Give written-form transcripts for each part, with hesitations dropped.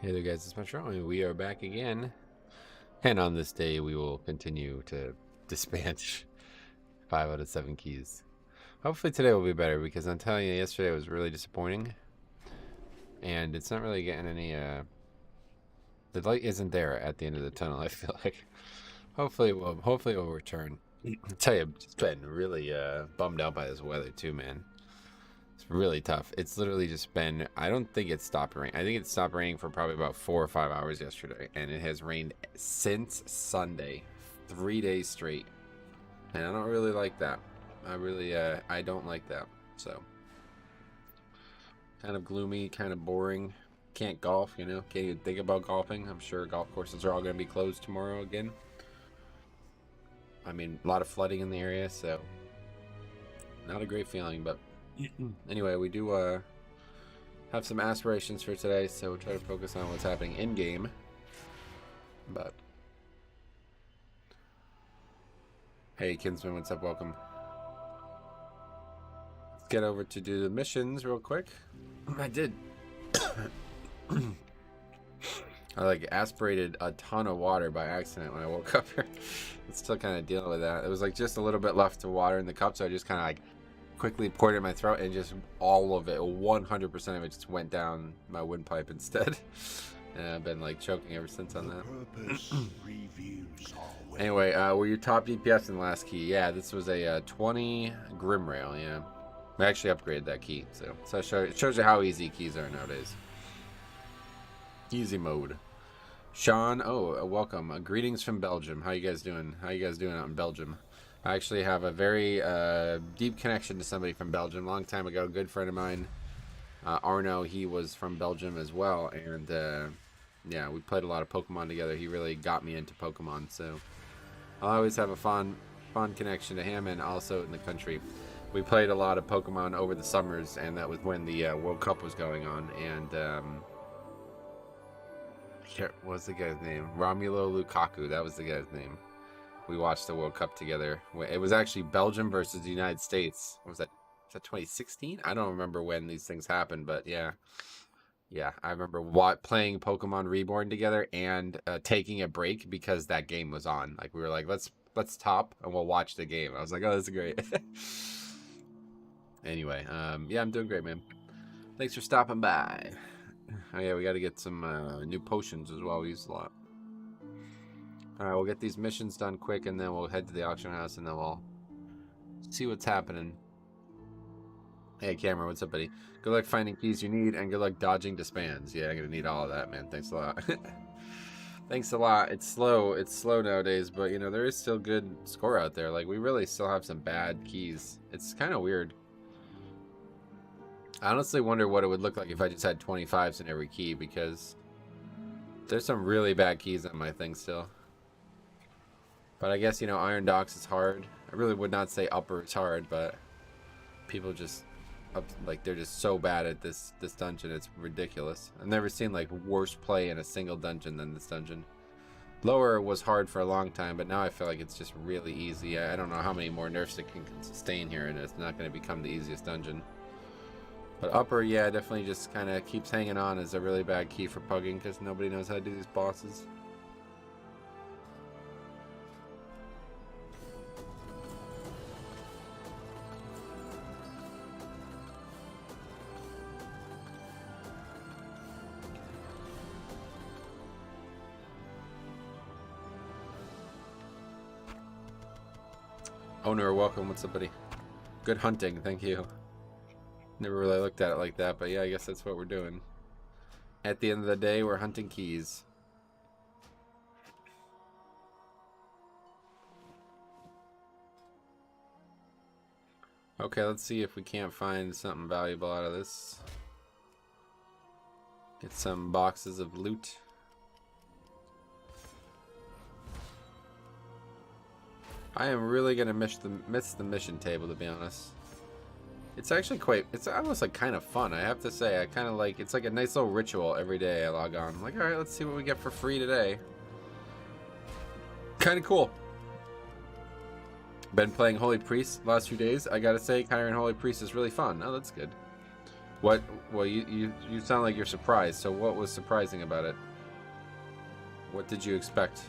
Hey there guys, it's Metro, and we are back again. And on this day, we will continue to dispatch 5 out of 7 keys. Hopefully today will be better, because I'm telling you, yesterday was really disappointing. And it's not really getting any, the light isn't there at the end of the tunnel, I feel like. Hopefully it will return. I tell you, I've just been really bummed out by this weather too, man. It's really tough. It's literally just been, I don't think it stopped raining. I think it stopped raining for probably about 4 or 5 hours yesterday. And it has rained since Sunday. 3 days straight. And I don't really like that. I don't like that. So, kind of gloomy, kind of boring. Can't golf, you know. Can't even think about golfing. I'm sure golf courses are all going to be closed tomorrow again. I mean, a lot of flooding in the area, so not a great feeling, but anyway, we do have some aspirations for today, so we'll try to focus on what's happening in game. But hey, Kinsman, what's up? Welcome. Let's get over to do the missions real quick. I did. I like aspirated a ton of water by accident when I woke up here. I'm still kind of dealing with that. It was like just a little bit left to water in the cup, so I just kind of like quickly poured it in my throat, and just all of it, 100% of it, just went down my windpipe instead. And I've been like choking ever since on that. Anyway, were you top DPS in the last key? Yeah, this was a 20 Grim Rail. Yeah, I actually upgraded that key, so it shows you how easy keys are nowadays. Easy mode. Sean, welcome. Greetings from Belgium. How you guys doing? How you guys doing out in Belgium? I actually have a very deep connection to somebody from Belgium. Long time ago, good friend of mine, Arno. He was from Belgium as well, and yeah, we played a lot of Pokemon together. He really got me into Pokemon, so I'll always have a fun connection to him, and also in the country. We played a lot of Pokemon over the summers, and that was when the World Cup was going on, and what's the guy's name? Romulo Lukaku. That was the guy's name. We watched the World Cup together. It was actually Belgium versus the United States. What was that? Was that 2016? I don't remember when these things happened, but yeah. Yeah, I remember playing Pokemon Reborn together and taking a break because that game was on. Like, we were like, let's stop and we'll watch the game. I was like, oh, this is great. Anyway, yeah, I'm doing great, man. Thanks for stopping by. Oh yeah, we got to get some new potions as well. We use a lot. Alright, we'll get these missions done quick, and then we'll head to the auction house, and then we'll see what's happening. Hey, Cameron, what's up, buddy? Good luck finding keys you need, and good luck dodging disbands. Yeah, I'm gonna need all of that, man. Thanks a lot. Thanks a lot. It's slow nowadays, but, you know, there is still good score out there. Like, we really still have some bad keys. It's kind of weird. I honestly wonder what it would look like if I just had 25s in every key, because there's some really bad keys on my thing still. But I guess, you know, Iron Docks is hard. I really would not say Upper is hard, but people just, they're just so bad at this dungeon. It's ridiculous. I've never seen, like, worse play in a single dungeon than this dungeon. Lower was hard for a long time, but now I feel like it's just really easy. I don't know how many more nerfs it can sustain here, and it's not going to become the easiest dungeon. But Upper, yeah, definitely just kind of keeps hanging on as a really bad key for pugging, because nobody knows how to do these bosses. Owner, welcome. What's up, buddy? Good hunting, thank you. Never really looked at it like that, but yeah, I guess that's what we're doing. At the end of the day, we're hunting keys. Okay, let's see if we can't find something valuable out of this. Get some boxes of loot. I am really gonna miss the mission table, to be honest. It's actually it's almost like kind of fun, I have to say. I kind of like, it's like a nice little ritual every day I log on. I'm like, alright, let's see what we get for free today. Kind of cool. Been playing Holy Priest the last few days. I gotta say, Kyron Holy Priest is really fun. Oh, that's good. What? Well, you sound like you're surprised. So what was surprising about it? What did you expect?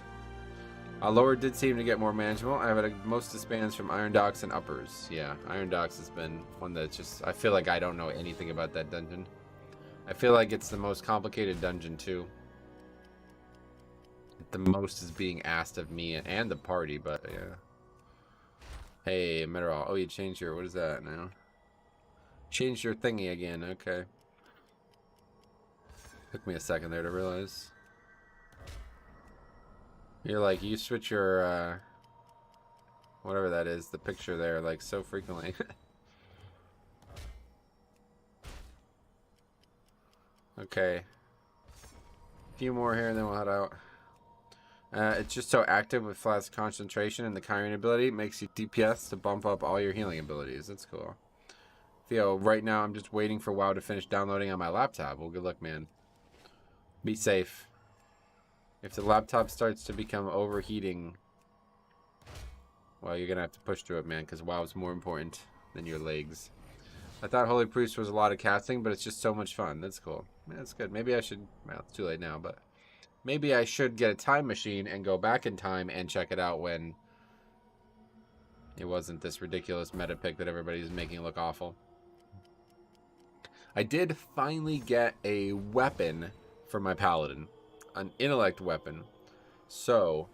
Lower did seem to get more manageable. I've had most disbands from Iron Docks and Uppers. Yeah, Iron Docks has been one that's just... I feel like I don't know anything about that dungeon. I feel like it's the most complicated dungeon, too. The most is being asked of me and the party, but yeah. Hey, Mineral. Oh, you changed your... What is that now? Changed your thingy again. Okay. Took me a second there to realize. You're like, you switch your, whatever that is, the picture there, like, so frequently. Okay. A few more here, and then we'll head out. It's just so active with Flask Concentration and the Kyrian ability. It makes you DPS to bump up all your healing abilities. That's cool. Theo, right now I'm just waiting for WoW to finish downloading on my laptop. Well, good luck, man. Be safe. If the laptop starts to become overheating, well, you're going to have to push through it, man, because WoW is more important than your legs. I thought Holy Priest was a lot of casting, but it's just so much fun. That's cool. Yeah, that's good. Maybe I should, well, it's too late now, but maybe I should get a time machine and go back in time and check it out when it wasn't this ridiculous meta pick that everybody's making look awful. I did finally get a weapon for my Paladin. An intellect weapon, so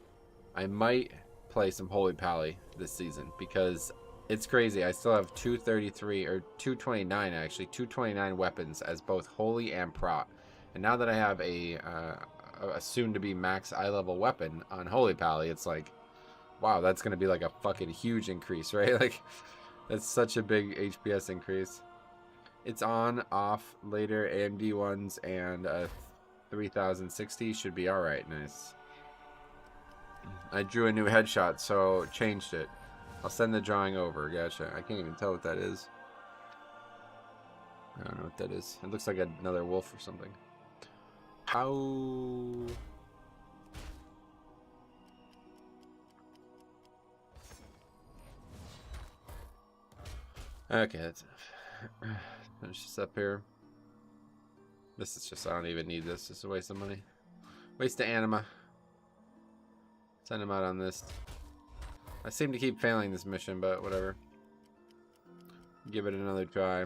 I might play some Holy Pally this season because it's crazy. I still have 233 or 229 actually, 229 weapons as both Holy and Prot, and now that I have a soon-to-be max eye level weapon on Holy Pally, it's like, wow, that's gonna be like a fucking huge increase, right? Like, that's such a big HPS increase. It's on, off, later AMD ones, and 3060 should be alright. Nice. I drew a new headshot, so changed it. I'll send the drawing over. Gotcha. I can't even tell what that is. I don't know what that is. It looks like another wolf or something. How... Okay, that's enough. Finish this up here. This is just, I don't even need this. It's a waste of money. Waste of anima. Send him out on this. I seem to keep failing this mission, but whatever. Give it another try.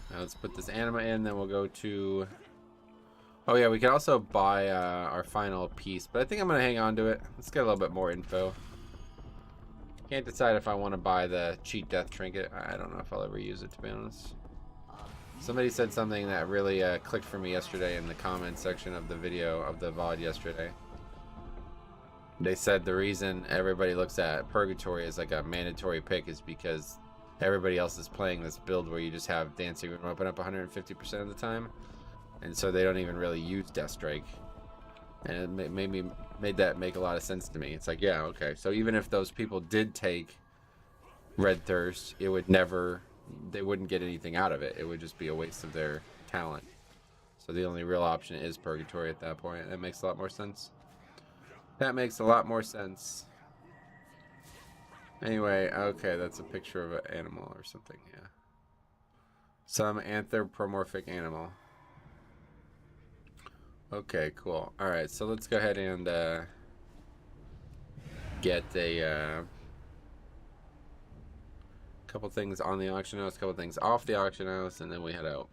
Now let's put this anima in, then we'll go to... Oh yeah, we can also buy our final piece, but I think I'm going to hang on to it. Let's get a little bit more info. Can't decide if I want to buy the cheat death trinket. I don't know if I'll ever use it, to be honest. Somebody said something that really clicked for me yesterday in the comments section of the video of the VOD yesterday. They said the reason everybody looks at Purgatory as like a mandatory pick is because everybody else is playing this build where you just have Dancing Room open up 150% of the time, and so they don't even really use Death Strike. And it made that make a lot of sense to me. It's like, yeah, okay. So even if those people did take Red Thirst, it would never... They wouldn't get anything out of it. It would just be a waste of their talent. So the only real option is Purgatory at that point. That makes a lot more sense. That makes a lot more sense. Anyway, okay, that's a picture of an animal or something, yeah. Some anthropomorphic animal. Okay, cool. Alright, so let's go ahead and get a... couple things on the auction house, couple things off the auction house, and then we head out.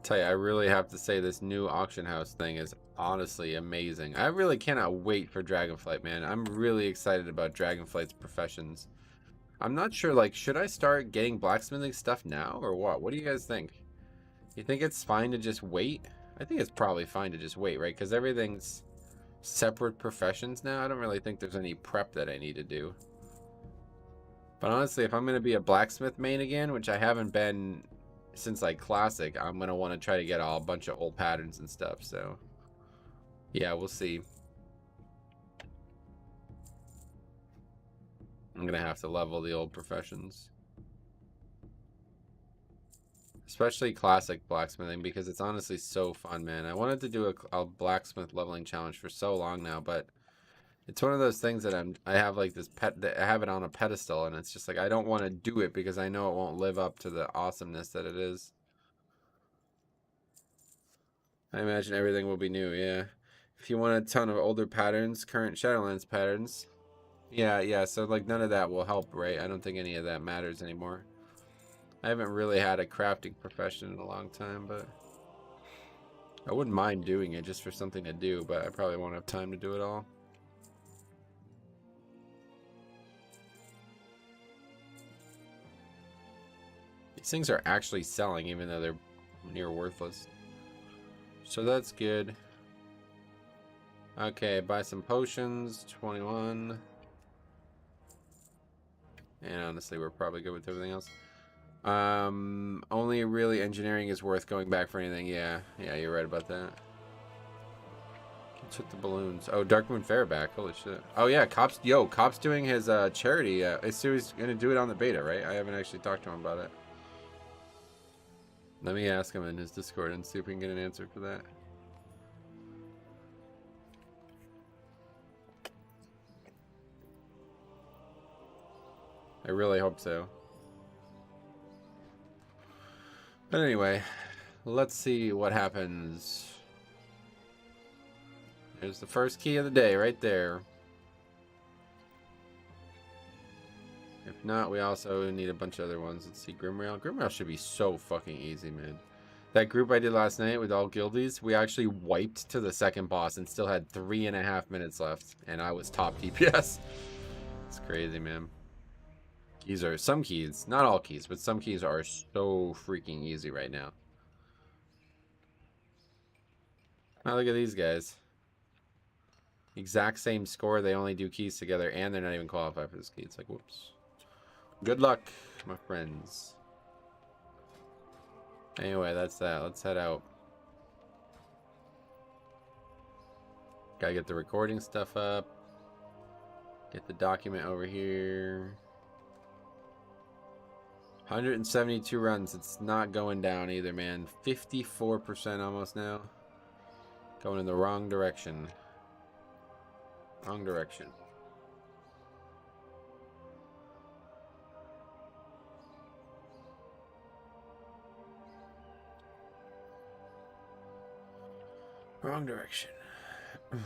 Tell you, I really have to say this new auction house thing is honestly amazing. I really cannot wait for Dragonflight, man. I'm really excited about Dragonflight's professions. I'm not sure, like, should I start getting blacksmithing stuff now or what? What do you guys think? You think it's fine to just wait? I think it's probably fine to just wait, right? Because everything's separate professions now. I don't really think there's any prep that I need to do. But honestly, if I'm going to be a blacksmith main again, which I haven't been since like classic, I'm going to want to try to get a bunch of old patterns and stuff. So yeah, we'll see. I'm going to have to level the old professions. Especially classic blacksmithing, because it's honestly so fun, man. I wanted to do a blacksmith leveling challenge for so long now, but it's one of those things that I have like this pet that I have it on a pedestal, and it's just like I don't want to do it because I know it won't live up to the awesomeness that it is. I imagine everything will be new, yeah. If you want a ton of older patterns, current Shadowlands patterns, yeah, so like none of that will help, right? I don't think any of that matters anymore. I haven't really had a crafting profession in a long time, but I wouldn't mind doing it just for something to do, but I probably won't have time to do it all. These things are actually selling, even though they're near worthless. So that's good. Okay, buy some potions, 21. And honestly, we're probably good with everything else. Only really engineering is worth going back for anything. Yeah, you're right about that. Let's hit the balloons. Oh, Darkmoon Fair back. Holy shit. Oh yeah, Cop's doing his charity. He's gonna do it on the beta, right? I haven't actually talked to him about it. Let me ask him in his Discord and see if we can get an answer for that. I really hope so. But anyway, let's see what happens. There's the first key of the day right there. If not, we also need a bunch of other ones. Let's see, Grimrail. Grimrail should be so fucking easy, man. That group I did last night with all guildies, we actually wiped to the second boss and still had 3.5 minutes left, and I was top DPS. It's crazy, man. Keys are, some keys, not all keys, but some keys are so freaking easy right now. Now look at these guys. Exact same score, they only do keys together, and they're not even qualified for this key. It's like, whoops. Good luck, my friends. Anyway, that's that. Let's head out. Gotta get the recording stuff up. Get the document over here. 172 runs. It's not going down either, man. 54% almost now. Going in the wrong direction. Wrong direction. Wrong direction. I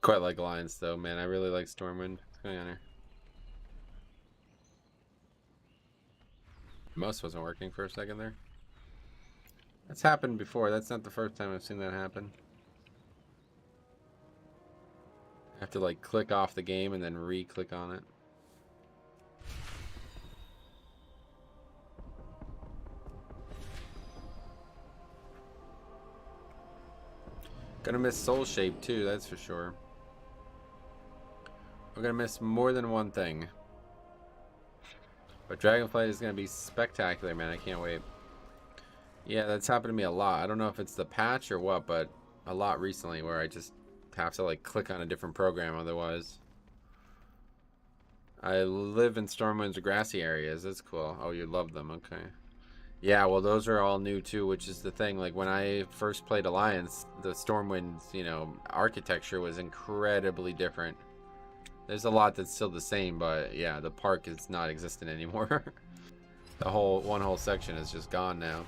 quite like Alliance though, man. I really like Stormwind. What's going on here? Mouse wasn't working for a second there. That's happened before. That's not the first time I've seen that happen. I have to like click off the game and then re-click on it. Gonna miss Soul Shape too, that's for sure. We're gonna miss more than one thing. But Dragonflight is gonna be spectacular, man. I can't wait. Yeah, that's happened to me a lot. I don't know if it's the patch or what, but a lot recently where I just have to like click on a different program otherwise. I live in Stormwind's grassy areas. That's cool. Oh, you love them. Okay. Yeah, well, those are all new too, which is the thing. Like when I first played Alliance, the Stormwind's, you know, architecture was incredibly different. There's a lot that's still the same, but yeah, the park is not existent anymore. The one whole section is just gone now.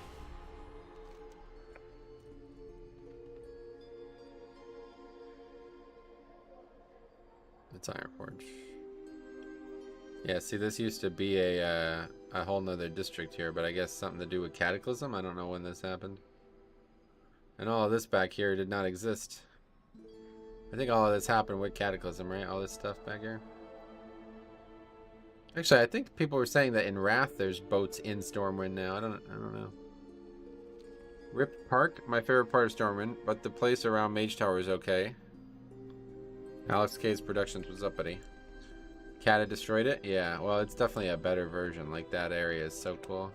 It's Iron Forge. Yeah, see, this used to be a whole nother district here, but I guess something to do with Cataclysm. I don't know when this happened. And all of this back here did not exist. I think all of this happened with Cataclysm, right? All this stuff back here. Actually, I think people were saying that in Wrath there's boats in Stormwind now. I don't know. Rip Park, my favorite part of Stormwind, but the place around Mage Tower is okay. Alex K's Productions, what's up, buddy? Cat had destroyed it? Yeah, well, it's definitely a better version. Like, that area is so cool.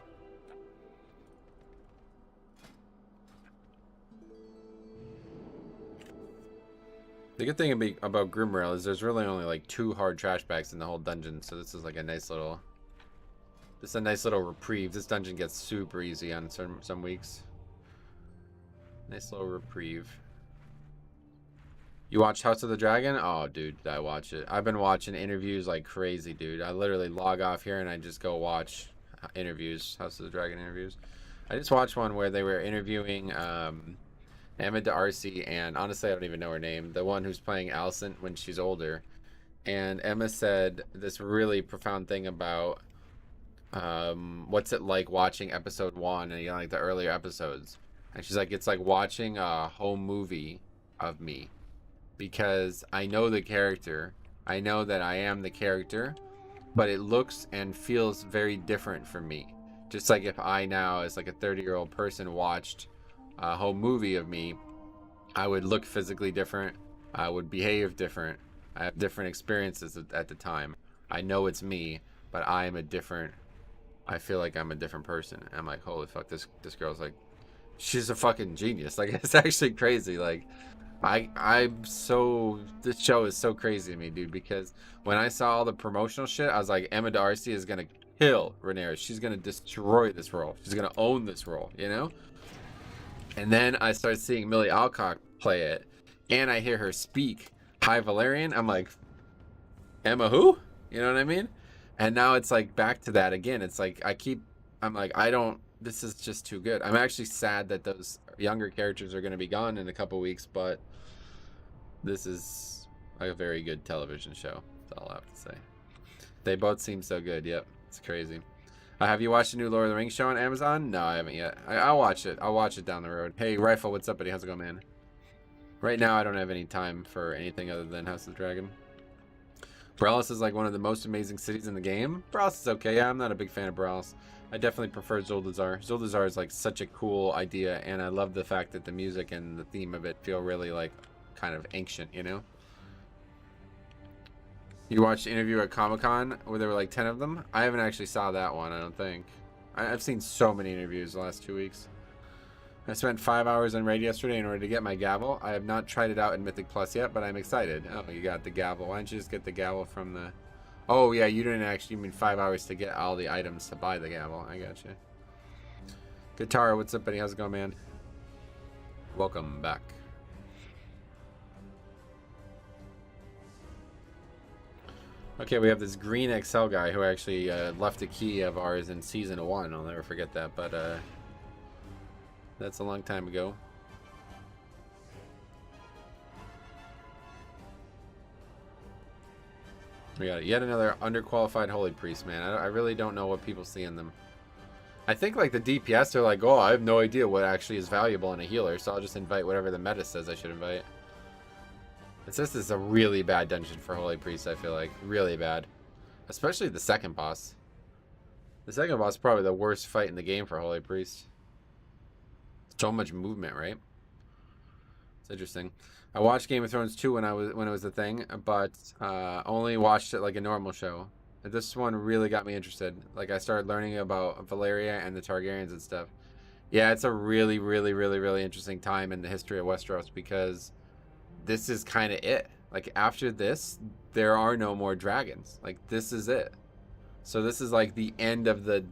The good thing about Grimrail is there's really only like 2 hard trash bags in the whole dungeon, so this is like a nice little... This is a nice little reprieve. This dungeon gets super easy on some weeks. Nice little reprieve. You watch House of the Dragon? Oh, dude, I watch it. I've been watching interviews like crazy, dude. I literally log off here and I just go watch interviews, House of the Dragon interviews. I just watched one where they were interviewing Emma D'Arcy, and honestly, I don't even know her name. The one who's playing Alicent when she's older. And Emma said this really profound thing about what's it like watching episode 1 and, you know, like the earlier episodes. And she's like, it's like watching a home movie of me. Because I know the character. I know that I am the character. But it looks and feels very different for me. Just like if I now, as like a 30-year-old person, watched a home movie of me, I would look physically different. I would behave different. I have different experiences at the time. I know it's me, but I am a different... I feel like I'm a different person. I'm like, holy fuck, this girl's like... She's a fucking genius. Like, it's actually crazy. Like, I'm so... This show is so crazy to me, dude, because when I saw all the promotional shit, I was like, Emma D'Arcy is gonna kill Rhaenyra. She's gonna destroy this role. She's gonna own this role, you know? And then I started seeing Millie Alcock play it, and I hear her speak High Valyrian. I'm like, Emma who? You know what I mean? And now it's like back to that again. It's like I'm like, this is just too good. I'm actually sad that those younger characters are going to be gone in a couple weeks, but this is a very good television show. That's all I have to say. They both seem so good. Yep, it's crazy. Have you watched the new Lord of the Rings show on Amazon? No, I haven't yet. I'll watch it. I'll watch it down the road. Hey, Rifle, what's up, buddy? How's it going, man? Right now, I don't have any time for anything other than House of the Dragon. Bralis is like one of the most amazing cities in the game. Bralis is okay. Yeah, I'm not a big fan of Bralis. I definitely prefer Zuldazar. Zuldazar is like such a cool idea, and I love the fact that the music and the theme of it feel really like kind of ancient, you know? You watched the interview at Comic-Con where there were like 10 of them? I haven't actually saw that one, I don't think. I've seen so many interviews the last 2 weeks. I spent 5 hours on Raid yesterday in order to get my gavel. I have not tried it out in Mythic Plus yet, but I'm excited. Oh, you got the gavel. Why don't you just get the gavel from the... Oh, yeah, you didn't actually mean 5 hours to get all the items to buy the gavel. I got you. Guitar, what's up, buddy? How's it going, man? Welcome back. Okay, we have this green XL guy who actually left a key of ours in Season 1. I'll never forget that, but that's a long time ago. We got yet another underqualified Holy Priest, man. I really don't know what people see in them. I think like the DPS are like, oh, I have no idea what actually is valuable in a healer, so I'll just invite whatever the meta says I should invite. This is a really bad dungeon for Holy Priest, I feel like. Really bad. Especially the second boss. The second boss is probably the worst fight in the game for Holy Priest. So much movement, right? It's interesting. I watched Game of Thrones 2 when it was a thing, but only watched it like a normal show. This one really got me interested. Like, I started learning about Valyria and the Targaryens and stuff. Yeah, it's a really, really, really, really interesting time in the history of Westeros, because this is kind of it. Like, after this, there are no more dragons. Like, this is it. So this is like the end of the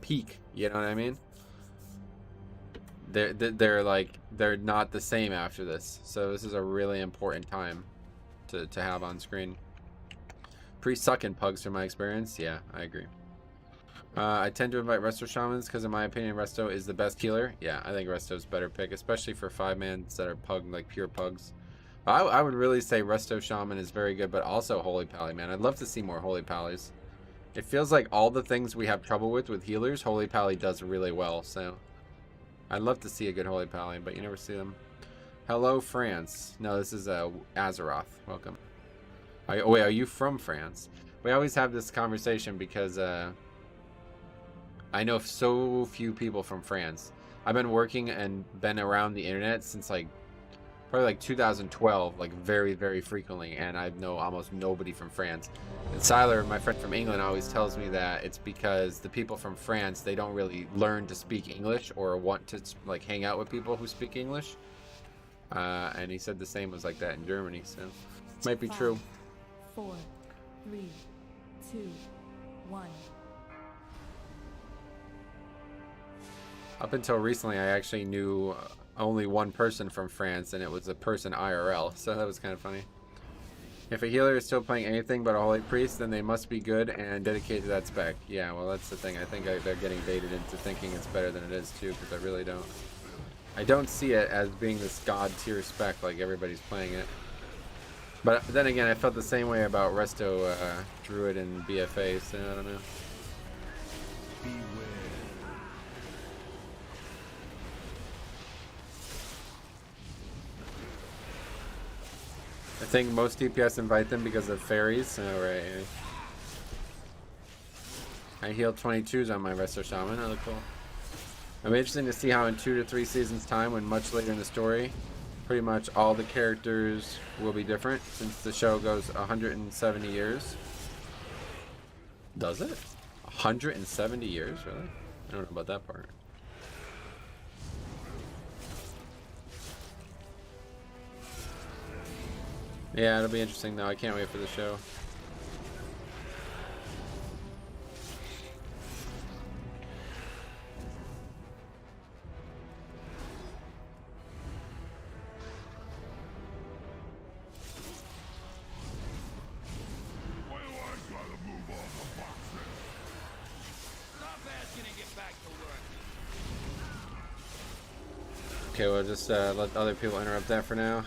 peak. You know what I mean? They're not the same after this. So this is a really important time to have on screen. Pretty sucking pugs from my experience. Yeah, I agree. I tend to invite Resto Shamans because in my opinion Resto is the best healer. Yeah, I think Resto's better pick, especially for 5-mans that are pug, like pure pugs. I would really say Resto Shaman is very good, but also Holy Pally, man. I'd love to see more Holy Pallies. It feels like all the things we have trouble with healers, Holy Pally does really well, so I'd love to see a good Holy Pally, but you never see them. Hello, France. No, this is Azeroth. Welcome. Wait, are you from France? We always have this conversation because I know so few people from France. I've been working and been around the internet since like probably like 2012, like very, very frequently, and I know almost nobody from France. And Siler, my friend from England, always tells me that it's because the people from France, they don't really learn to speak English or want to like hang out with people who speak English. And he said the same was like that in Germany, so might be true. 4, 3, 2, 1. Up until recently, I actually knew only one person from France, and it was a person IRL, so that was kind of funny. If a healer is still playing anything but a Holy Priest, then they must be good and dedicated to that spec. Yeah, well, that's the thing. I think they're getting baited into thinking it's better than it is, too, because I really don't. I don't see it as being this god tier spec like everybody's playing it. But then again, I felt the same way about Resto, Druid, and BFA, so I don't know. I think most DPS invite them because of fairies. Alright. I healed 22s on my Resto Shaman. That looked cool. It'll be interesting to see how in 2 to 3 seasons time, when much later in the story, pretty much all the characters will be different, since the show goes 170 years. Does it? 170 years, really? I don't know about that part. Yeah, it'll be interesting though. I can't wait for the show. Okay, we'll just let other people interrupt that for now.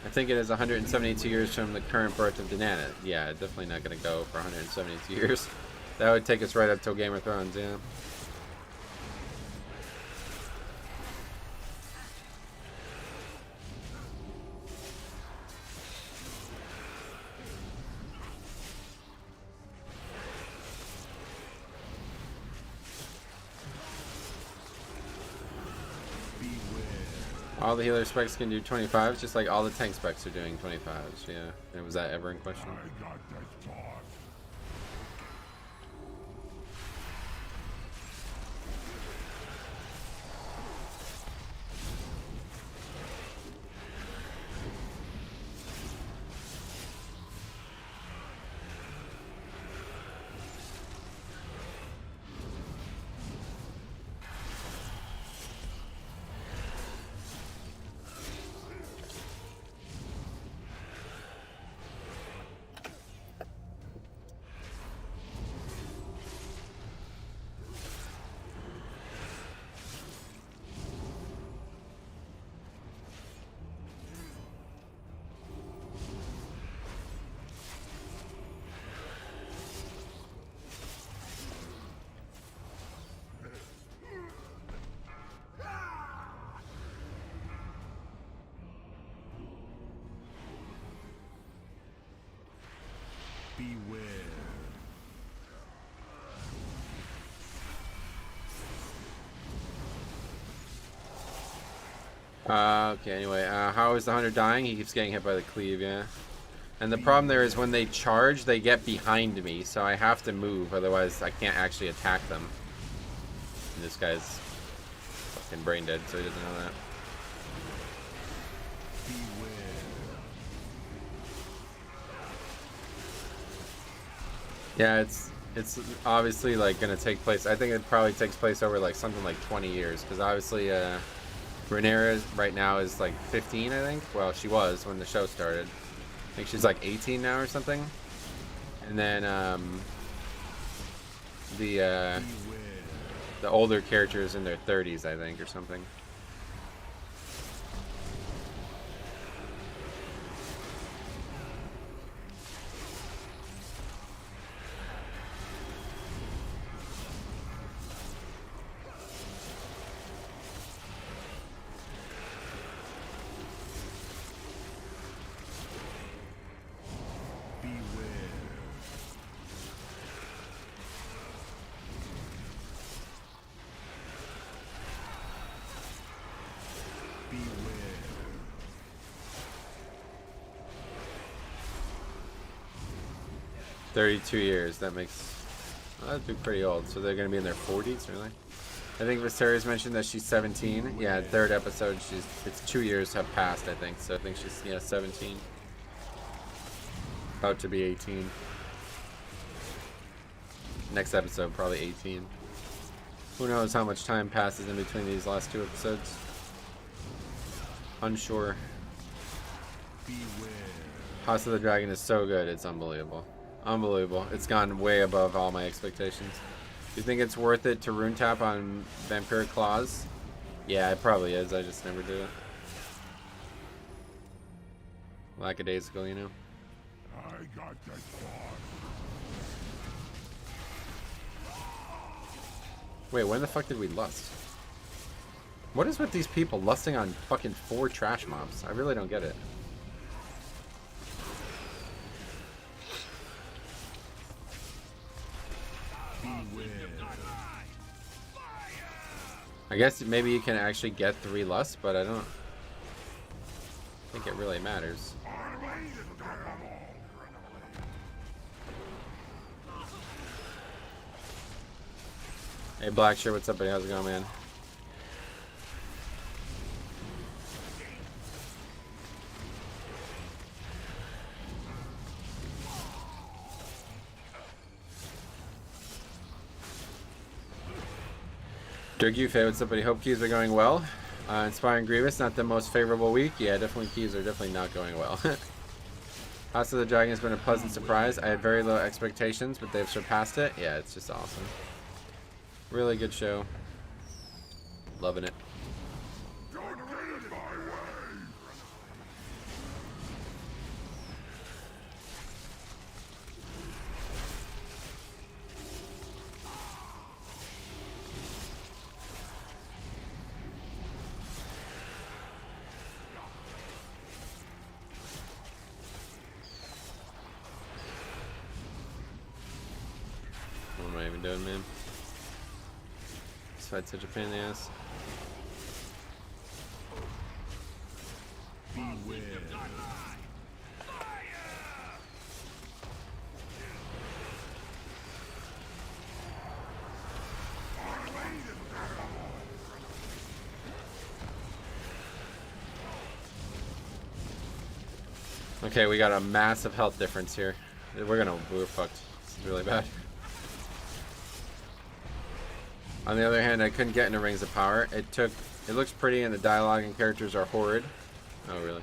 I think it is 172 years from the current birth of Danana. Yeah, definitely not going to go for 172 years. That would take us right up till Game of Thrones, yeah. All the healer specs can do 25s, just like all the tank specs are doing 25s, yeah. And was that ever in question? Beware. Okay, anyway, how is the hunter dying? He keeps getting hit by the cleave, yeah. And the problem there is when they charge, they get behind me, so I have to move, otherwise I can't actually attack them. And this guy's fucking brain dead, so he doesn't know that. Yeah, it's obviously like gonna take place. I think it probably takes place over like something like 20 years, because obviously Rhaenyra right now is like 15, I think. Well, she was when the show started. I think she's like 18 now or something. And then the older characters in their 30s, I think, or something. 32 years. That makes... Well, that'd be pretty old. So they're going to be in their 40s, really? I think Viseria's mentioned that she's 17. Yeah, third episode, it's 2 years have passed, I think. So I think she's, yeah, 17. About to be 18. Next episode, probably 18. Who knows how much time passes in between these last 2 episodes. Unsure. House of the Dragon is so good, it's unbelievable. Unbelievable. It's gone way above all my expectations. You think it's worth it to rune tap on Vampiric Claws? Yeah, it probably is. I just never do it. Lackadaisical, you know? I got that claw. Wait, when the fuck did we lust? What is with these people lusting on fucking 4 trash mobs? I really don't get it. I guess maybe you can actually get 3 lusts, but I don't think it really matters. Hey Blackshirt, what's up buddy? How's it going, man? Dirk Ufe, what's up buddy? Hope keys are going well. Inspiring Grievous, not the most favorable week. Yeah, definitely keys are definitely not going well. House of the Dragon has been a pleasant surprise. I had very low expectations, but they've surpassed it. Yeah, it's just awesome. Really good show. Loving it. What am I even doing, man? This fight's such a pain in the ass. Okay, we got a massive health difference here. We're fucked. This is really bad. On the other hand, I couldn't get into Rings of Power. It looks pretty and the dialogue and characters are horrid. Oh, really?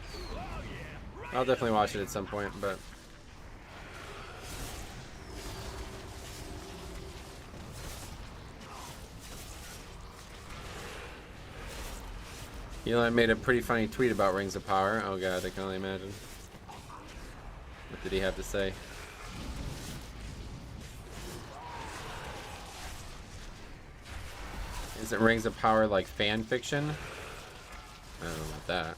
I'll definitely watch it at some point, but... Eli made a pretty funny tweet about Rings of Power. Oh god, I can only imagine. What did he have to say? Is it Rings of Power like fan fiction? I don't know about that.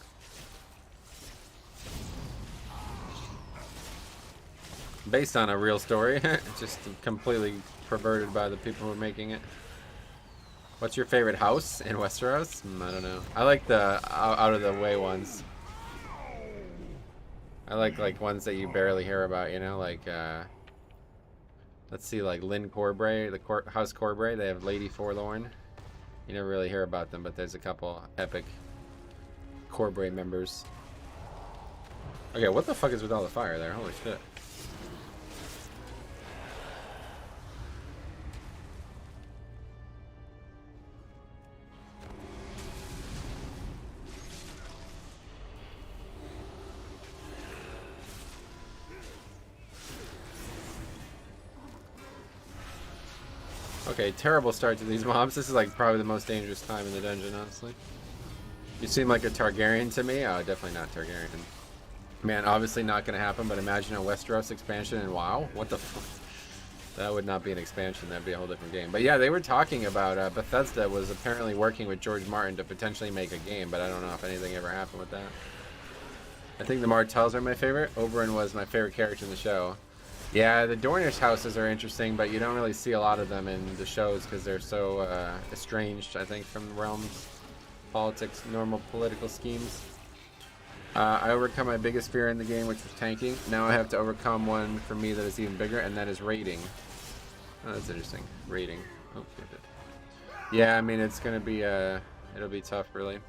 Based on a real story, just completely perverted by the people who are making it. What's your favorite house in Westeros? I don't know. I like the out of the way ones. I like ones that you barely hear about, you know, like let's see, like Lynn Corbray, the House Corbray. They have Lady Forlorn. You never really hear about them, but there's a couple epic Corbray members. Okay, what the fuck is with all the fire there? Holy shit. Okay, terrible start to these mobs. This is like probably the most dangerous time in the dungeon, honestly. You seem like a Targaryen to me. Oh, definitely not Targaryen. Man, obviously not going to happen, but imagine a Westeros expansion and WoW. What the fuck? That would not be an expansion. That'd be a whole different game. But yeah, they were talking about Bethesda was apparently working with George Martin to potentially make a game, but I don't know if anything ever happened with that. I think the Martells are my favorite. Oberyn was my favorite character in the show. Yeah, the Dornish houses are interesting, but you don't really see a lot of them in the shows because they're so estranged, I think, from the realms, politics, normal political schemes. I overcome my biggest fear in the game, which was tanking. Now I have to overcome one for me that is even bigger, and that is raiding. Oh, that's interesting. Raiding. Oh, good. Yeah, I mean, it's gonna be it'll be tough, really.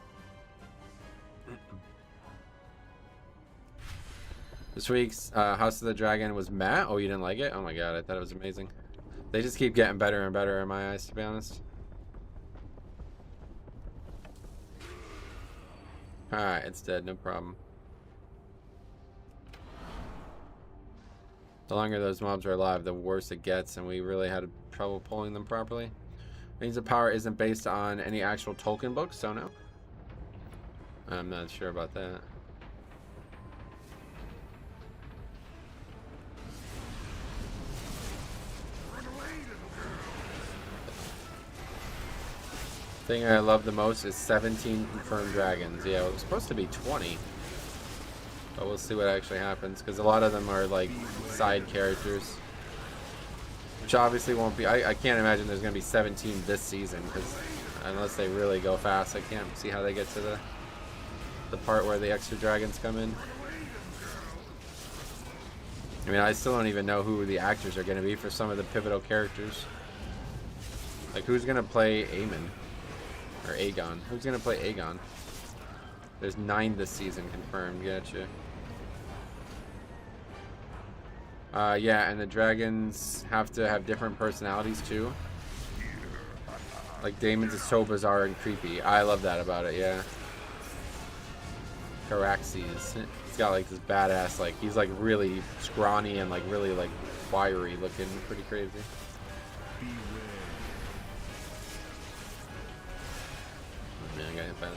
This week's House of the Dragon was Matt. Oh, you didn't like it? Oh my god, I thought it was amazing. They just keep getting better and better in my eyes, to be honest. Alright, it's dead, no problem. The longer those mobs are alive, the worse it gets, and we really had trouble pulling them properly. Means of Power isn't based on any actual Tolkien books, so no. I'm not sure about that. Thing I love the most is 17 confirmed dragons. Yeah, it was supposed to be 20. But we'll see what actually happens, because a lot of them are like side characters. Which obviously won't be... I can't imagine there's going to be 17 this season, because unless they really go fast, I can't see how they get to the part where the extra dragons come in. I mean, I still don't even know who the actors are going to be for some of the pivotal characters. Like, who's going to play Aemon? Or Aegon. Who's going to play Aegon? There's 9 this season confirmed. Gotcha. Yeah, and the dragons have to have different personalities too. Like Daemon's is so bizarre and creepy. I love that about it, yeah. Caraxes. He's got like this badass, like, he's like really scrawny and like really like wiry looking. Pretty crazy. Man, I got hit by that.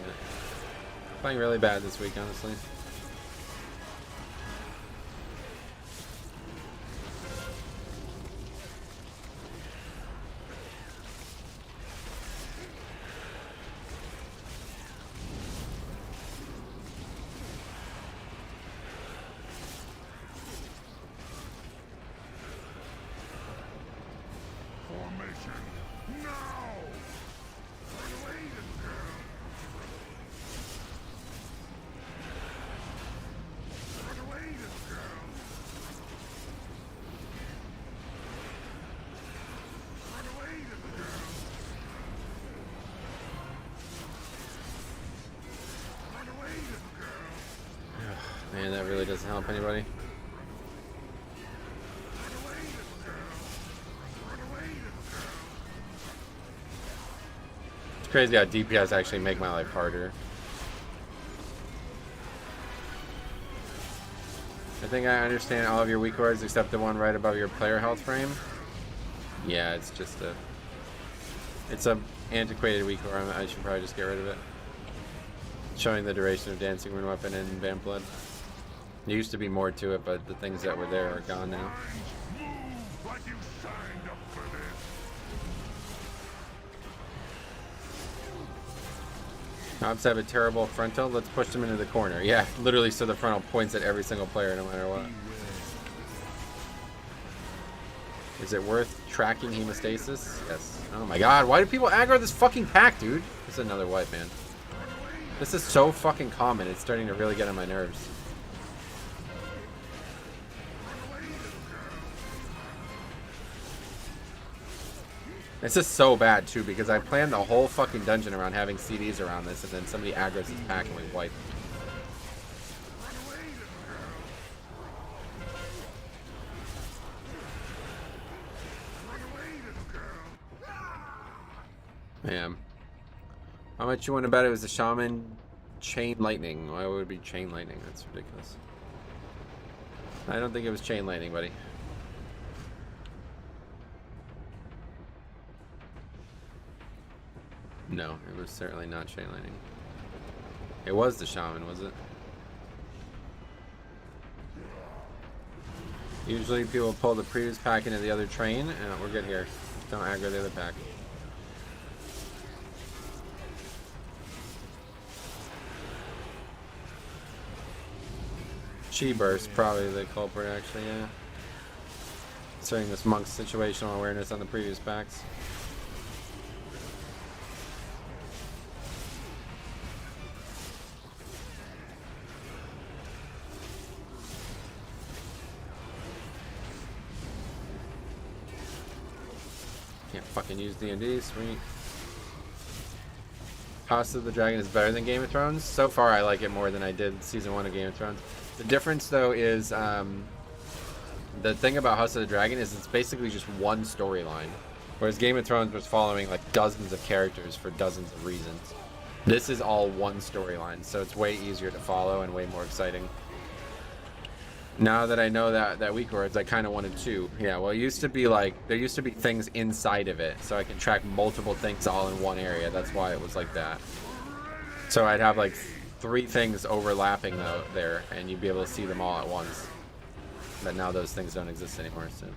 Playing really bad this week, honestly. Man, that really doesn't help anybody. It's crazy how DPS actually make my life harder. I think I understand all of your weak words except the one right above your player health frame. Yeah, it's just a... It's a antiquated weak word. I should probably just get rid of it. Showing the duration of Dancing Rune Weapon and Vamp Blood. There used to be more to it, but the things that were there are gone now. Mobs have a terrible frontal. Let's push them into the corner. Yeah, literally, so the frontal points at every single player no matter what. Is it worth tracking hemostasis? Yes. Oh my god, why do people aggro this fucking pack, dude? This is another wipe, man. This is so fucking common. It's starting to really get on my nerves. This is so bad too, because I planned the whole fucking dungeon around having CDs around this, and then somebody aggro's this pack and we wipe. Man. How much you want to bet it was the shaman chain lightning? Why would it be chain lightning? That's ridiculous. I don't think it was chain lightning, buddy. No, it was certainly not chain lightning. It was the shaman, was it? Usually people pull the previous pack into the other train, and we're good here. Don't aggro the other pack. Chi burst, probably the culprit, actually, yeah. Considering this monk's situational awareness on the previous packs. Can't fucking use D&D, sweet. House of the Dragon is better than Game of Thrones. So far, I like it more than I did season 1 of Game of Thrones. The difference, though, is the thing about House of the Dragon is it's basically just one storyline, whereas Game of Thrones was following like dozens of characters for dozens of reasons. This is all one storyline, so it's way easier to follow and way more exciting. Now that I know that weak words, I kind of wanted to. Yeah, well, it used to be like, there used to be things inside of it, so I can track multiple things all in one area. That's why it was like that. So I'd have like 3 things overlapping though there, and you'd be able to see them all at once. But now those things don't exist anymore, so.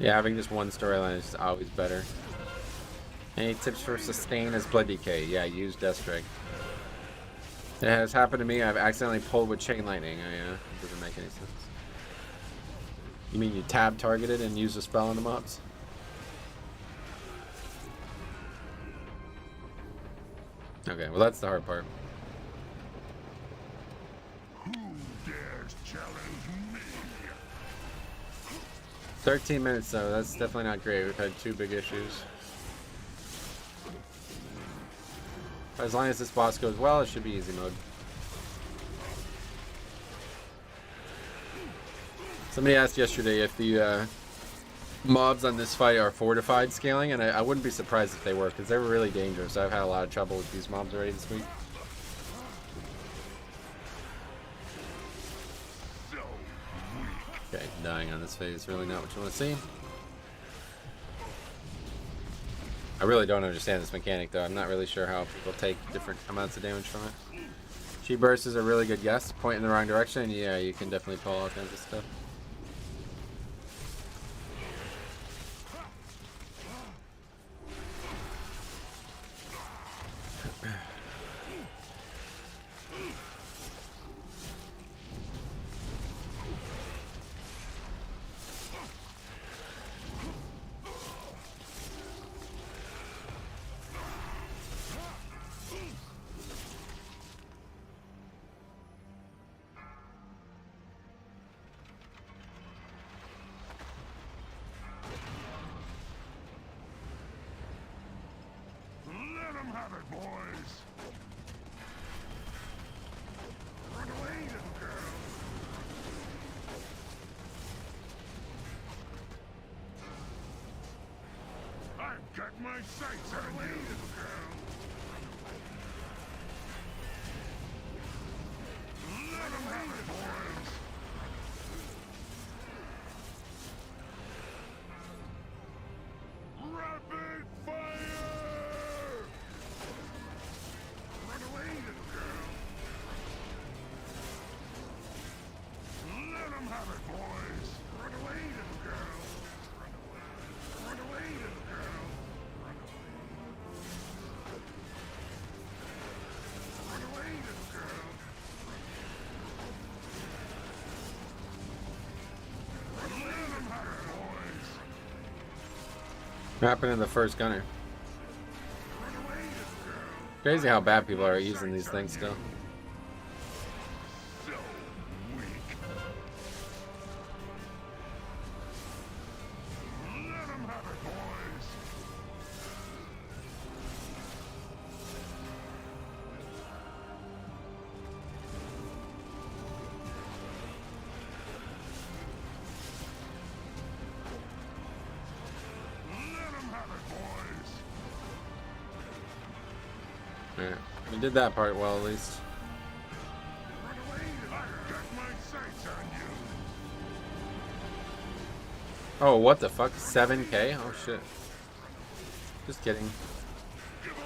Yeah, having just one storyline is always better. Any tips for sustain as blood decay? Yeah, use Death Strike. It has happened to me. I've accidentally pulled with Chain Lightning. Yeah, it doesn't make any sense. You mean you tab targeted and use a spell on the mobs? Okay, well that's the hard part. Who dares challenge me? 13 minutes though, that's definitely not great. We've had 2 big issues. As long as this boss goes well, it should be easy mode. Somebody asked yesterday if the mobs on this fight are fortified scaling, and I wouldn't be surprised if they were, because they were really dangerous. I've had a lot of trouble with these mobs already this week. Okay, dying on this phase is really not what you want to see. I really don't understand this mechanic though. I'm not really sure how people take different amounts of damage from it. Chi burst is a really good guess. Point in the wrong direction, yeah, you can definitely pull all kinds of stuff. Have it, boys! Run away, little girl! I've got my sights on you, little girl! Let them have it, boys! Rapid fire! Run away, little girl! Let them have it, boys! Run away, little girl! Run away, little girl! Run away, little girl! Let them have it, boys! What happened to the first gunner? Crazy how bad people are at using these things still. So weak. Let them have it, boys. Let them have it, boys. Alright, we did that part well at least. Run away, I've got my sights on you. Oh, what the fuck? 7k? Oh shit. Just kidding.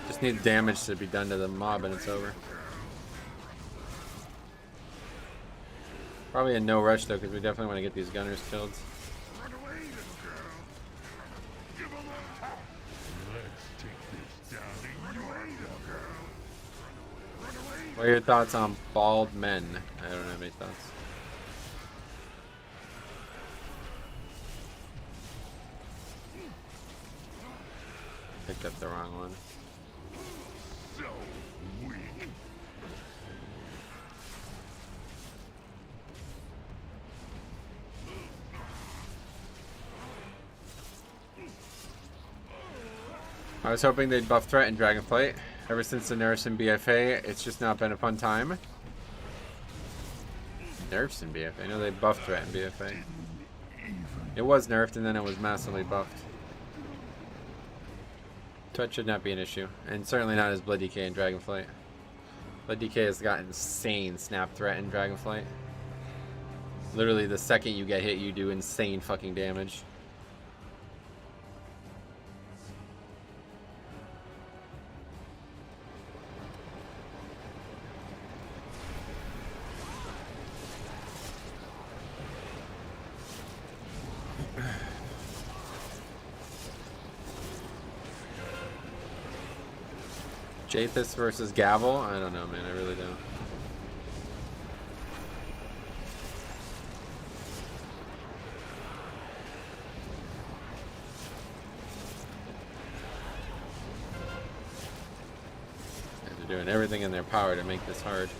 Just need damage to be done to the mob and it's over. Probably in no rush though, because we definitely want to get these gunners killed. Run away, little girl. Give them a pop. Let's take this down to your little girl. Run away. What are your thoughts on bald men? I don't have any thoughts. Picked up the wrong one. I was hoping they'd buff threat and Dragonflight. Ever since the nerfs in BFA, it's just not been a fun time. Nerfs in BFA? I know they buffed threat in BFA. It was nerfed and then it was massively buffed. Threat should not be an issue. And certainly not as Blood DK and Dragonflight. Blood DK has got insane snap threat in Dragonflight. Literally the second you get hit, you do insane fucking damage. Jathis versus Gavel? I don't know, man. I really don't. They're doing everything in their power to make this hard.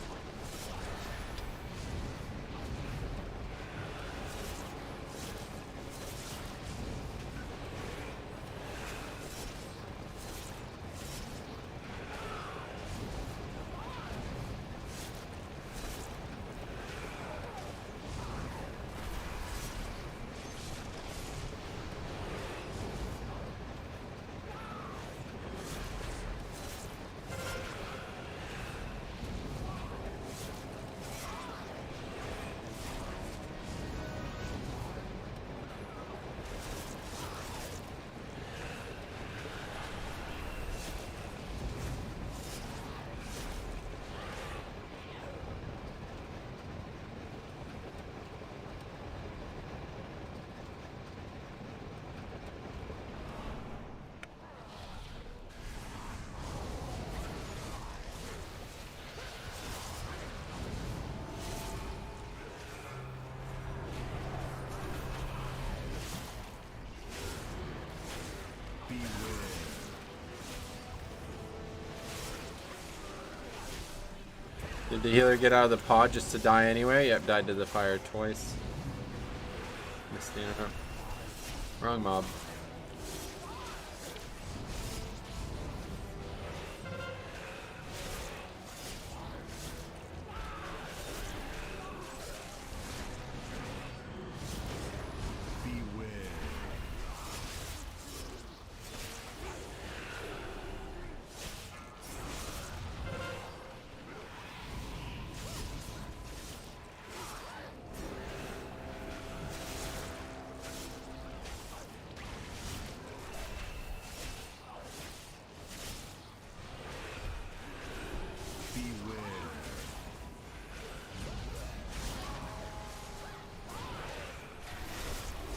Did the healer get out of the pod just to die anyway? Yep, died to the fire twice. Missed the interrupt. Wrong mob.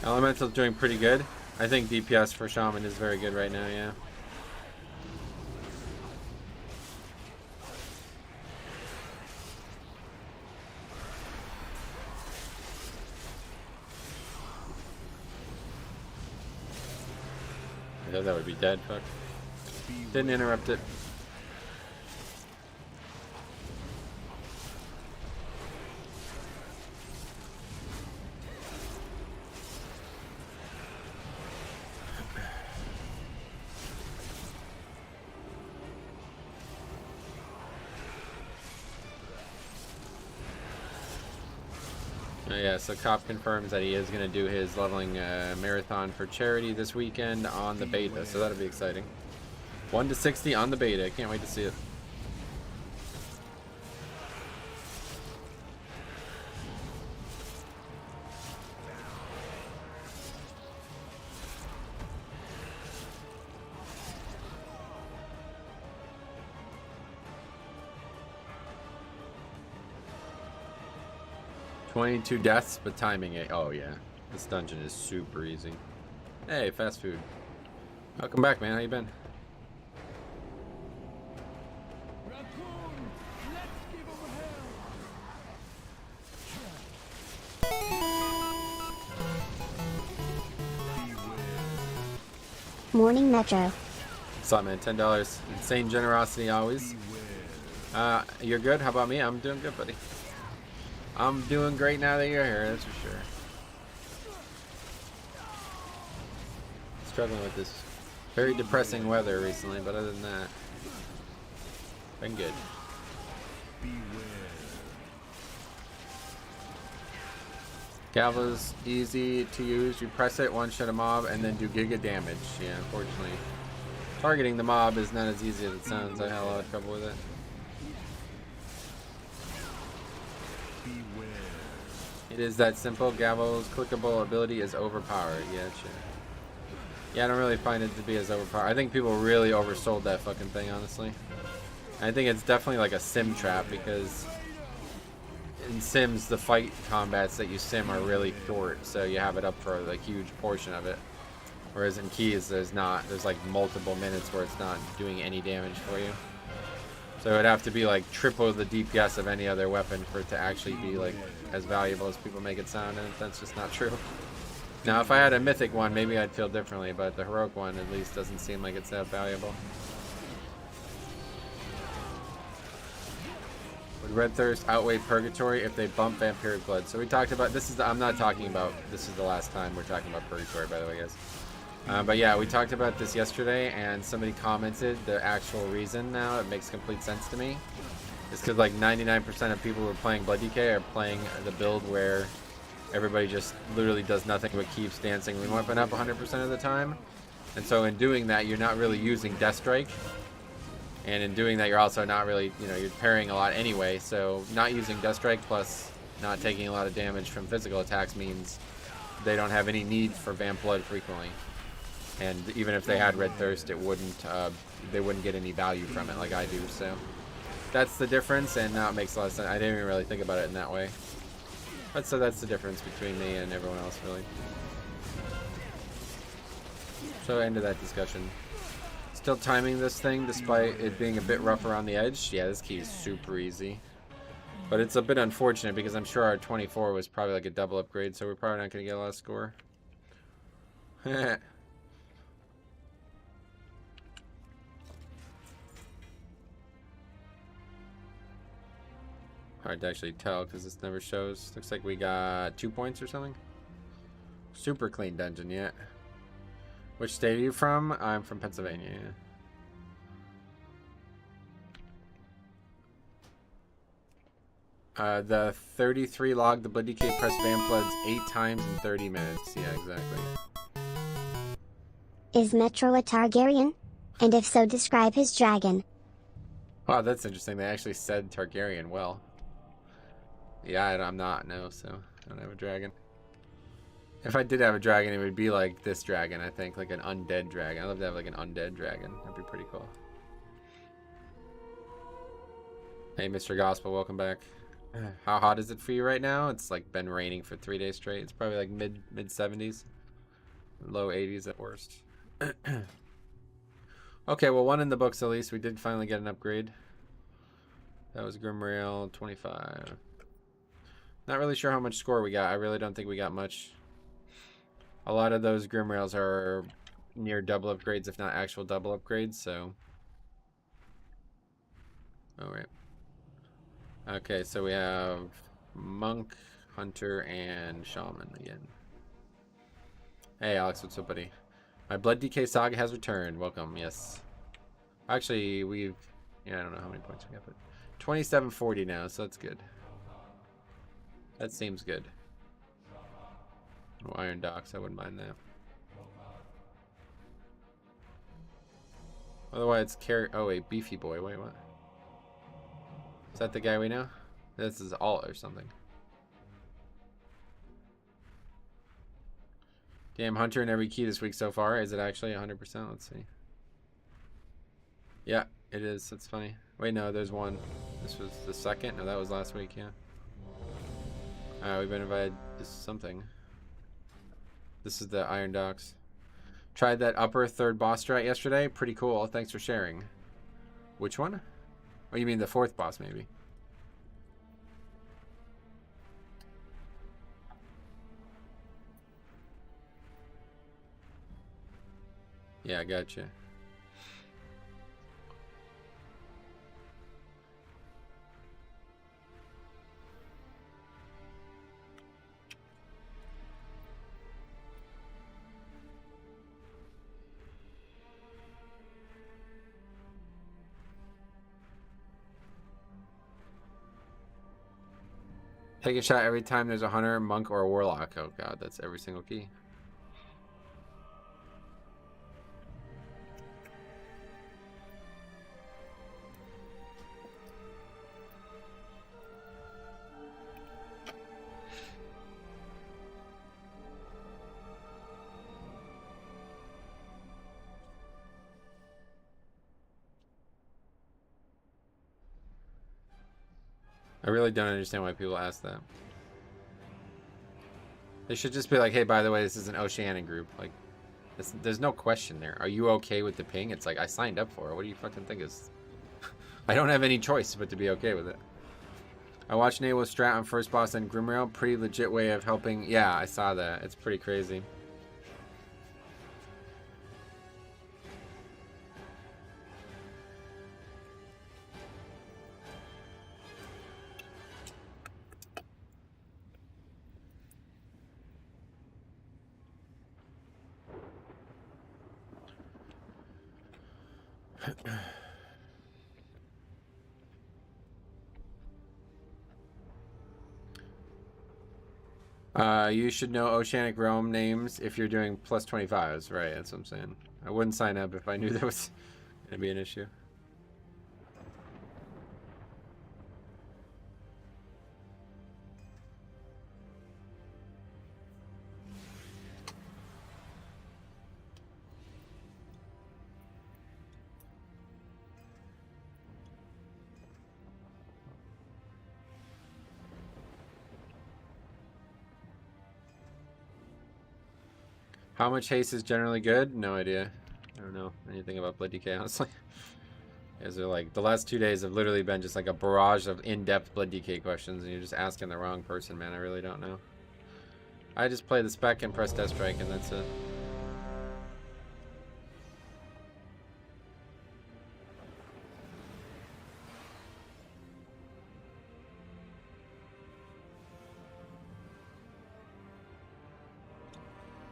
Elemental's doing pretty good. I think DPS for Shaman is very good right now, yeah. I thought that would be dead, fuck. Didn't interrupt it. Yeah, so Cop confirms that he is going to do his leveling marathon for charity this weekend on the beta, so that'll be exciting. 1 to 60 on the beta. Can't wait to see it. $22 deaths, but timing it. Oh yeah, this dungeon is super easy. Hey, fast food. Welcome back, man. How you been? Morning Metro. What's up, man? $10. Insane generosity always. You're good? How about me? I'm doing good, buddy. I'm doing great now that you're here, that's for sure. Struggling with this Very depressing weather recently, but other than that, been good. Galva's easy to use. You press it, one-shot a mob, and then do giga damage. Yeah, unfortunately. Targeting the mob is not as easy as it sounds. I had a lot of trouble with it. It is that simple. Galva's clickable ability is overpowered. Yeah, sure. Yeah, I don't really find it to be as overpowered. I think people really oversold that fucking thing, honestly. I think it's definitely like a sim trap, because in Sims, the fight combats that you sim are really short, so you have it up for like huge portion of it. Whereas in Keys, there's not. There's like multiple minutes where it's not doing any damage for you. So it'd have to be like triple the DPS of any other weapon for it to actually be like as valuable as people make it sound, and that's just not true. Now, if I had a Mythic one, maybe I'd feel differently, but the Heroic one at least doesn't seem like it's that valuable. Would Red Thirst outweigh Purgatory if they bump Vampiric Blood? So we talked about, this is the, I'm not talking about, this is the last time we're talking about Purgatory, by the way, guys. But yeah, we talked about this yesterday, and somebody commented the actual reason now, it makes complete sense to me. It's because like 99% of people who are playing Blood DK are playing the build where everybody just literally does nothing but keeps dancing Rune Weapon up 100% of the time. And so in doing that, you're not really using Death Strike. And in doing that, you're also not really, you know, you're parrying a lot anyway. So not using Death Strike plus not taking a lot of damage from physical attacks means they don't have any need for Vamp Blood frequently. And even if they had Red Thirst, it wouldn't, they wouldn't get any value from it like I do. So that's the difference, and now it makes a lot of sense. I didn't even really think about it in that way. But so that's the difference between me and everyone else, really. So end of that discussion. Still timing this thing despite it being a bit rough around the edge. Yeah, this key is super easy. But it's a bit unfortunate because I'm sure our 24 was probably like a double upgrade, so we're probably not going to get a lot of score. Hard to actually tell because this never shows. Looks like we got 2 points or something. Super clean dungeon, yeah. Which state are you from? I'm from Pennsylvania. The 33 log, the Blood DK press Vamp Bloods 8 times in 30 minutes. Yeah, exactly. Is Metro a Targaryen? And if so, describe his dragon. Wow, that's interesting. They actually said Targaryen well. Yeah, I'm not, no, so I don't have a dragon. If I did have a dragon, it would be like this dragon, I think, like an undead dragon. I'd love to have like an undead dragon. That'd be pretty cool. Hey, Mr. Gospel, welcome back. How hot is it for you right now? It's like been raining for 3 days straight. It's probably like mid 70s, low 80s at worst. Okay, well, one in the books at least. We did finally get an upgrade. That was Grimrail 25. Not really sure how much score we got. I really don't think we got much. A lot of those Grimrails are near double upgrades, if not actual double upgrades, so. Oh, right. Okay, so we have Monk, Hunter, and Shaman again. Hey, Alex, what's up, buddy? My Blood DK Saga has returned. Welcome, yes. Actually, we've... Yeah, I don't know how many points we got, but... 2740 now, so that's good. That seems good. Oh, Iron Docks, I wouldn't mind that. Otherwise, it's oh, wait, Beefy Boy. Wait, what? Is that the guy we know? This is alt or something. Damn, Hunter in every key this week so far. Is it actually 100%? Let's see. Yeah, it is. That's funny. Wait, no, there's one. This was the second? No, that was last week, yeah. We've been invited to something. This is the Iron Docks. Tried that upper third boss strat yesterday. Pretty cool. Thanks for sharing. Which one? Oh, you mean the fourth boss, maybe? Yeah, I gotcha. Take a shot every time there's a hunter, monk, or a warlock. Oh god, that's every single key. I really don't understand why people ask that. They should just be like, hey, by the way, this is an Oceanic group. Like, there's no question there. Are you okay with the ping? It's like, I signed up for it. What do you fucking think is... I don't have any choice but to be okay with it. I watched Nate with Strat on first boss and Grimrail. Pretty legit way of helping. Yeah, I saw that. It's pretty crazy. You should know Oceanic Realm names if you're doing plus 25s, right? That's what I'm saying. I wouldn't sign up if I knew there was gonna be an issue. How much haste is generally good? No idea. I don't know anything about Blood DK, honestly. Is there like the last 2 days have literally been just like a barrage of in-depth Blood DK questions, and you're just asking the wrong person, man. I really don't know. I just play the spec and press Death Strike, and that's it.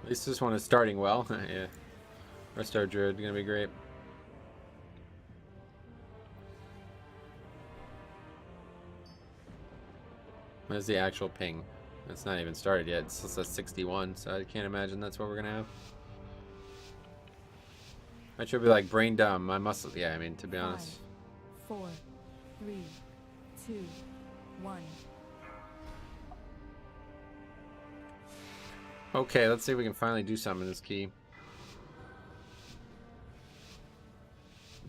At least this one is starting well. Yeah. Restart Druid, gonna be great. Where's the actual ping? It's not even started yet. It's just a 61, so I can't imagine that's what we're gonna have. I should be like brain dumb. My muscles. Yeah, I mean, to be honest. 5, 4, 3, 2, 1. Okay, let's see if we can finally do something in this key.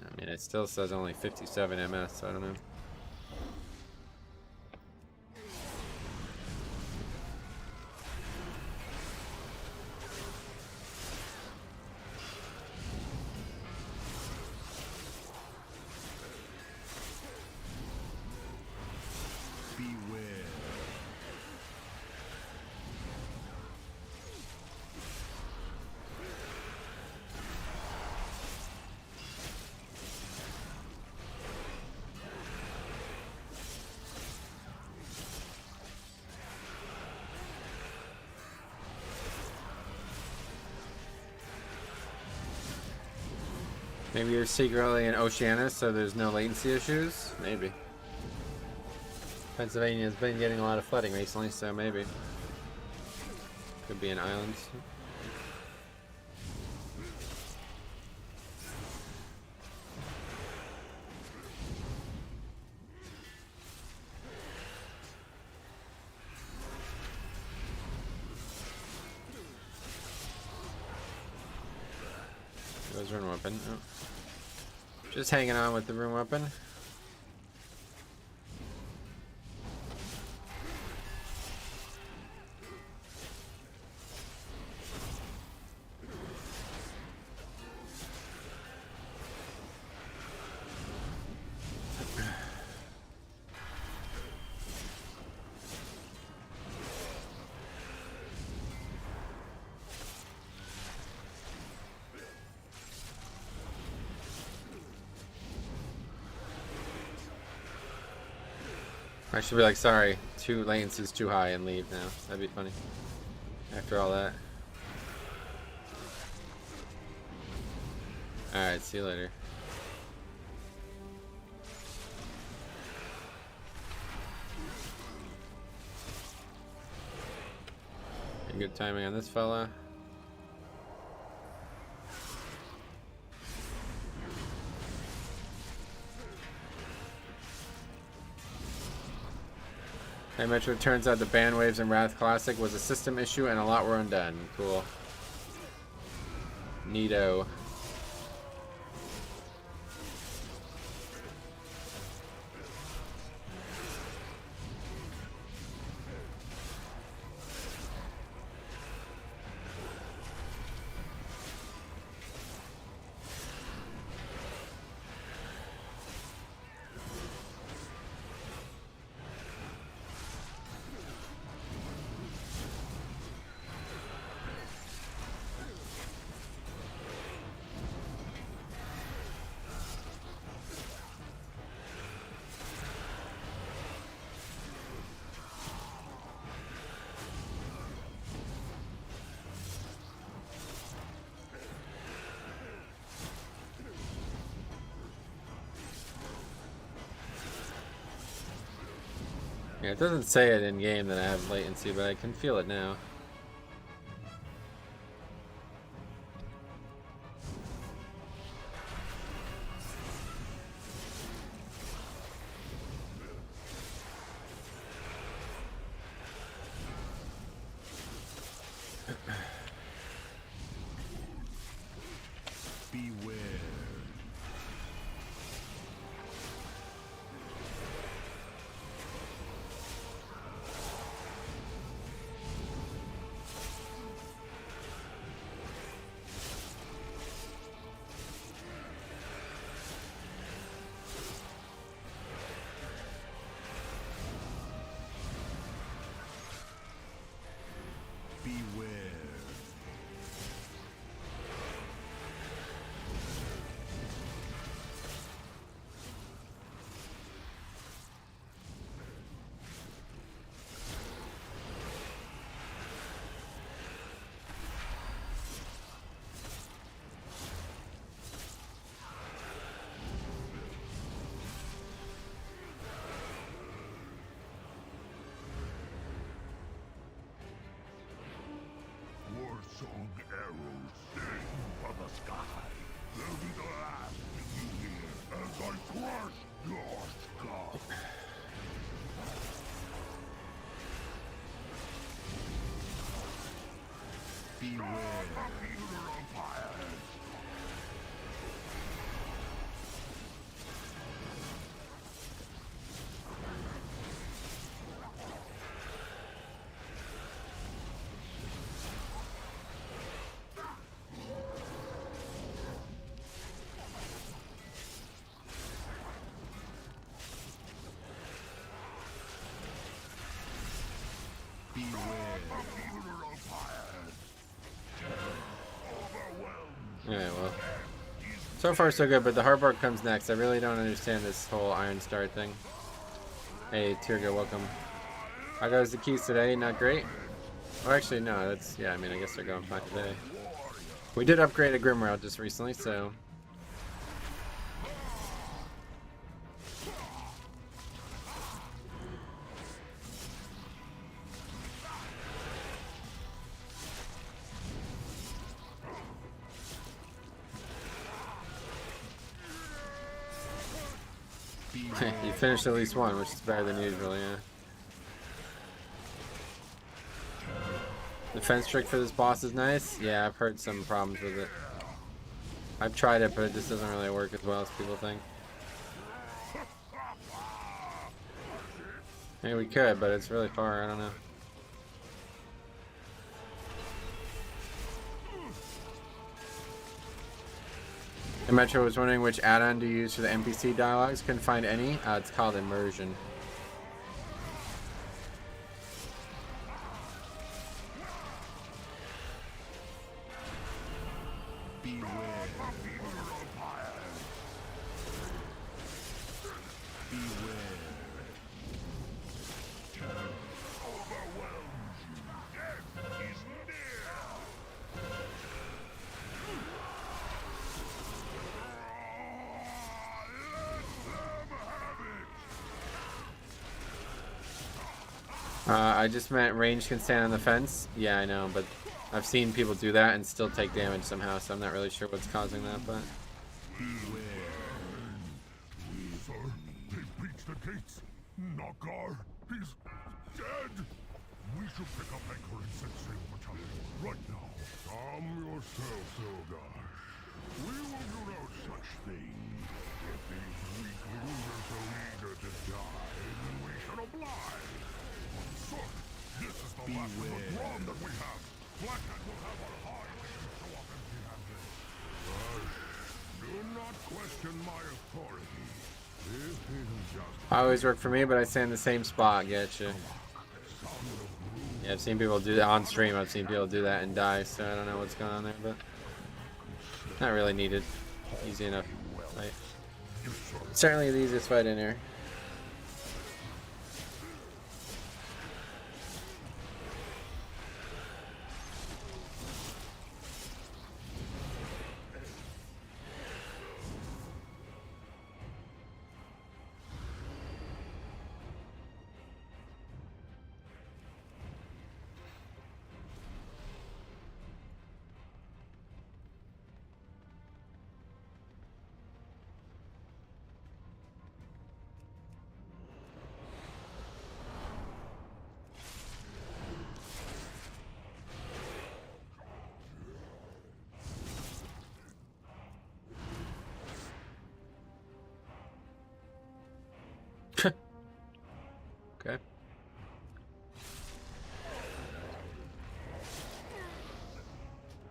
I mean, it still says only 57 MS, so I don't know. Maybe you're secretly in Oceania, so there's no latency issues? Maybe. Pennsylvania's been getting a lot of flooding recently, so maybe. Could be an island. There's rune weapon. Oh. Just hanging on with the rune weapon. I should be like, sorry, 2 latency is too high and leave now. That'd be funny. After all that. Alright, see you later. good timing on this fella. Hey Metro, turns out the Band Waves and Wrath Classic was a system issue and a lot were undone. Cool. Neato. Yeah, it doesn't say it in game that I have latency, but I can feel it now. Beware. Beware. War song arrows sing from the sky. They'll be the last you hear as I crush your skull. Beware. Computer umpires. Alright, well. So far so good, but the hard part comes next. I really don't understand this whole Iron Star thing. Hey, Tierga, welcome. How goes the keys today? Not great? Oh, actually, no. That's, yeah, I mean, I guess they're going fine today. We did upgrade a Grimroute just recently, so... You finished at least one, which is better than usual, yeah. The fence trick for this boss is nice. Yeah, I've heard some problems with it. I've tried it, but it just doesn't really work as well as people think. Maybe we could, but it's really far, I don't know. And Metro was wondering which add-on to use for the NPC dialogues. Couldn't find any. It's called Immersion. Beware. Beware. Overwhelms you. Death is near. Let them have it. I just meant range can stand on the fence. Yeah, I know, but I've seen people do that and still take damage somehow, so I'm not really sure what's causing that, but... Sir, they've breached the gates. Nagar, he's dead. We should pick up anchor and set sail for Talia right now. Calm yourself, Ilgash. We will do no such thing. If these weaklings are so eager to die, then we should oblige. Sir, this is the last of the drum that we have. Blackhead will have our hide if you show up empty-handed. Rush, do not question my authority. This isn't just... I always work for me, but I stay in the same spot, getcha. Yeah, I've seen people do that on stream. I've seen people do that and die, so I don't know what's going on there, but not really needed. Easy enough fight. Certainly the easiest fight in here. Okay.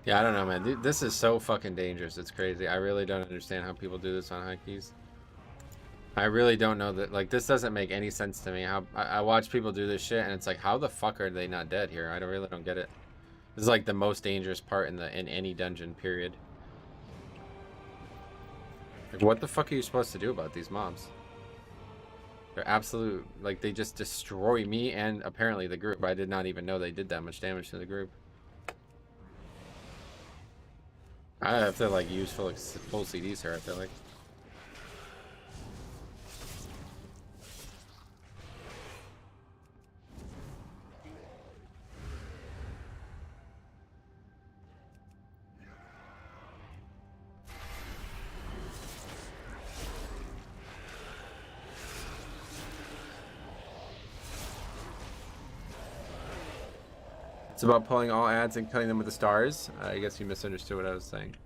Yeah, I don't know, man. This is so fucking dangerous. It's crazy. I really don't understand how people do this on high keys. I really don't know that. Like, this doesn't make any sense to me. How I watch people do this shit, and it's like, how the fuck are they not dead here? I really don't get it. This is like the most dangerous part in any dungeon. Period. Like, what the fuck are you supposed to do about these mobs? They're absolute, like, they just destroy me and apparently the group. I did not even know they did that much damage to the group. I have to, like, use full CDs here, I feel like. It's about pulling all ads and killing them with the stars. I guess you misunderstood what I was saying.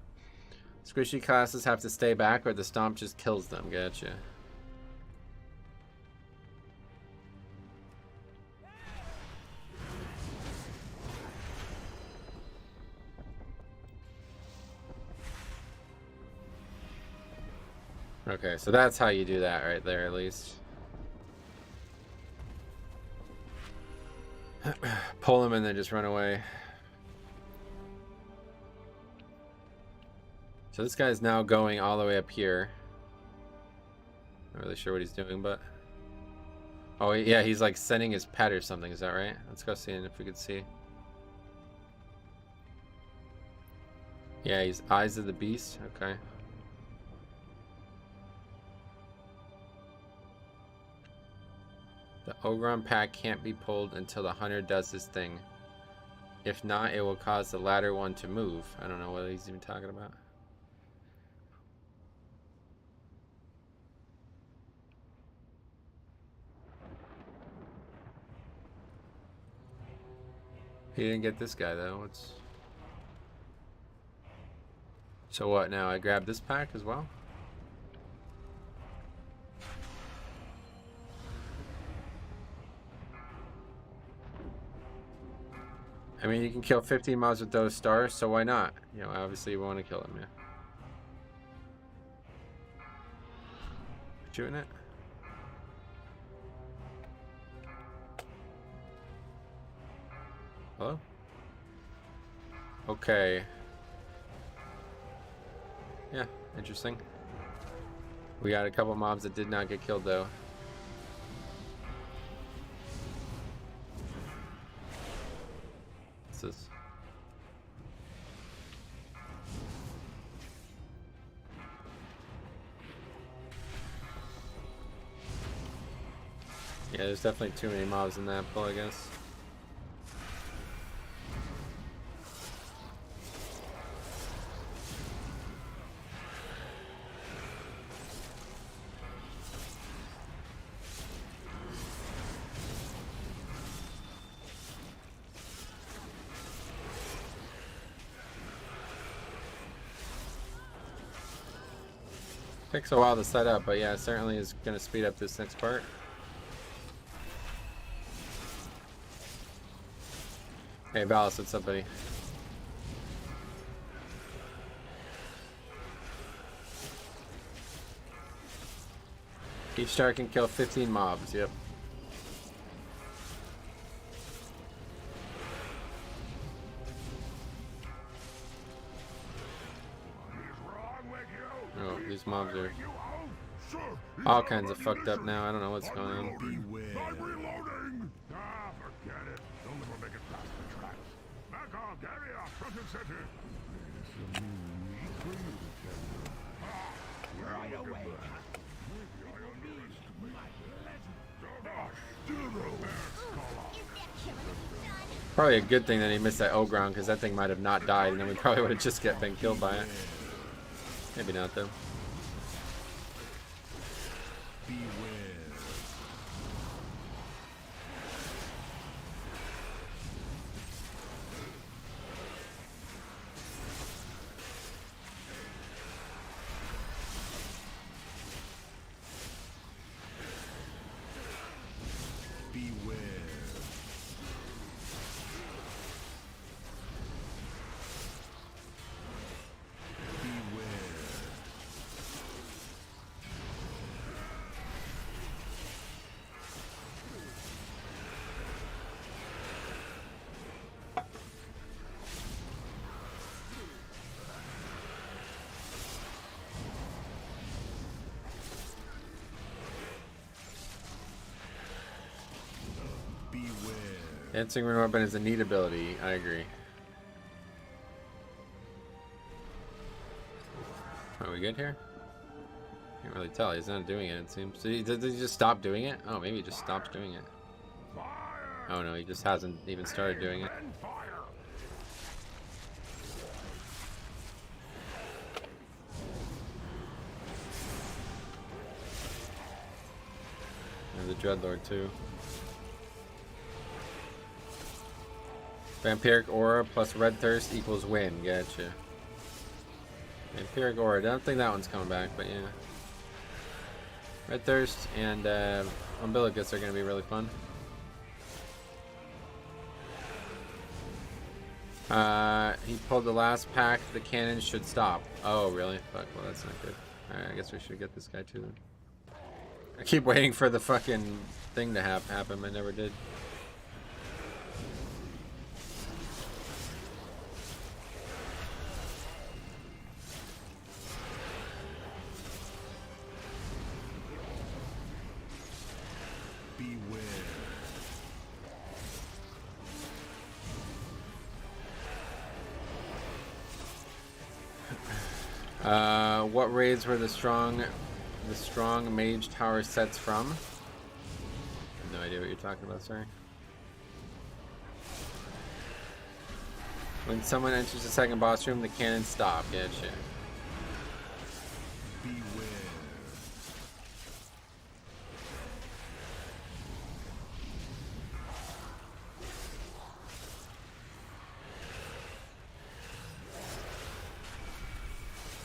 Squishy classes have to stay back or the stomp just kills them. Gotcha. Okay, so that's how you do that right there, at least. Pull him and then just run away. So this guy's now going all the way up here. Not really sure what he's doing, but... Oh, yeah, he's like sending his pet or something. Is that right? Let's go see if we could see. Yeah, he's Eyes of the Beast. Okay. The Ogron pack can't be pulled until the hunter does this thing. If not, it will cause the latter one to move. I don't know what he's even talking about. He didn't get this guy though. What's... So what now? I grab this pack as well? I mean, you can kill 15 mobs with those stars, so why not? You know, obviously you want to kill them, yeah. Shooting it? Hello? Okay. Yeah, interesting. We got a couple mobs that did not get killed, though. What's this? Yeah, there's definitely too many mobs in that pull, I guess. Takes a while to set up, but yeah, it certainly is going to speed up this next part. Hey, Valis, what's up, buddy? Each star can kill 15 mobs, yep. Oh, these mobs are all kinds of fucked up now. I don't know what's going on. Beware. I'm reloading! Ah, forget it. They'll never make it past the tracks. Back on, carry off, front and center. It's a new week for you to tell you. Right away. Maybe I underestimated. Probably a good thing that he missed that O-ground, because that thing might have not died, and then we probably would have just been killed by it. Maybe not, though. Dancing Rune Weapon is a neat ability, I agree. Are we good here? Can't really tell, he's not doing it, it seems. Did he just stop doing it? Oh, maybe he just stopped doing it. Oh no, he just hasn't even started doing it. And the Dreadlord too. Vampiric Aura plus Red Thirst equals win. Gotcha. Vampiric Aura. I don't think that one's coming back, but yeah. Red Thirst and Umbilicus are going to be really fun. He pulled the last pack. The cannon should stop. Oh, really? Fuck. Well, that's not good. Alright, I guess we should get this guy too then. I keep waiting for the fucking thing to happen. I never did. What raids were the strong mage tower sets from? No idea what you're talking about, sorry. When someone enters the second boss room, the cannon stop. Yeah, shit.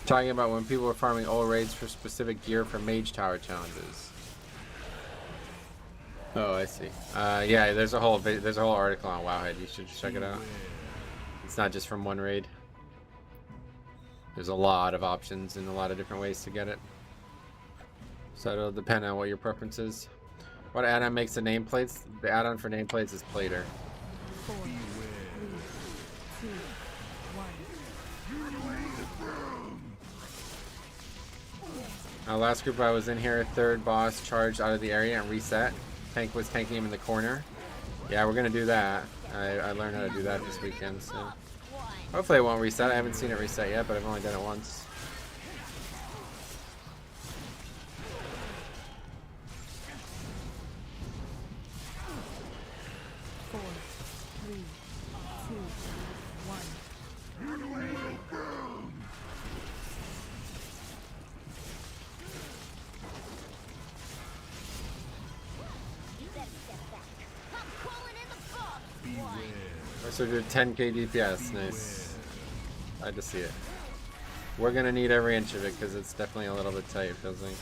Talking about when people were farming old raids for specific gear for mage tower challenges. Oh, I see. Yeah, there's a whole article on Wowhead. You should check it out. It's not just from one raid. There's a lot of options and a lot of different ways to get it. So it'll depend on what your preference is. What add-on makes the nameplates? The add-on for nameplates is Plater. 4, 3, 2, 1. Last group I was in here, third boss charged out of the area and reset. Tank was tanking him in the corner. Yeah, we're gonna do that. I learned how to do that this weekend, so hopefully it won't reset. I haven't seen it reset yet, but I've only done it once. So do 10k DPS. Nice. Glad to see it. We're gonna need every inch of it because it's definitely a little bit tight, it feels like.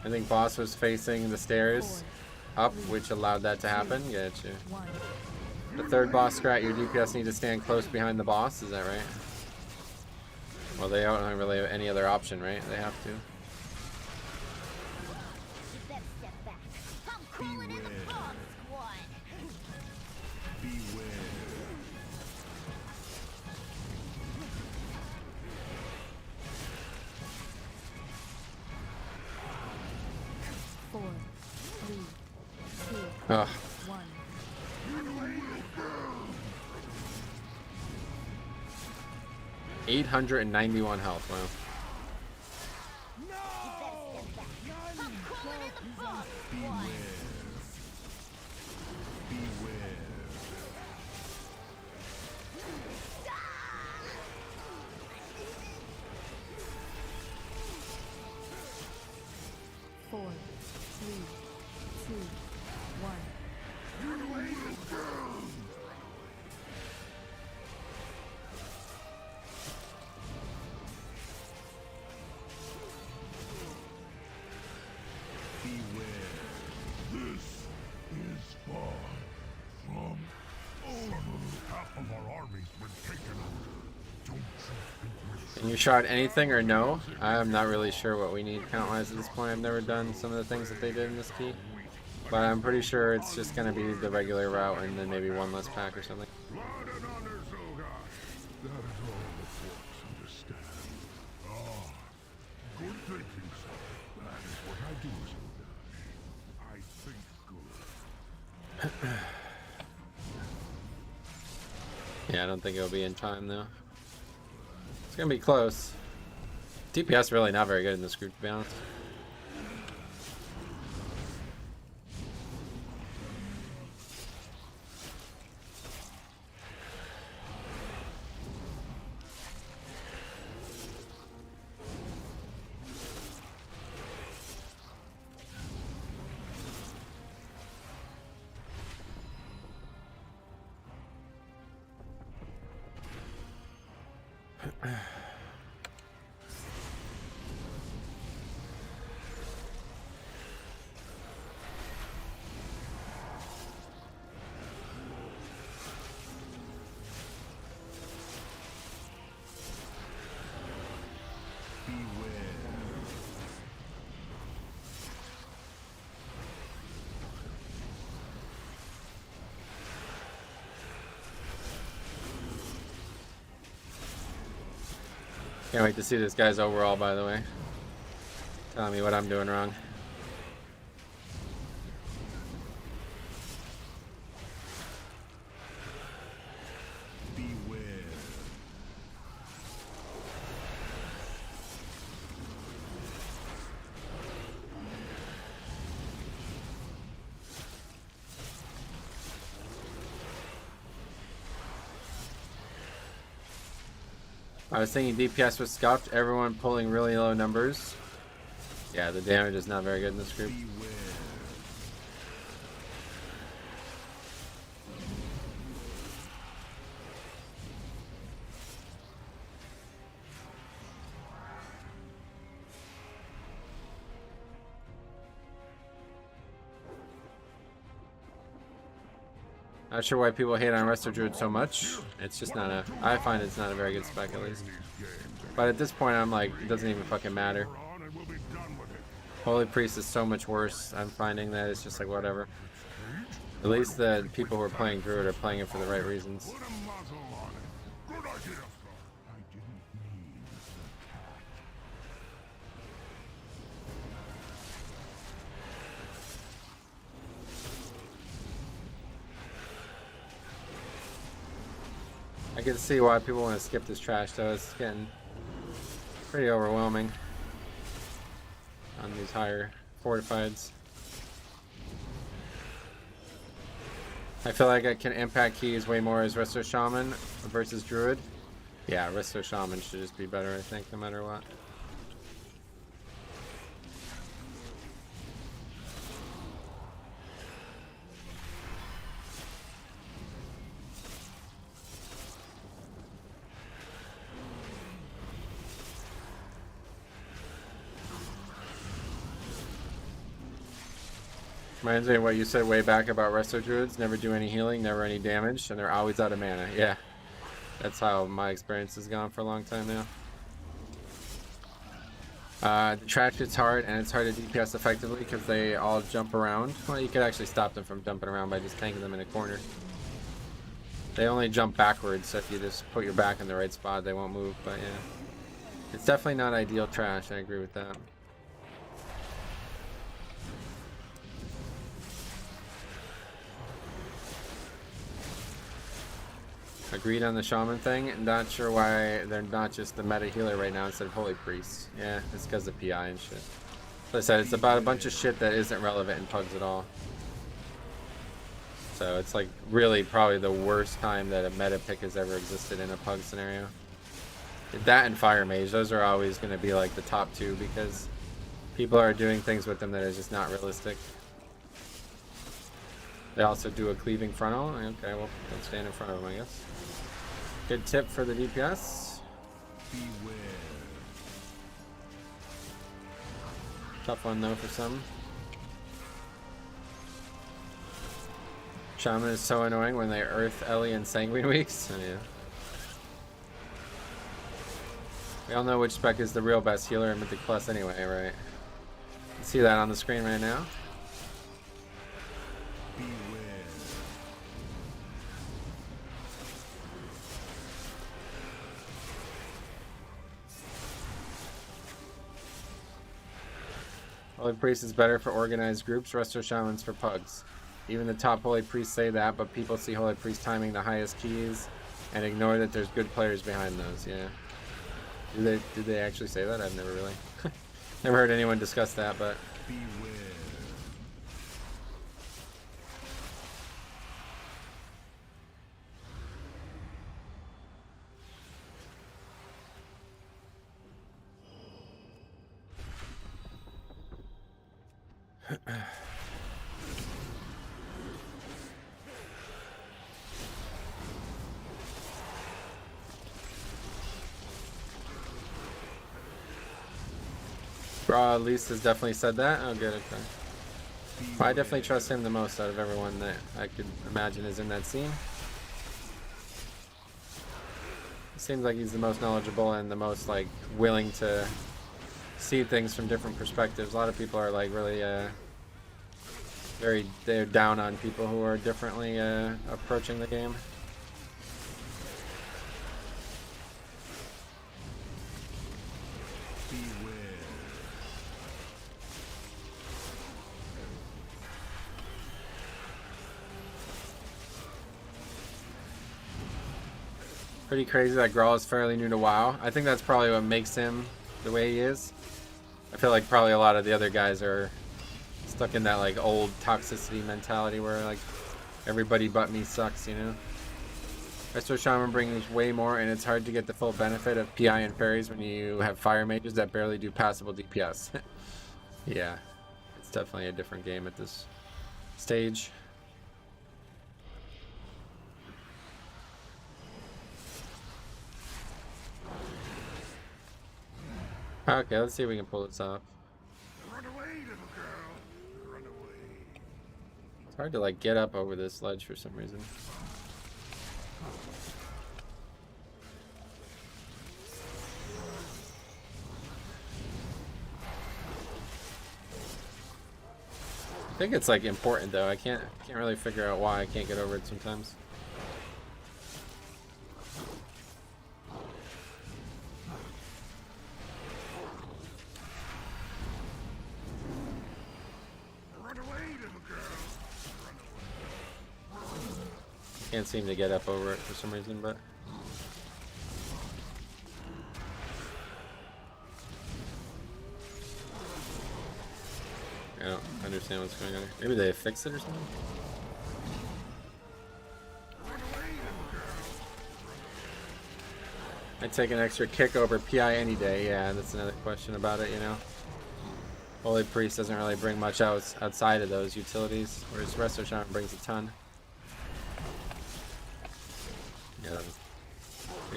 I think boss was facing the stairs up, which allowed that to happen. Gotcha. The third boss strat, your DPS need to stand close behind the boss, is that right? Well, they don't really have any other option, right? They have to. Four, three, two, Ugh. 1. 891 health, wow. Four, three, two, 1. This is far from over. Half of our army's been taken out. Don't you think we're Can you shot anything or no? I'm not really sure what we need count-wise at this point. I've never done some of the things that they did in this key. But I'm pretty sure it's just going to be the regular route and then maybe one less pack or something. blood and honor, Zoga? That is all the folks understand. Ah, good thinking, sir. That is what I do, Zoga. I think good. Yeah, I don't think it'll be in time though. It's going to be close. DPS really not very good in this group, to be honest. Can't wait to see this guy's overall, by the way. Telling me what I'm doing wrong. I was thinking DPS was scuffed, everyone pulling really low numbers. Yeah, the damage is not very good in this group. Not sure why people hate on Resto Druid so much. It's just not a... I find it's not a very good spec, at least. But at this point, I'm like, it doesn't even fucking matter. On and we'll be done with it. Holy Priest is so much worse. I'm finding that it's just like, whatever. At least the people who are playing Druid are playing it for the right reasons. Put a muzzle on it. Good idea, sir. I didn't mean the cat. I can see why people want to skip this trash, though. It's getting pretty overwhelming on these higher fortifieds. I feel like I can impact keys way more as Resto Shaman versus Druid. Yeah, Resto Shaman should just be better, I think, no matter what. Reminds me of what you said way back about Resto Druids. Never do any healing, never any damage, and they're always out of mana. Yeah. That's how my experience has gone for a long time now. The trash gets hard, and it's hard to DPS effectively because they all jump around. Well, you could actually stop them from jumping around by just tanking them in a corner. They only jump backwards, so if you just put your back in the right spot, they won't move, but yeah. It's definitely not ideal trash, I agree with that. Agreed on the shaman thing. Not sure why they're not just the meta healer right now instead of holy priests. Yeah, it's because of PI and shit. Like I said, it's about a bunch of shit that isn't relevant in pugs at all. So it's like really probably the worst time that a meta pick has ever existed in a pug scenario. That and fire mage, those are always going to be like the top two because people are doing things with them that is just not realistic. They also do a cleaving frontal. Okay, well, don't stand in front of them, I guess. Good tip for the DPS. Beware. Tough one though for some. Shaman is so annoying when they Earth, Ellie, and Sanguine weeks. Oh, yeah. We all know which spec is the real best healer in Mythic Plus anyway, right? You see that on the screen right now. Holy Priest is better for organized groups, Resto Shamans for pugs. Even the top Holy Priests say that, but people see Holy Priest timing the highest keys and ignore that there's good players behind those, yeah. Did they actually say that? I've never really never heard anyone discuss that, but Beware. At least has definitely said that. Oh, good, okay. I definitely trust him the most out of everyone that I could imagine is in that scene. It seems like he's the most knowledgeable and the most like willing to see things from different perspectives. A lot of people are like really they're down on people who are differently approaching the game. Pretty crazy that Grawl is fairly new to WoW. I think that's probably what makes him the way he is. I feel like probably a lot of the other guys are stuck in that like old toxicity mentality where like everybody but me sucks, you know? Resto Shaman brings way more and it's hard to get the full benefit of PI and fairies when you have fire mages that barely do passable DPS. Yeah, it's definitely a different game at this stage. Okay, let's see if we can pull this off. Run away, little girl. Run away. It's hard to like get up over this ledge for some reason. I think it's like important though. I can't really figure out why I can't get over it sometimes. Can't seem to get up over it for some reason, but I don't understand what's going on here. Maybe they fixed it or something? I'd take an extra kick over PI any day. Yeah, that's another question about it, you know. Holy Priest doesn't really bring much outside of those utilities, whereas Resto Shaman brings a ton. Yeah,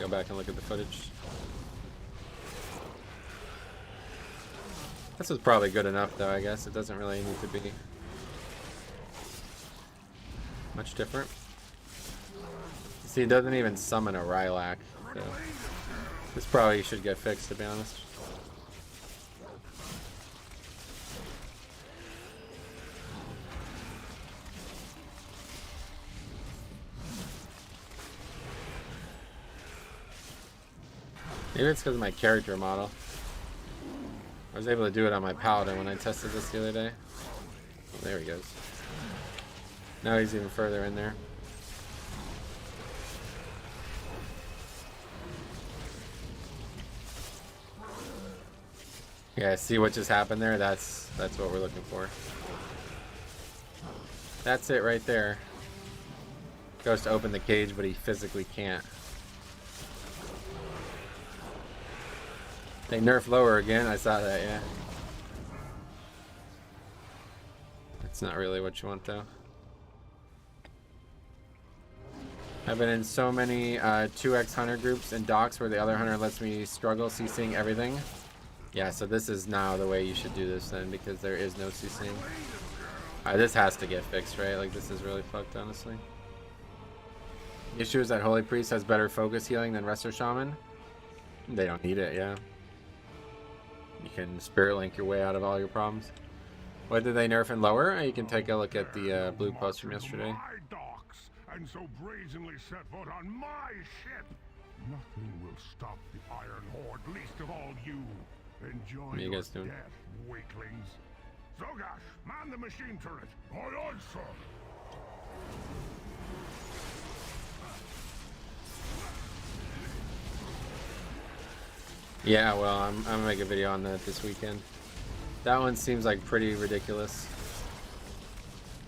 go back and look at the footage. This was probably good enough though, I guess. It doesn't really need to be much different. See, it doesn't even summon a Rylak. So this probably should get fixed, to be honest. Maybe it's because of my character model. I was able to do it on my paladin when I tested this the other day. Oh, there he goes. Now he's even further in there. Yeah, see what just happened there? That's what we're looking for. That's it right there. Goes to open the cage, but he physically can't. They nerf lower again. I saw that, yeah. That's not really what you want, though. I've been in so many 2x hunter groups and docks where the other hunter lets me struggle CCing everything. Yeah, so this is now the way you should do this then, because there is no CCing. This has to get fixed, right? Like, this is really fucked, honestly. The issue is that Holy Priest has better focus healing than Resto Shaman. They don't need it, yeah. You can Spirit Link your way out of all your problems. What did they nerf and lower? You can take a look at the blue post from yesterday. My docks, and so brazenly set foot on my ship. Nothing will stop the Iron Horde, least of all you. Enjoy What are you your guys doing? death, weaklings. Zogash, man the machine turret. Aye, aye, sir. Yeah, well, I'm gonna make a video on that this weekend. That one seems like pretty ridiculous.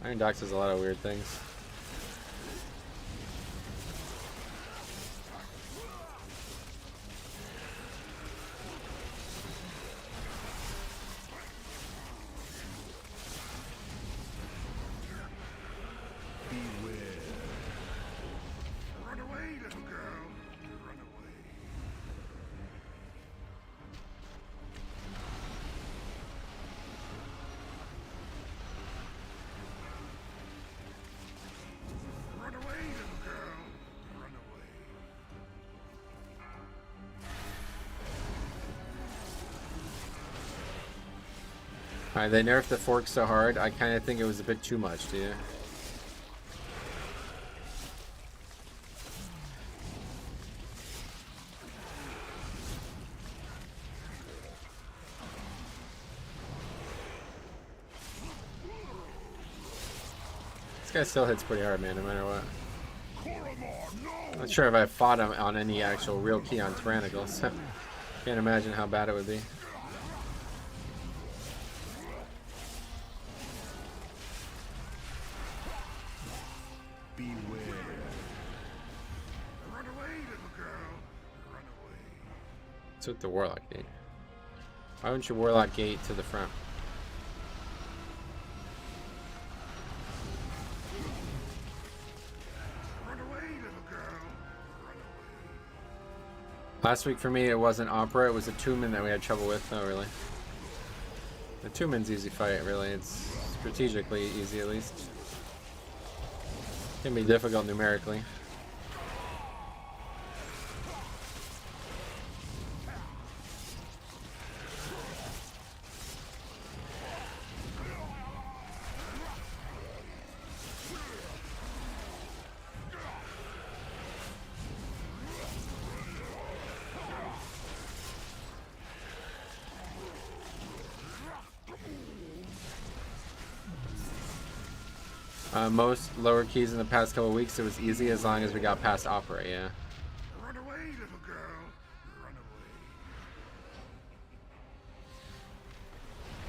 Iron Docks does a lot of weird things. Run away, little girl. Run away. Run away, little girl. Run away. Alright, they nerfed the fork so hard, I kind of think it was a bit too much, do you? This guy still hits pretty hard, man, no matter what. I'm not sure if I fought him on any actual real key on Tyrannical, so can't imagine how bad it would be. Run away, little girl. Run away. Took the Warlock Gate. Why wouldn't you Warlock Gate to the front? Run away, little girl. Run away. Last week for me, it wasn't Opera, it was a Tumen that we had trouble with. Oh, really? The Tumen's easy fight, really. It's strategically easy, at least. Can be difficult numerically. Most lower keys in the past couple weeks, it was easy as long as we got past Opera, yeah. Run away, little girl. Run away.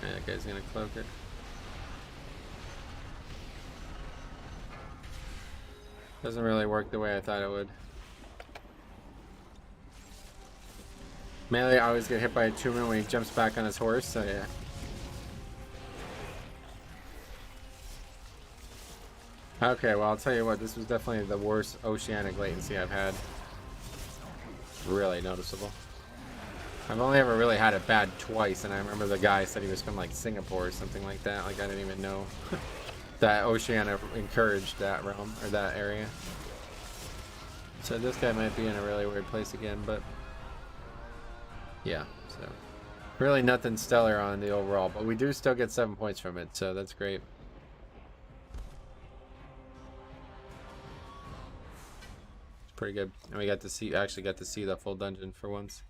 Yeah, that guy's gonna cloak it. Doesn't really work the way I thought it would. Melee, I always get hit by a Tumen when he jumps back on his horse, so yeah. Okay, well, I'll tell you what, this was definitely the worst oceanic latency I've had. Really noticeable. I've only ever really had it bad twice, and I remember the guy said he was from like Singapore or something like that. Like, I didn't even know. that Oceania encouraged that realm, or that area. So this guy might be in a really weird place again, but yeah, so really nothing stellar on the overall, but we do still get 7 points from it, so that's great. It's pretty good. And we got to see, actually got to see the full dungeon for once.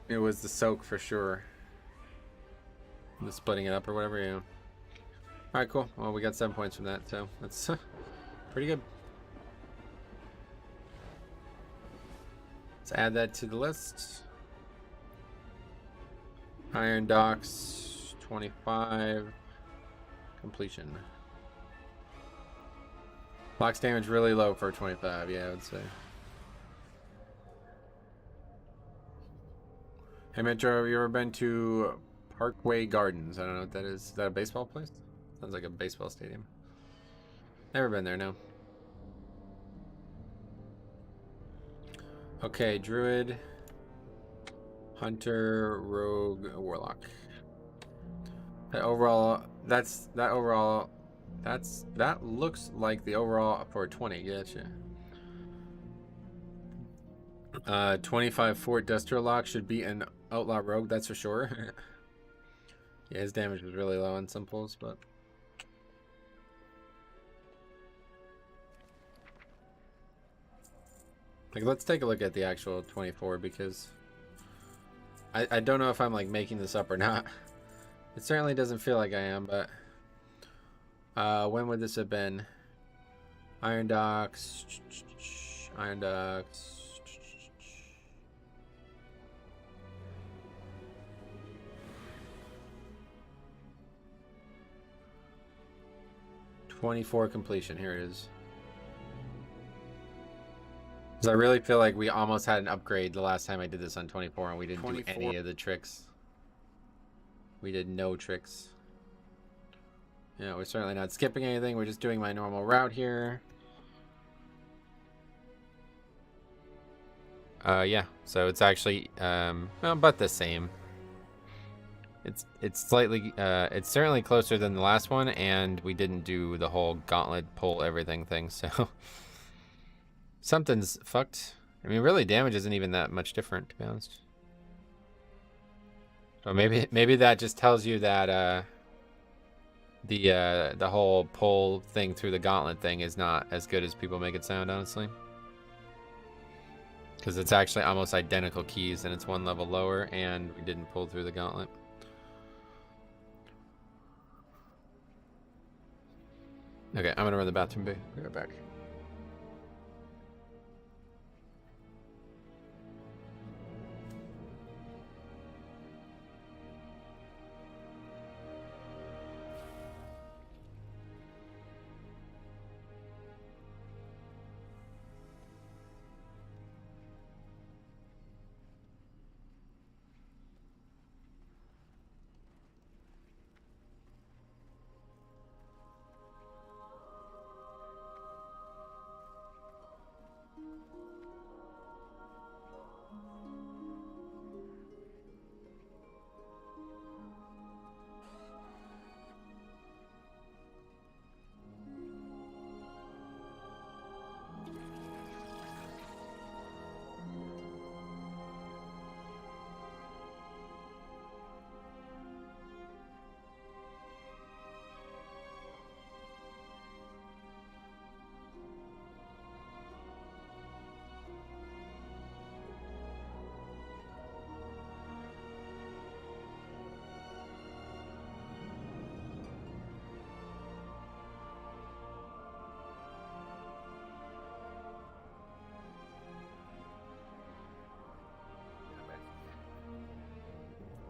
It was the soak for sure. The splitting it up or whatever, yeah. Alright, cool. Well, we got 7 points from that, so that's pretty good. Let's add that to the list. Iron Docks, 25. Completion. Box damage really low for 25, yeah, I would say. Hey Metro, have you ever been to Parkway Gardens? I don't know what that is. Is that a baseball place? Sounds like a baseball stadium. Never been there, no. Okay, Druid, Hunter, Rogue, Warlock. That looks like the overall for 20. Gotcha. 25 Fort Duster Lock should be an Outlaw Rogue, that's for sure. Yeah, his damage was really low on some pulls, but like, let's take a look at the actual 24 because I don't know if I'm like making this up or not. It certainly doesn't feel like I am, but when would this have been? Iron Docks, Iron Docks. 24 completion, here it is. Because I really feel like we almost had an upgrade the last time I did this on 24 and we didn't do any of the tricks. We did no tricks. Yeah, we're certainly not skipping anything, we're just doing my normal route here. Yeah, so it's actually well, about the same. It's slightly it's certainly closer than the last one, and we didn't do the whole gauntlet pull everything thing, so something's fucked. I mean, really, damage isn't even that much different, to be honest. So maybe that just tells you that the whole pull thing through the gauntlet thing is not as good as people make it sound, honestly. Because it's actually almost identical keys, and it's one level lower, and we didn't pull through the gauntlet. Okay, I'm gonna run the bathroom. Be right back.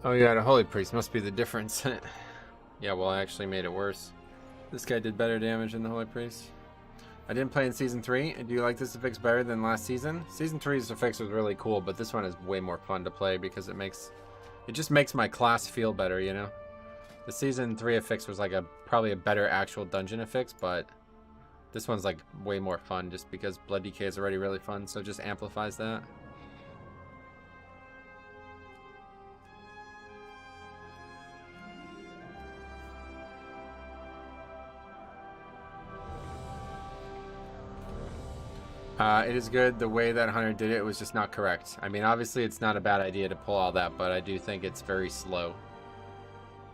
Oh yeah, the Holy Priest must be the difference. Yeah, well, I actually made it worse. This guy did better damage than the Holy Priest. I didn't play in Season 3. Do you like this affix better than last season? Season 3's affix was really cool, but this one is way more fun to play because it just makes my class feel better, you know? The Season 3 affix was like probably a better actual dungeon affix, but this one's like way more fun just because Blood DK is already really fun, so it just amplifies that. It is good. The way that Hunter did it was just not correct. I mean, obviously it's not a bad idea to pull all that, but I do think it's very slow.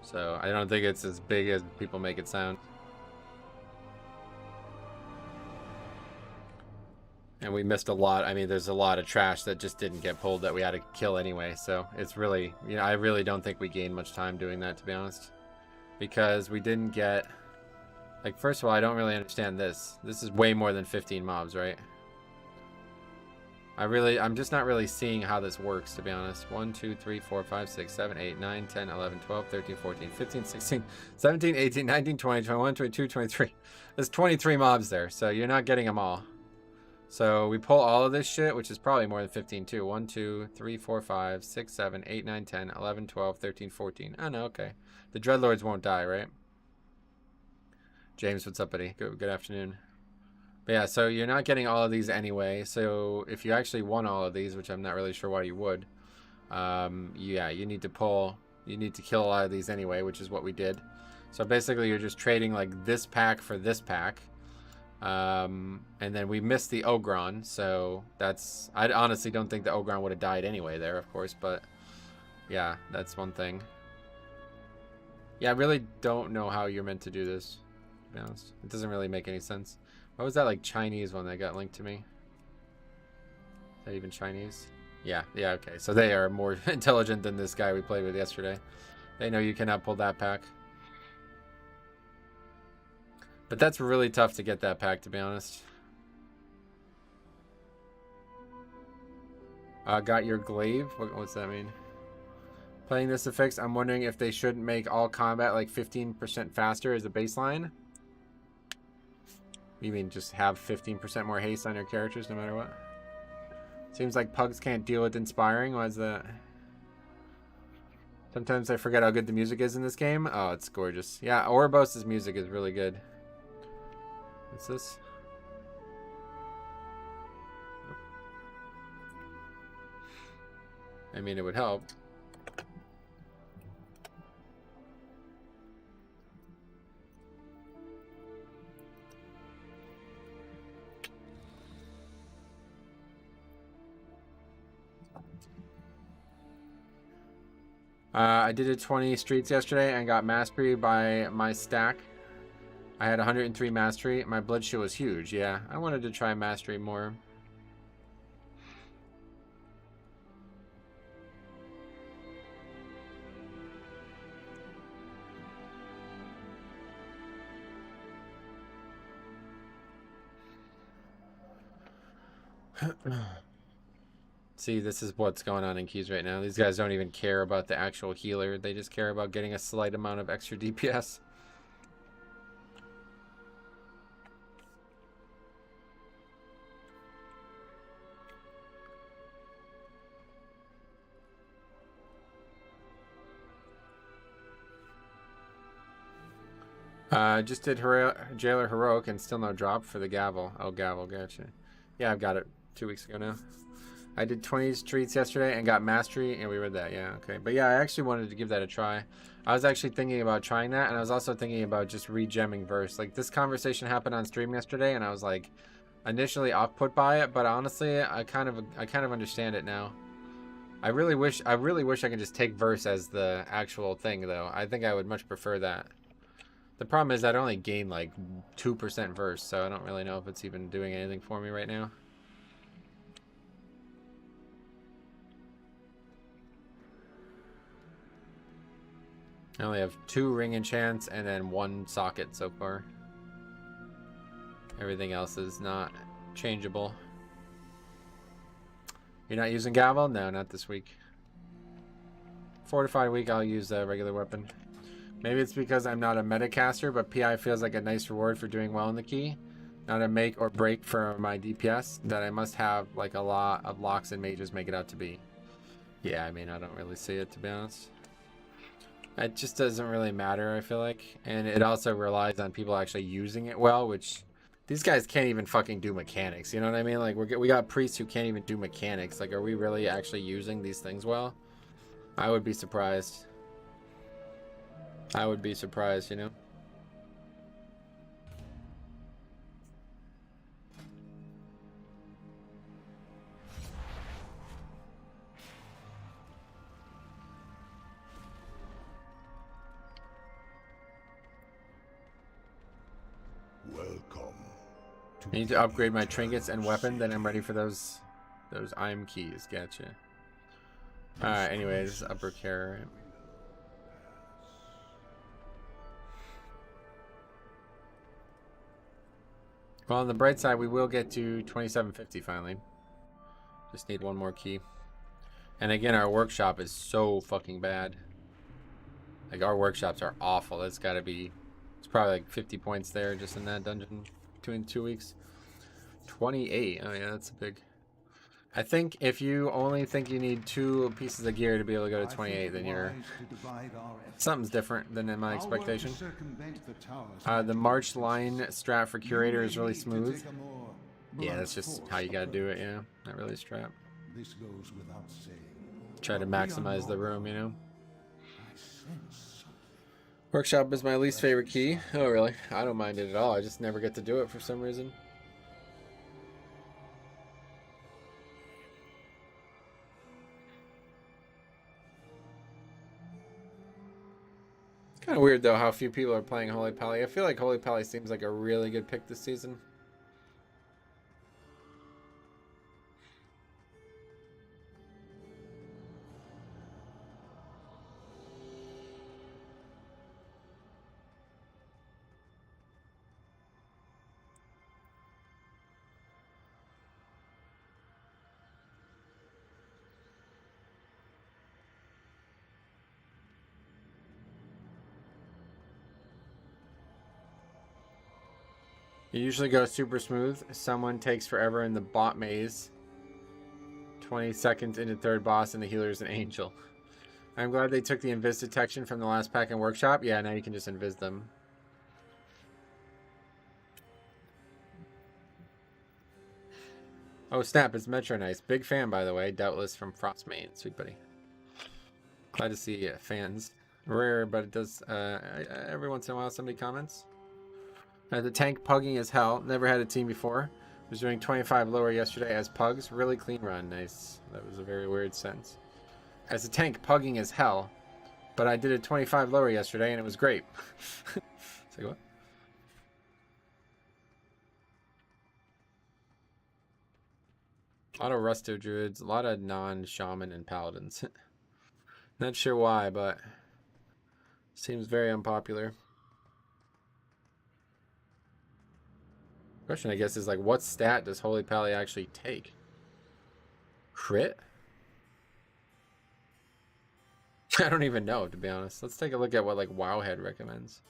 So I don't think it's as big as people make it sound. And we missed a lot. I mean, there's a lot of trash that just didn't get pulled that we had to kill anyway. So it's really, you know, I really don't think we gained much time doing that, to be honest. Because we didn't get, like, first of all, I don't really understand this. This is way more than 15 mobs, right? I'm just not really seeing how this works, to be honest. 1, 2, 3, 4, 5, 6, 7, 8, 9, 10, 11, 12, 13, 14, 15, 16, 17, 18, 19, 20, 21, 22, 23. There's 23 mobs there, so you're not getting them all. So we pull all of this shit, which is probably more than 15 too. 1, 2, 3, 4, 5, 6, 7, 8, 9, 10, 11, 12, 13, 14. Oh, no, okay. The Dreadlords won't die, right? James, what's up, buddy? Good afternoon. But yeah, so you're not getting all of these anyway. So if you actually want all of these, which I'm not really sure why you would, yeah, you need to kill a lot of these anyway, which is what we did. So basically you're just trading like this pack for this pack. And then we missed the Ogron, so that's, I honestly don't think the Ogron would have died anyway there, of course, but yeah, that's one thing. Yeah, I really don't know how you're meant to do this, to be honest. It doesn't really make any sense. What was that, like, Chinese one that got linked to me? Is that even Chinese? Yeah, okay. So they are more intelligent than this guy we played with yesterday. They know you cannot pull that pack. But that's really tough to get that pack, to be honest. Got your glaive? What's that mean? Playing this affix, I'm wondering if they shouldn't make all combat like 15% faster as a baseline. You mean just have 15% more haste on your characters no matter what? Seems like pugs can't deal with inspiring. Why is that? Sometimes I forget how good the music is in this game. Oh, it's gorgeous. Yeah, Ouroboros' music is really good. What's this? I mean, it would help. I did a 20 streets yesterday and got mastery by my stack. I had 103 mastery. My blood shield was huge. Yeah, I wanted to try mastery more. See, this is what's going on in Keys right now. These guys don't even care about the actual healer. They just care about getting a slight amount of extra DPS. Just did Jailer Heroic and still no drop for the Gavel. Oh, Gavel, gotcha. Yeah, I've got it 2 weeks ago now. I did 20 streets yesterday and got mastery, and we read that. Yeah, okay. But yeah, I actually wanted to give that a try. I was actually thinking about trying that, and I was also thinking about just re-gemming verse. Like, this conversation happened on stream yesterday, and I was like initially off-put by it, but honestly, I kind of understand it now. I really wish I could just take verse as the actual thing, though. I think I would much prefer that. The problem is I'd only gain like 2% verse, so I don't really know if it's even doing anything for me right now. I only have 2 ring enchants and then 1 socket so far. Everything else is not changeable. You're not using Gavel? No, not this week. Fortified week, I'll use a regular weapon. Maybe it's because I'm not a metacaster, but PI feels like a nice reward for doing well in the key. Not a make or break for my DPS that I must have like a lot of locks and mages make it out to be. Yeah, I mean, I don't really see it, to be honest. It just doesn't really matter, I feel like. And it also relies on people actually using it well, which these guys can't even fucking do mechanics. You know what I mean? Like, we got priests who can't even do mechanics. Like, are we really actually using these things well? I would be surprised. I would be surprised, you know? need to upgrade my trinkets and weapon, then I'm ready for those IM keys. Gotcha. Alright, anyways, upper care. Well, on the bright side, we will get to 2750 finally. Just need one more key. And again, our workshop is so fucking bad. Like, our workshops are awful. It's gotta be... It's probably like 50 points there just in that dungeon between 2 weeks. 28. Oh, yeah, that's a big... I think if you only think you need 2 pieces of gear to be able to go to 28, then you're... Something's different than in my expectation. The March line strat for Curator is really smooth. Yeah, that's just how you gotta do it, yeah. Not really a strat. This goes without saying. Try to maximize the room, you know? Workshop is my least favorite key. Oh, really? I don't mind it at all. I just never get to do it for some reason. Kind of weird, though, how few people are playing Holy Pally. I feel like Holy Pally seems like a really good pick this season. You usually go super smooth. Someone takes forever in the bot maze. 20 seconds into third boss and the healer is an angel. I'm glad they took the invis detection from the last pack and workshop. Yeah, now you can just invis them. Oh snap, it's Metro Nice. Big fan, by the way. Doubtless from Frostmane. Sweet buddy. Glad to see fans. Rare, but it does every once in a while somebody comments. The tank pugging as hell. Never had a team before. Was doing 25 lower yesterday as pugs. Really clean run. Nice. That was a very weird sentence. As a tank pugging as hell. But I did a 25 lower yesterday and it was great. It's like, what? A lot of Rusto Druids. A lot of non-shaman and paladins. Not sure why, but seems very unpopular. Question, I guess, is like, what stat does Holy Pally actually take? Crit? I don't even know, to be honest. Let's take a look at what, like, Wowhead recommends.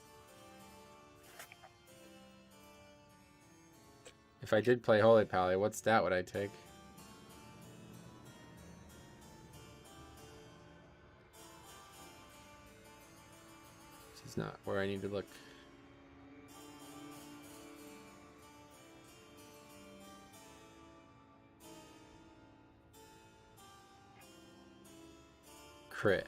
If I did play Holy Pally, what stat would I take? This is not where I need to look. Crit.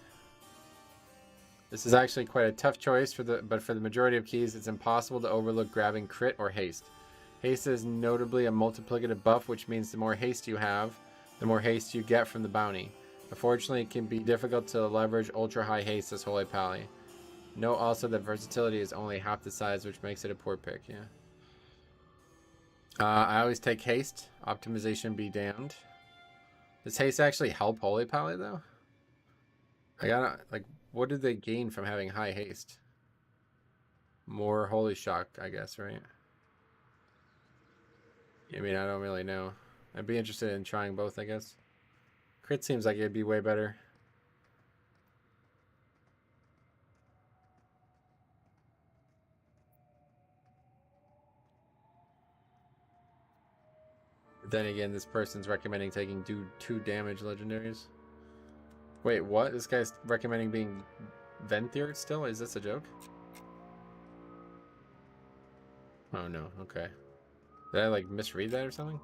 This is actually quite a tough choice but for the majority of keys, it's impossible to overlook grabbing crit or haste. Haste is notably a multiplicative buff, which means the more haste you have, the more haste you get from the bounty. Unfortunately, it can be difficult to leverage ultra high haste as Holy Pally. Note also that versatility is only half the size, which makes it a poor pick. Yeah. I always take haste. Optimization be damned. Does haste actually help Holy Pally though? I gotta, like, what did they gain from having high haste? More Holy Shock, I guess, right? I mean, I don't really know. I'd be interested in trying both, I guess. Crit seems like it'd be way better. But then again, this person's recommending taking 2 damage legendaries. Wait, what? This guy's recommending being Venthyr still? Is this a joke? Oh no, okay. Did I like misread that or something?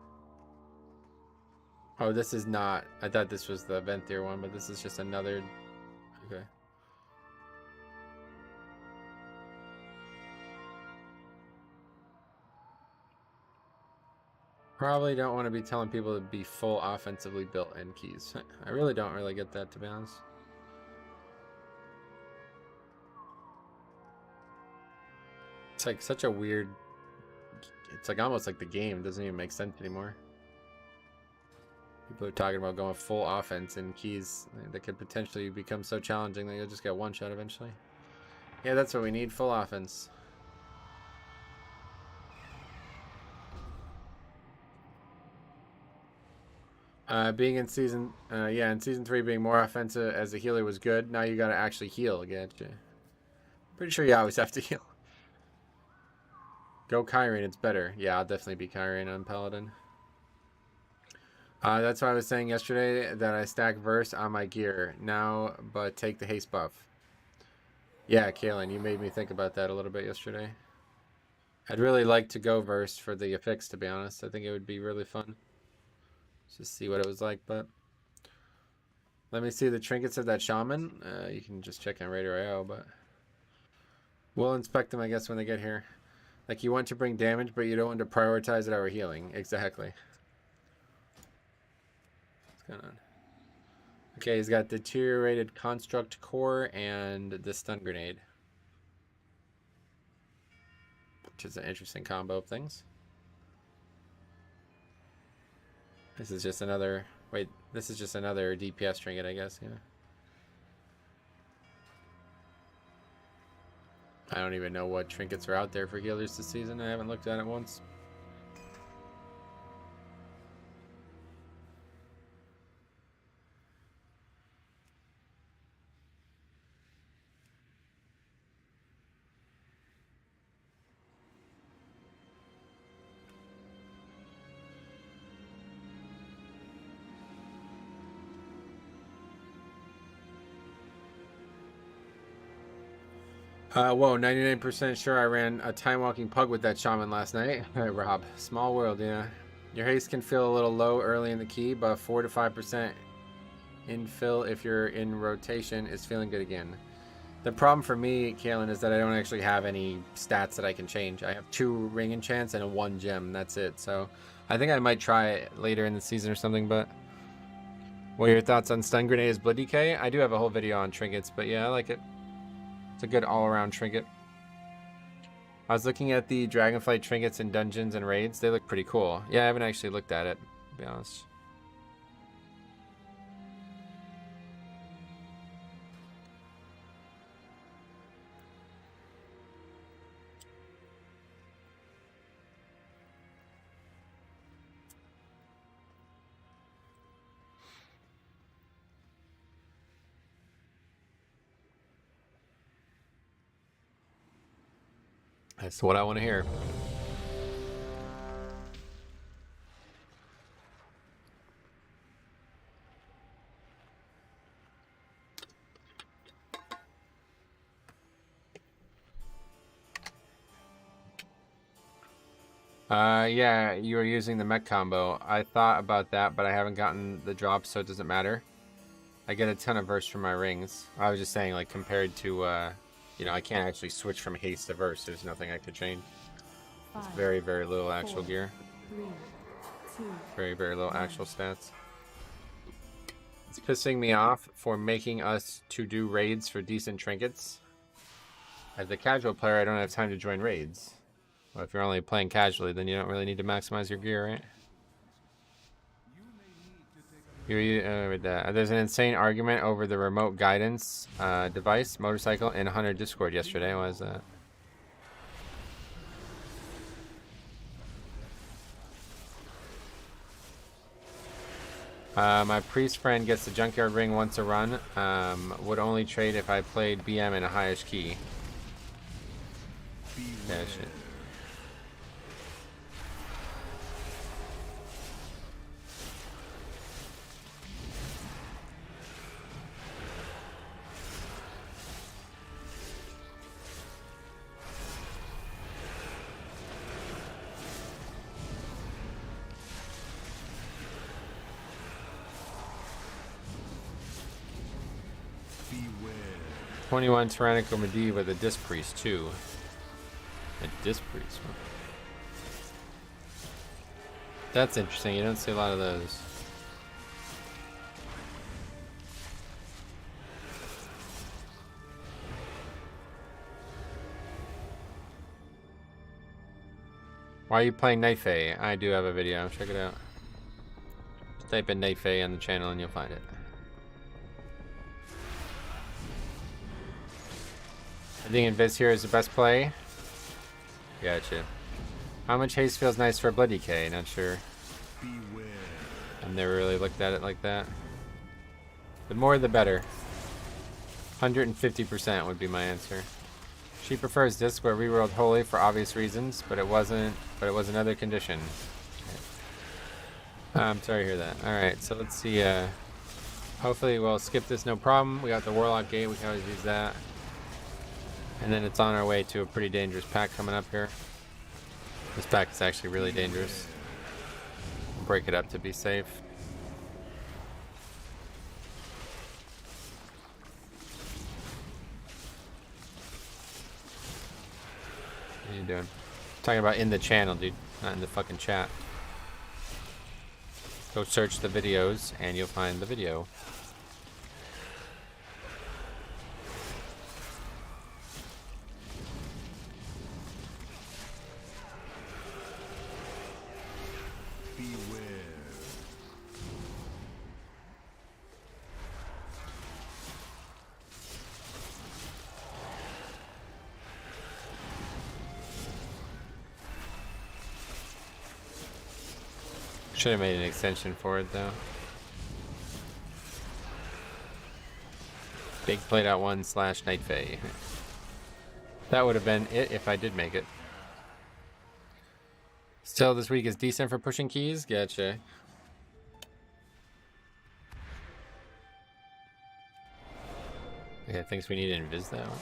Oh, this is not... I thought this was the Venthyr one, but this is just another... Okay. Probably don't want to be telling people to be full offensively built in keys. I really don't really get that, to be honest. It's like such a weird it's like almost like the game doesn't even make sense anymore. People are talking about going full offense in keys that could potentially become so challenging that you'll just get one shot eventually. Yeah, that's what we need, full offense. Being in season, in season 3, being more offensive as a healer was good. Now you gotta actually heal again. Pretty sure you always have to heal. Go Kyrian, it's better. Yeah, I'll definitely be Kyrian on Paladin. That's why I was saying yesterday that I stack Verse on my gear now, but take the haste buff. Yeah, Kaylin, you made me think about that a little bit yesterday. I'd really like to go Verse for the affix, to be honest. I think it would be really fun. Just see what it was like, but... Let me see the trinkets of that shaman. You can just check on Raider.io, but... We'll inspect them, I guess, when they get here. Like, you want to bring damage, but you don't want to prioritize it over healing. Exactly. What's going on? Okay, he's got deteriorated construct core and the stun grenade. Which is an interesting combo of things. This is just another... Wait, this is just another DPS trinket, I guess, yeah. I don't even know what trinkets are out there for healers this season. I haven't looked at it once. Whoa, 99% sure I ran a time walking pug with that shaman last night. Alright, Rob. Small world, yeah. Your haste can feel a little low early in the key, but 4 to 5% infill if you're in rotation is feeling good again. The problem for me, Kaylin, is that I don't actually have any stats that I can change. I have 2 ring enchants and a 1 gem, that's it. So I think I might try it later in the season or something, but... What are your thoughts on stun grenades blood decay? I do have a whole video on trinkets, but yeah, I like it. It's a good all-around trinket. I was looking at the Dragonflight trinkets in dungeons and raids. They look pretty cool. Yeah, I haven't actually looked at it, to be honest. That's what I want to hear. Yeah, you were using the mech combo. I thought about that, but I haven't gotten the drop, so it doesn't matter. I get a ton of verse from my rings. I was just saying, like, compared to, you know, I can't actually switch from haste to verse. There's nothing I could change. It's very, very little actual gear. 3, 2, Very, very little actual stats. It's pissing me off for making us to do raids for decent trinkets. As a casual player, I don't have time to join raids. Well, if you're only playing casually, then you don't really need to maximize your gear, right? There's an insane argument over the remote guidance device, motorcycle, in Hunter Discord yesterday. What was that? My priest friend gets the junkyard ring once a run. Would only trade if I played BM in a highish key. Yeah, shit. Beware. 21 Tyrannical Medivh with a Disc Priest, too. A Disc Priest. Huh? That's interesting. You don't see a lot of those. Why are you playing Night Fae? I do have a video. Check it out. Just type in Night Fae on the channel and you'll find it. I think Invis here is the best play. Gotcha. How much haste feels nice for Blood Decay? Not sure. Beware. I've never really looked at it like that. The more the better. 150% would be my answer. She prefers disc where rerolled Holy for obvious reasons, but it wasn't. But it was another condition. I'm sorry to hear that. Alright, so let's see. Hopefully we'll skip this no problem. We got the Warlock Gate, we can always use that. And then it's on our way to a pretty dangerous pack coming up here. This pack is actually really dangerous. We'll break it up to be safe. What are you doing? Talking about in the channel, dude, not in the fucking chat. Go search the videos and you'll find the video. Beware. Should have made an extension for it though. Big played out 1/ Night Fae. That would have been it if I did make it. Still, this week is decent for pushing keys. Gotcha. Okay, thinks we need to invis that one.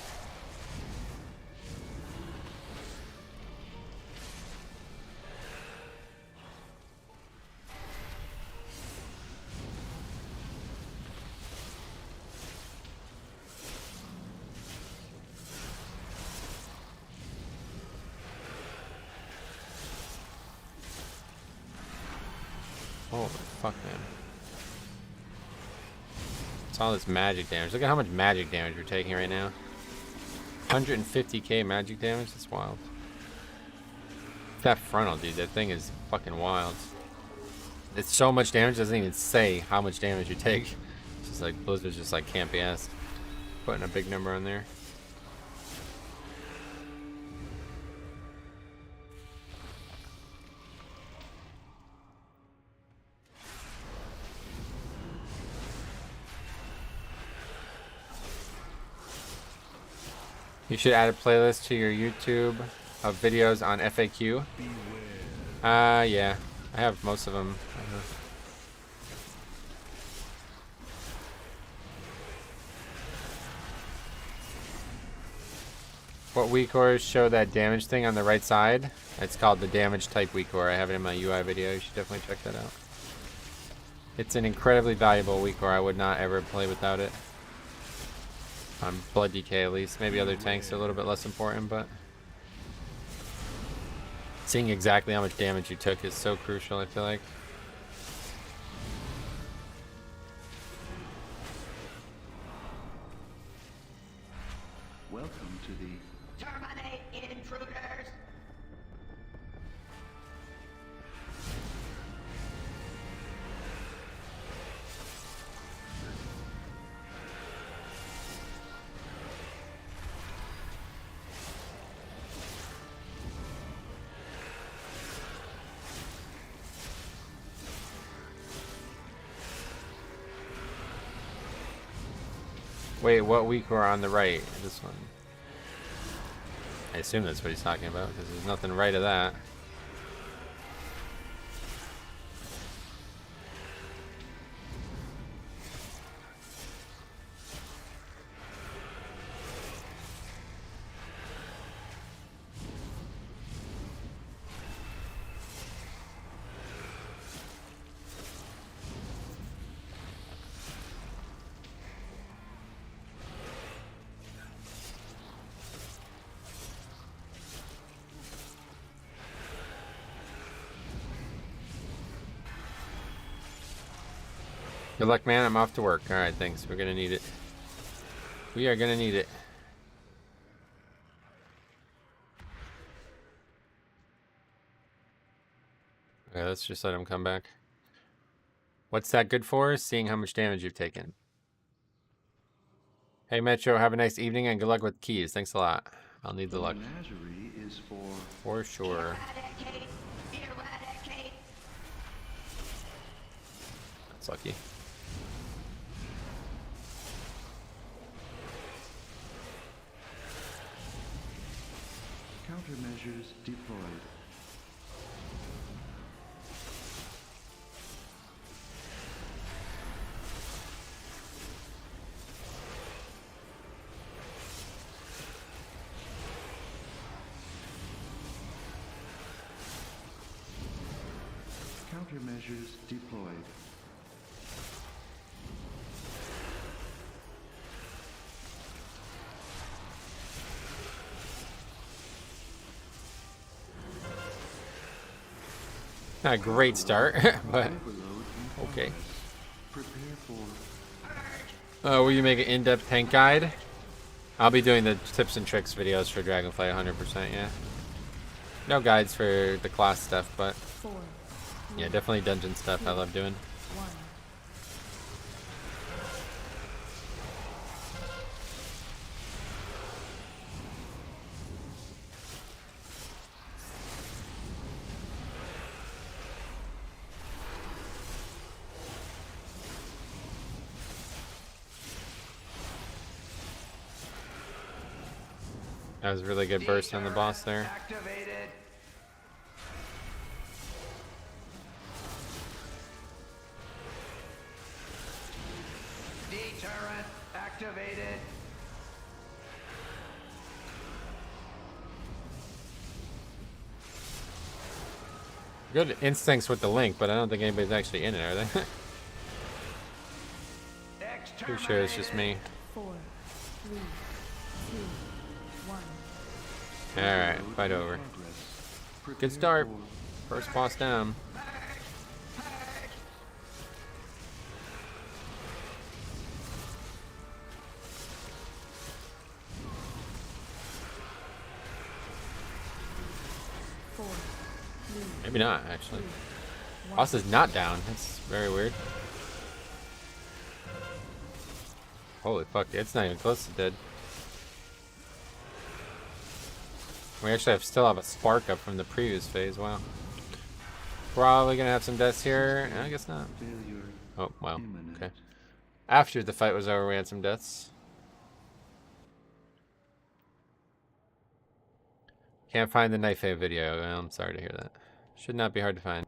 Holy fuck, man. It's all this magic damage. Look at how much magic damage we're taking right now. 150k magic damage? That's wild. That frontal, dude. That thing is fucking wild. It's so much damage, it doesn't even say how much damage you take. It's just like, Blizzard's just like can't be asked. Putting a big number on there. You should add a playlist to your YouTube of videos on FAQ. Yeah. I have most of them. What weakors show that damage thing on the right side? It's called the damage type weakor. I have it in my UI video. You should definitely check that out. It's an incredibly valuable weakor. I would not ever play without it. On Blood Decay at least. Maybe other tanks are a little bit less important, but seeing exactly how much damage you took is so crucial, I feel like. Welcome to the Terminate intruders! Wait, what weak are on the right? This one. I assume that's what he's talking about, because there's nothing right of that. Good luck, man. I'm off to work. Alright, thanks. We're gonna need it. We are gonna need it. Okay, let's just let him come back. What's that good for? Seeing how much damage you've taken. Hey, Metro, have a nice evening and good luck with keys. Thanks a lot. I'll need the luck. Menagerie is For sure. That's lucky. countermeasures deployed. Countermeasures deployed. Not a great start, but okay. Prepare for Will you make an in-depth tank guide? I'll be doing the tips and tricks videos for Dragonflight 100%, yeah. No guides for the class stuff, but 4, yeah, definitely dungeon stuff I love doing. 1. That was a really good burst on the boss there. Activated. Deterrent activated. Good instincts with the link, but I don't think anybody's actually in it, are they? Pretty sure it's just me. 4, 3, 2, 1. Alright, fight over. Good start. First boss down. Maybe not, actually. Boss is not down. That's very weird. Holy fuck, it's not even close to dead. We actually still have a spark up from the previous phase, wow. Probably gonna have some deaths here. I guess not. failure. Oh, wow, Imminent. okay. After the fight was over, we had some deaths. Can't find the knife A video. Well, I'm sorry to hear that. Should not be hard to find.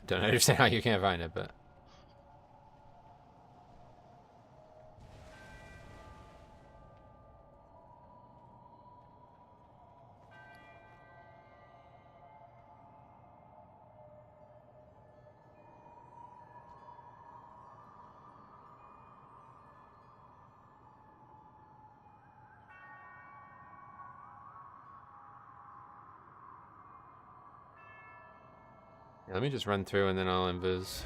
Don't understand how you can't find it, but... Yeah, let me just run through and then I'll invis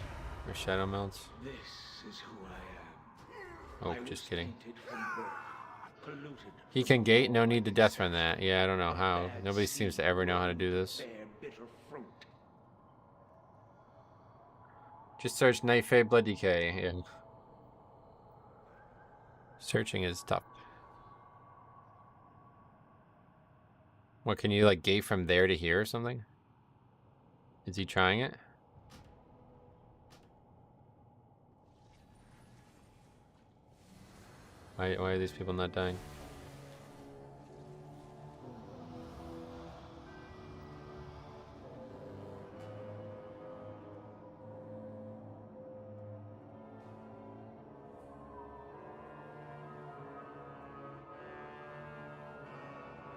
or shadow melts. This is who I am. Oh, just kidding. Tainted from birth, polluted. He can gate, no need to death run that. Yeah, I don't know how. Nobody seems to ever know how to do this. Bear bitter fruit. Just search Night Fae Blood Decay. Yeah. Searching is tough. What, can you like gate from there to here or something? Is he trying it? Why are these people not dying?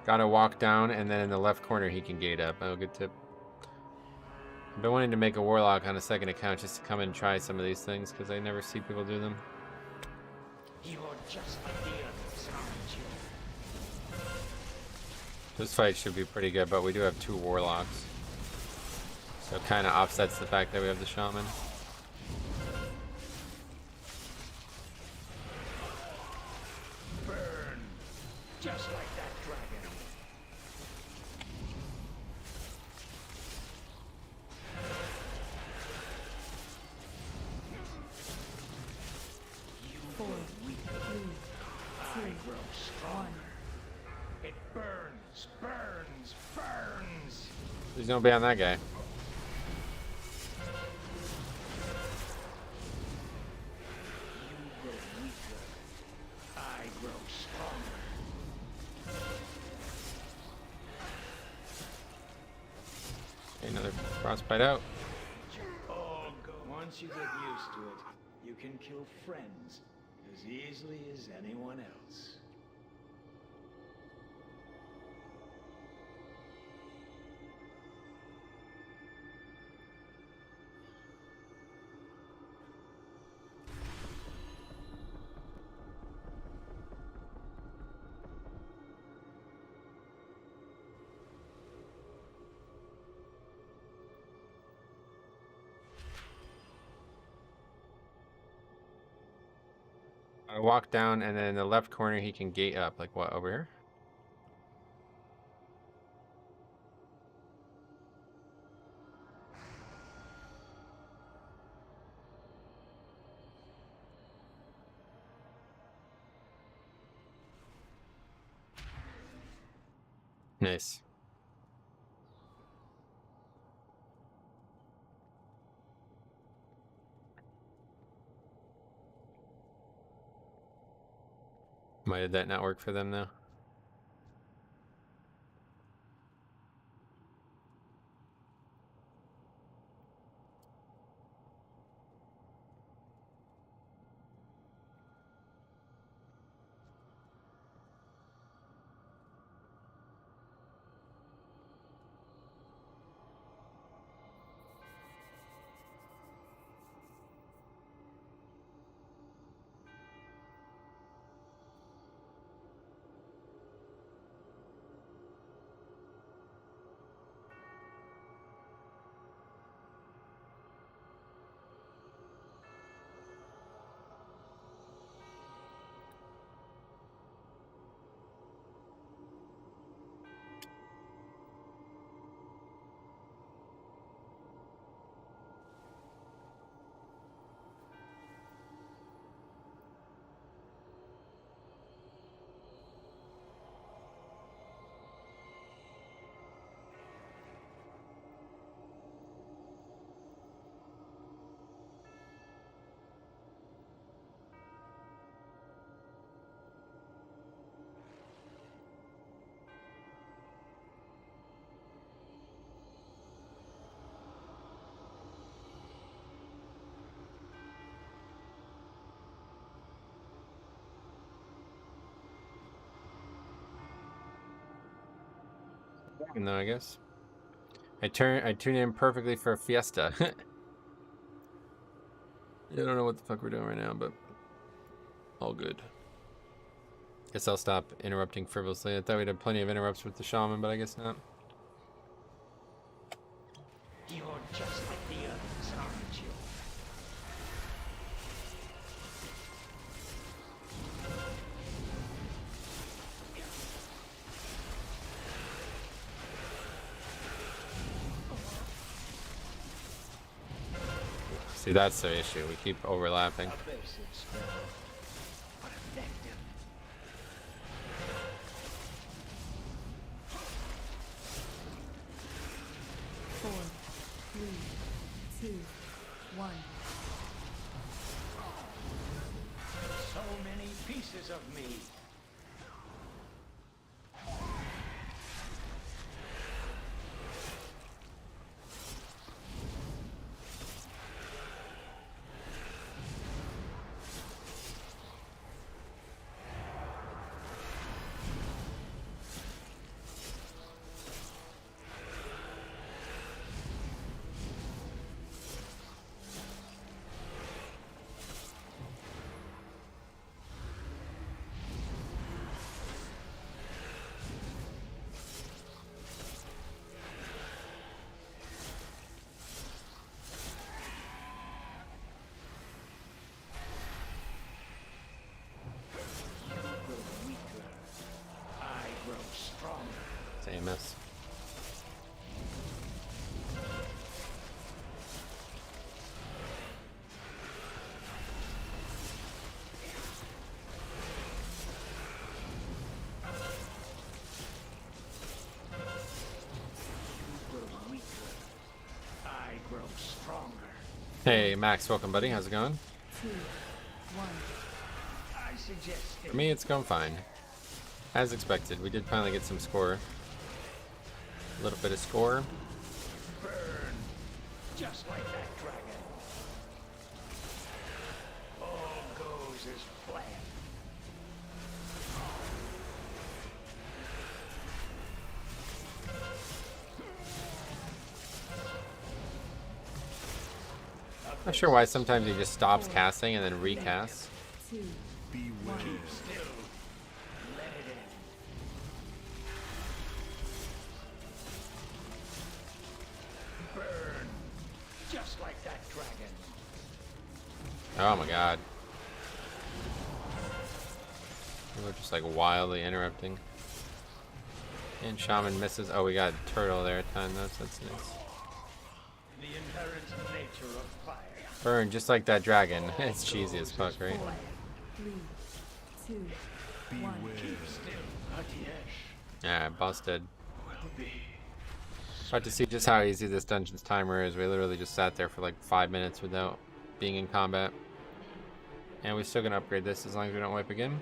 Gotta walk down and then in the left corner he can gate up. Oh, good tip. I've been wanting to make a warlock on a second account just to come and try some of these things because I never see people do them. You're just like the others, aren't you? This fight should be pretty good, but we do have 2 warlocks. So it kind of offsets the fact that we have the shaman. Burn, just like that dragon. 4, 3, 2, 1. It burns, burns, burns. Please don't be on that guy. You grow weaker. I grow stronger. Okay, another frostbite out. All go. Once you get used to it, you can kill friends as easily as anyone else. I walk down, and then in the left corner he can gate up. Like what, over here? Nice. Why did that not work for them though? No, I guess. I tune in perfectly for a fiesta. I don't know what the fuck we're doing right now, but all good. Guess I'll stop interrupting frivolously. I thought we'd have plenty of interrupts with the shaman, but I guess not. You're just like the others, aren't you? See, that's the issue. We keep overlapping. A basic spell, but effective. 4, 3, 2, 1. So many pieces of me. Hey, Max, welcome, buddy. How's it going? 2, 1. I suggest For me, it's going fine. As expected, we did finally get some score. A little bit of score. burn, just like that dragon. All goes as planned. Not sure why sometimes he just stops casting and then recasts. 2, 1. Still, let it in. Burn, just like that dragon. Oh my god. We're just like wildly interrupting. And Shaman misses. Oh, we got a turtle there a ton. That's nice. The inherent nature of fire. Burn just like that dragon. It's cheesy as fuck, right? 4, 3, 2, 1. Still, Atiesh Yeah, busted. will be. Hard to see just how easy this dungeon's timer is. We literally just sat there for like 5 minutes without being in combat. And we're still gonna upgrade this as long as we don't wipe again.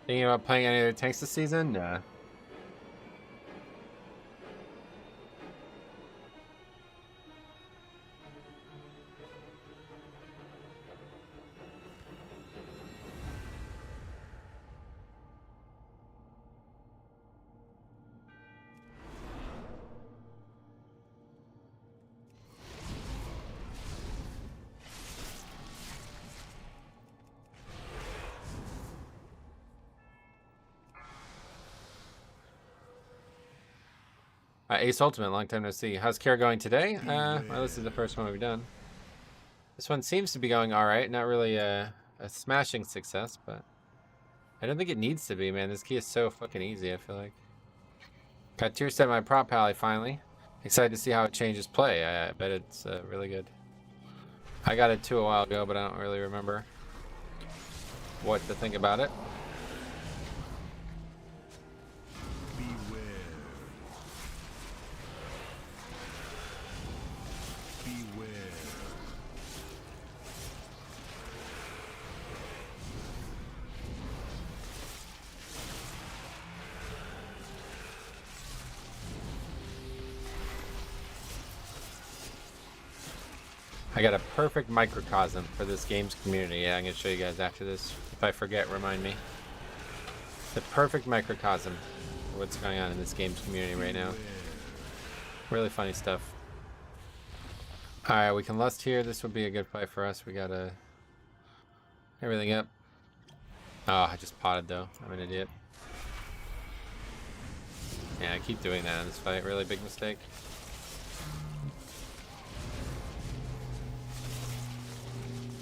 Thinking about playing any other tanks this season? Nah. Ace Ultimate, long time no see. How's care going today? Well, this is the first one we've done. This one seems to be going alright. Not really a smashing success, but I don't think it needs to be, man. This key is so fucking easy, I feel like. Got tier set my prop pally finally. Excited to see how it changes play. I bet it's really good. I got it too a while ago, but I don't really remember what to think about it. I got a perfect microcosm for this game's community. Yeah, I'm going to show you guys after this. If I forget, remind me. The perfect microcosm for what's going on in this game's community right now. Really funny stuff. Alright, we can lust here. This would be a good fight for us. We got everything up. Oh, I just potted though. I'm an idiot. Yeah, I keep doing that in this fight. Really big mistake.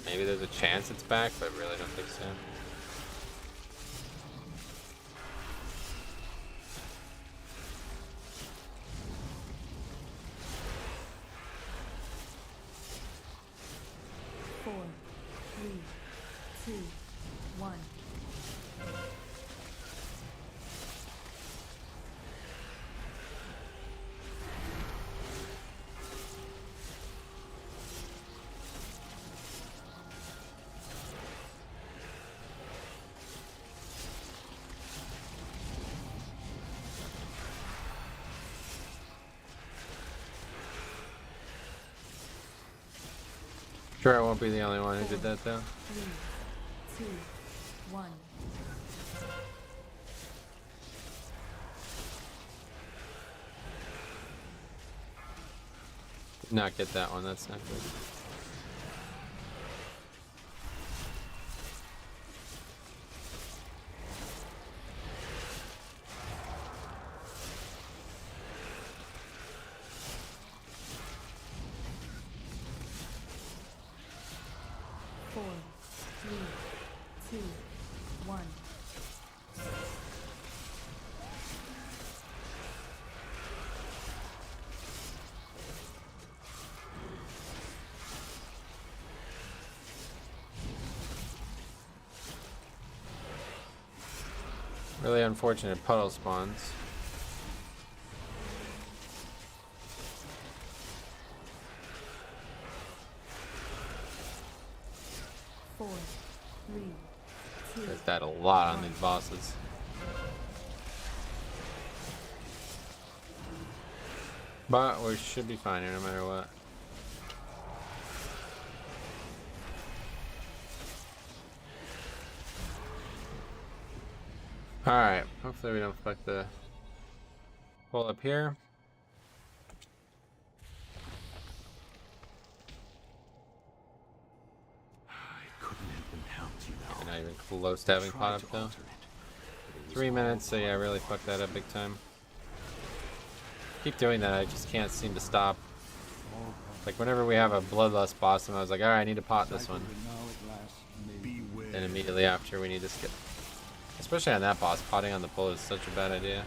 Maybe there's a chance it's back, but really don't think so. Four, three, two, one. Sure, I won't be the only one who did that though. 3, 2, 1. Did not get that one, that's not good. Four, three, two, one. Really unfortunate puddle spawns. Four, three, two, There's that a lot on these bosses. But we should be fine here no matter what. Alright, hopefully we don't fuck the hole up here. I couldn't have been helped, you know. We're not even close to having caught up though. 3 minutes, so yeah, really fucked that up big time. Keep doing that, I just can't seem to stop. Like whenever we have a bloodlust boss, and I was like, alright, I need to pot this one. Then immediately after we need to skip. Especially on that boss, potting on the pull is such a bad idea.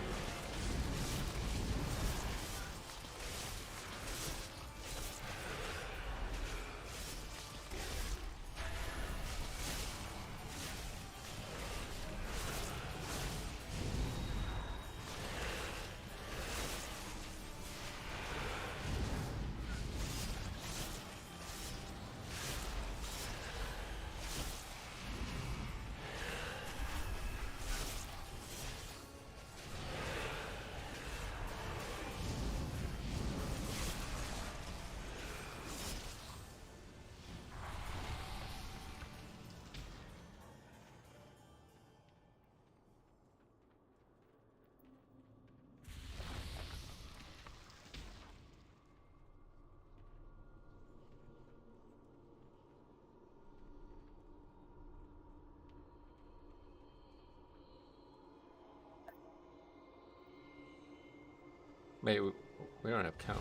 Wait, we don't have count.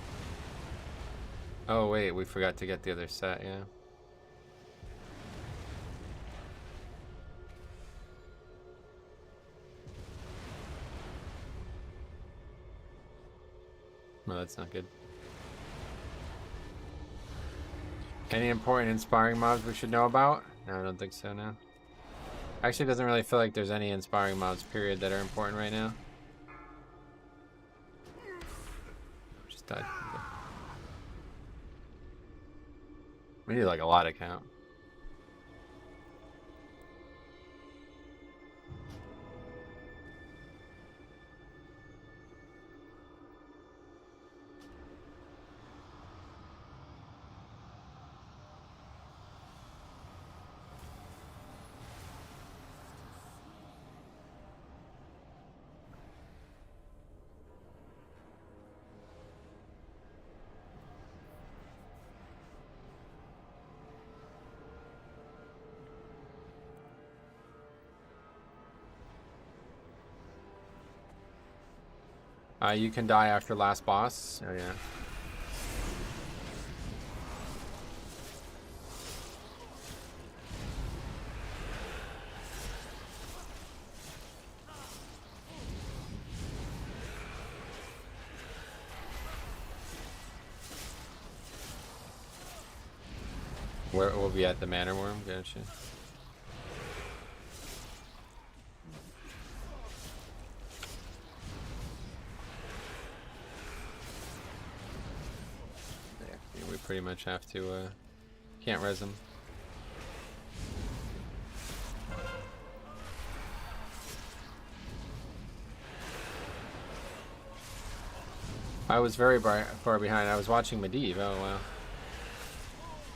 Oh wait, we forgot to get the other set, yeah. No, that's not good. Any important inspiring mobs we should know about? No, I don't think so now. Actually, it doesn't really feel like there's any inspiring mobs, period, that are important right now. Just died. Okay. We need like a lot of count. You can die after last boss. Oh yeah. Where we'll be at the Manor Worm, gotcha. We pretty much have to, can't res him. I was very far behind. I was watching Medivh. Oh wow.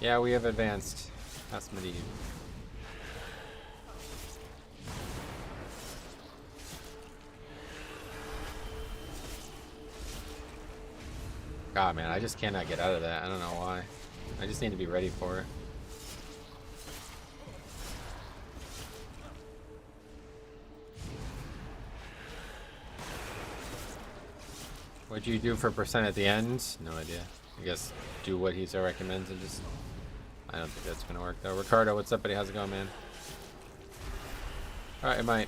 Yeah, we have advanced past Medivh. God, man, I just cannot get out of that. I don't know why. I just need to be ready for it. What'd you do for percent at the end? No idea. I guess do what he recommends and just... I don't think that's gonna work though. Ricardo, what's up, buddy? How's it going, man? Alright, it might.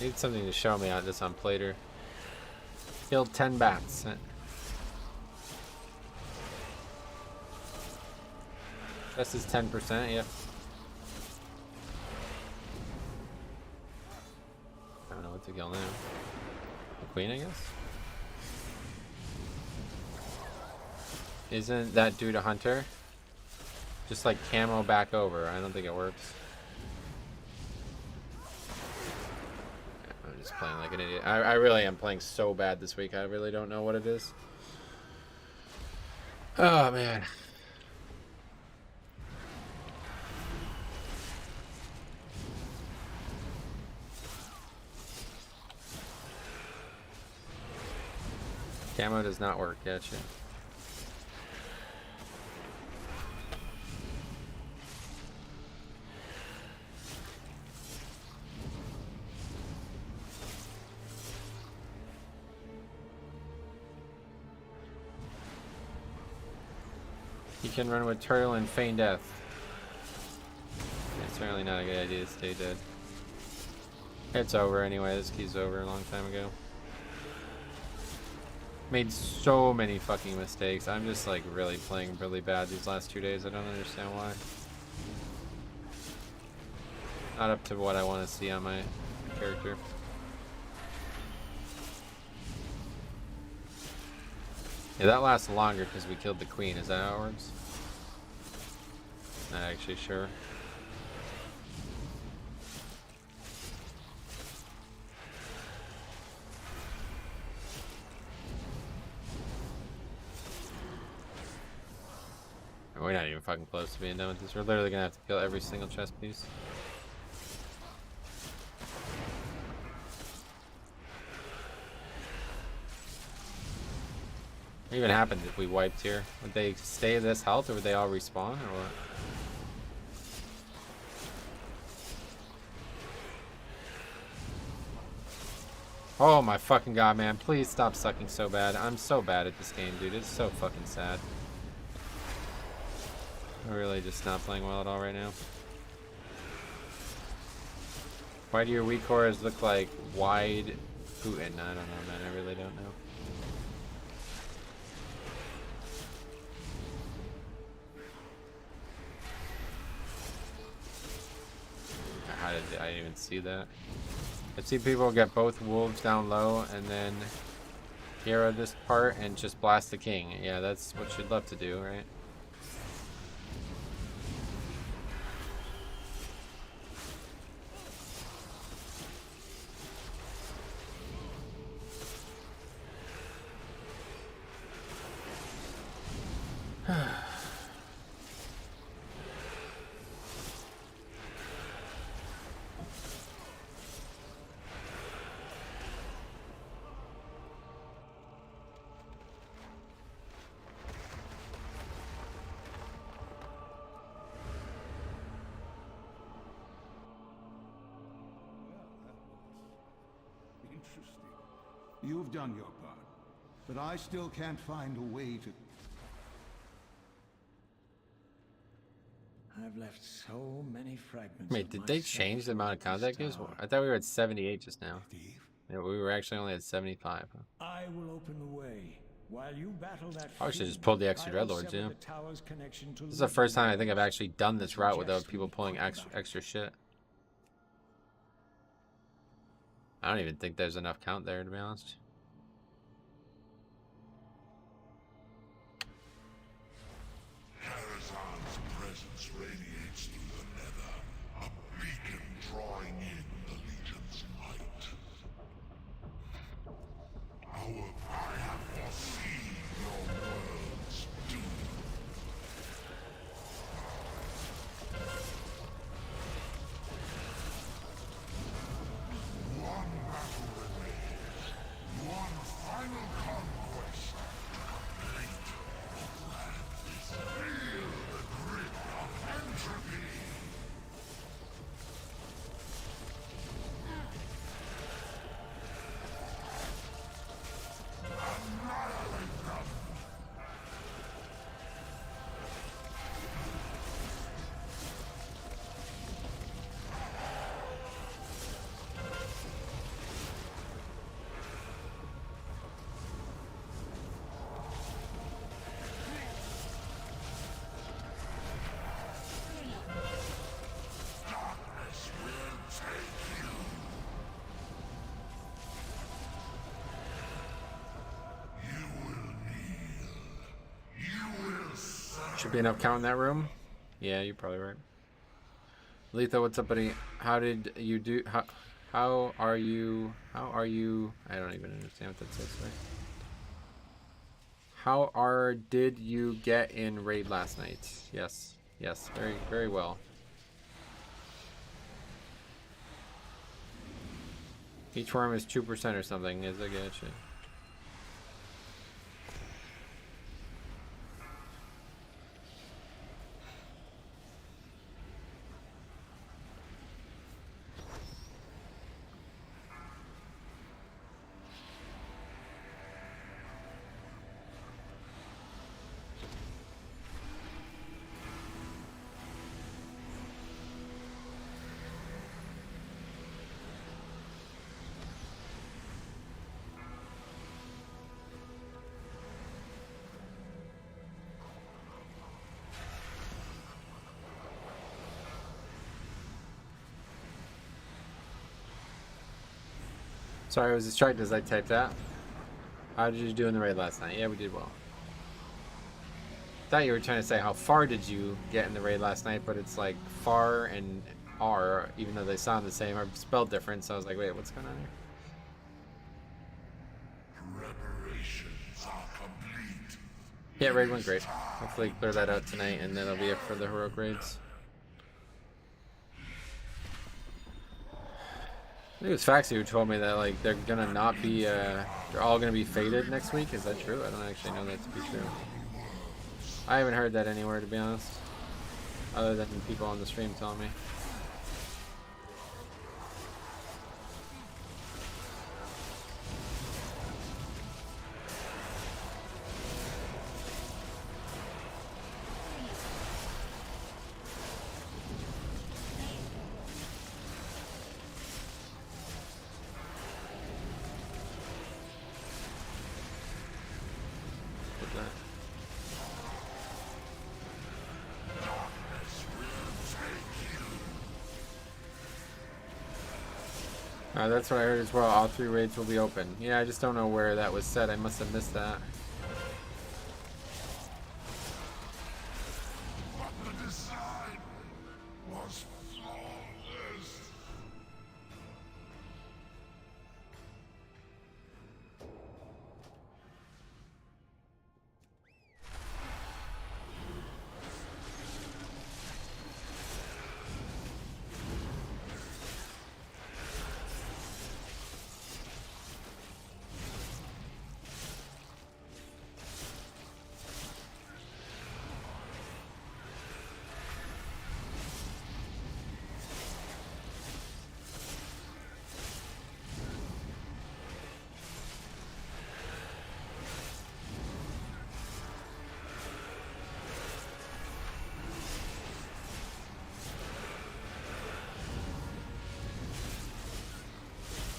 Need something to show me on this on Plater. Killed 10 bats. This is 10%, yep. I don't know what to kill now. The queen, I guess? Isn't that dude a hunter? Just like camo back over. I don't think it works. I'm just playing like an idiot. I really am playing so bad this week. I really don't know what it is. Oh, man. Camo does not work, gotcha. You can run with turtle and feign death. It's certainly not a good idea to stay dead. It's over anyway, this key's over a long time ago. Made so many fucking mistakes. I'm just like really playing really bad these last 2 days. I don't understand why. Not up to what I want to see on my character. Yeah, that lasts longer because we killed the queen. Is that how it works? Not actually sure. We're not even fucking close to being done with this. We're literally gonna have to kill every single chest piece. What even happened if we wiped here? Would they stay this health or would they all respawn or what? Oh my fucking god, man. Please stop sucking so bad. I'm so bad at this game, dude. It's so fucking sad. I'm really just not playing well at all right now. Why do your weak cores look like wide Putin? I don't know, man. I really don't know. How did I didn't even see that? I've seen people get both wolves down low and then hero this part and just blast the king. Yeah, that's what you'd love to do, right? You've done your part, but I still can't find a way to... I've left so many fragments. Wait, did they change the amount of contact gives? I thought we were at 78 just now. Yeah, we were actually only at 75. Huh? I will open the way while you battle that. Probably should just pull the extra dreadlords, yeah. This is the first time I think I've actually done this route without people pulling extra shit. I don't even think there's enough count there, to be honest. Karazhan's presence radiates through the nether, a beacon drawing in the Legion's might. I have foreseen your world's doom. One battle remains. Should be enough count in that room. Yeah, you're probably right. Letha, what's up, buddy? How did you do? How are you? How are you? I don't even understand what that says. Right? Did you get in raid last night? Yes, yes, very, very well. Each worm is 2% or something. Is I get you. Sorry, I was distracted as I typed that. How did you do in the raid last night? Yeah, we did well. Thought you were trying to say how far did you get in the raid last night, but it's like far and R, even though they sound the same, are spelled different. So I was like, wait, what's going on here? Preparations are complete. Yeah, raid went great. Hopefully clear that out tonight, and then it'll be it for the heroic raids. I think it was Faxi who told me that like they're gonna not be they're all gonna be faded next week. Is that true? I don't actually know that to be true. I haven't heard that anywhere, to be honest, other than people on the stream telling me. That's what I heard as well. All 3 raids will be open. Yeah, I just don't know where that was said. I must have missed that. But the design was flawless.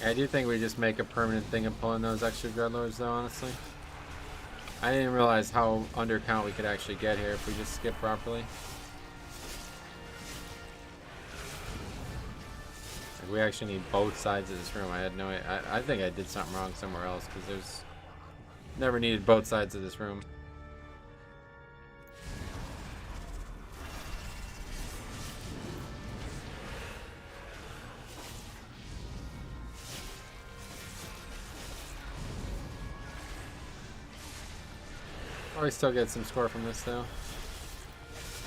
I do think we just make a permanent thing of pulling those extra dreadlords, though, honestly. I didn't realize how undercount we could actually get here if we just skip properly. Like, we actually need both sides of this room. I had no idea. I think I did something wrong somewhere else, because there's never needed both sides of this room. We still get some score from this though.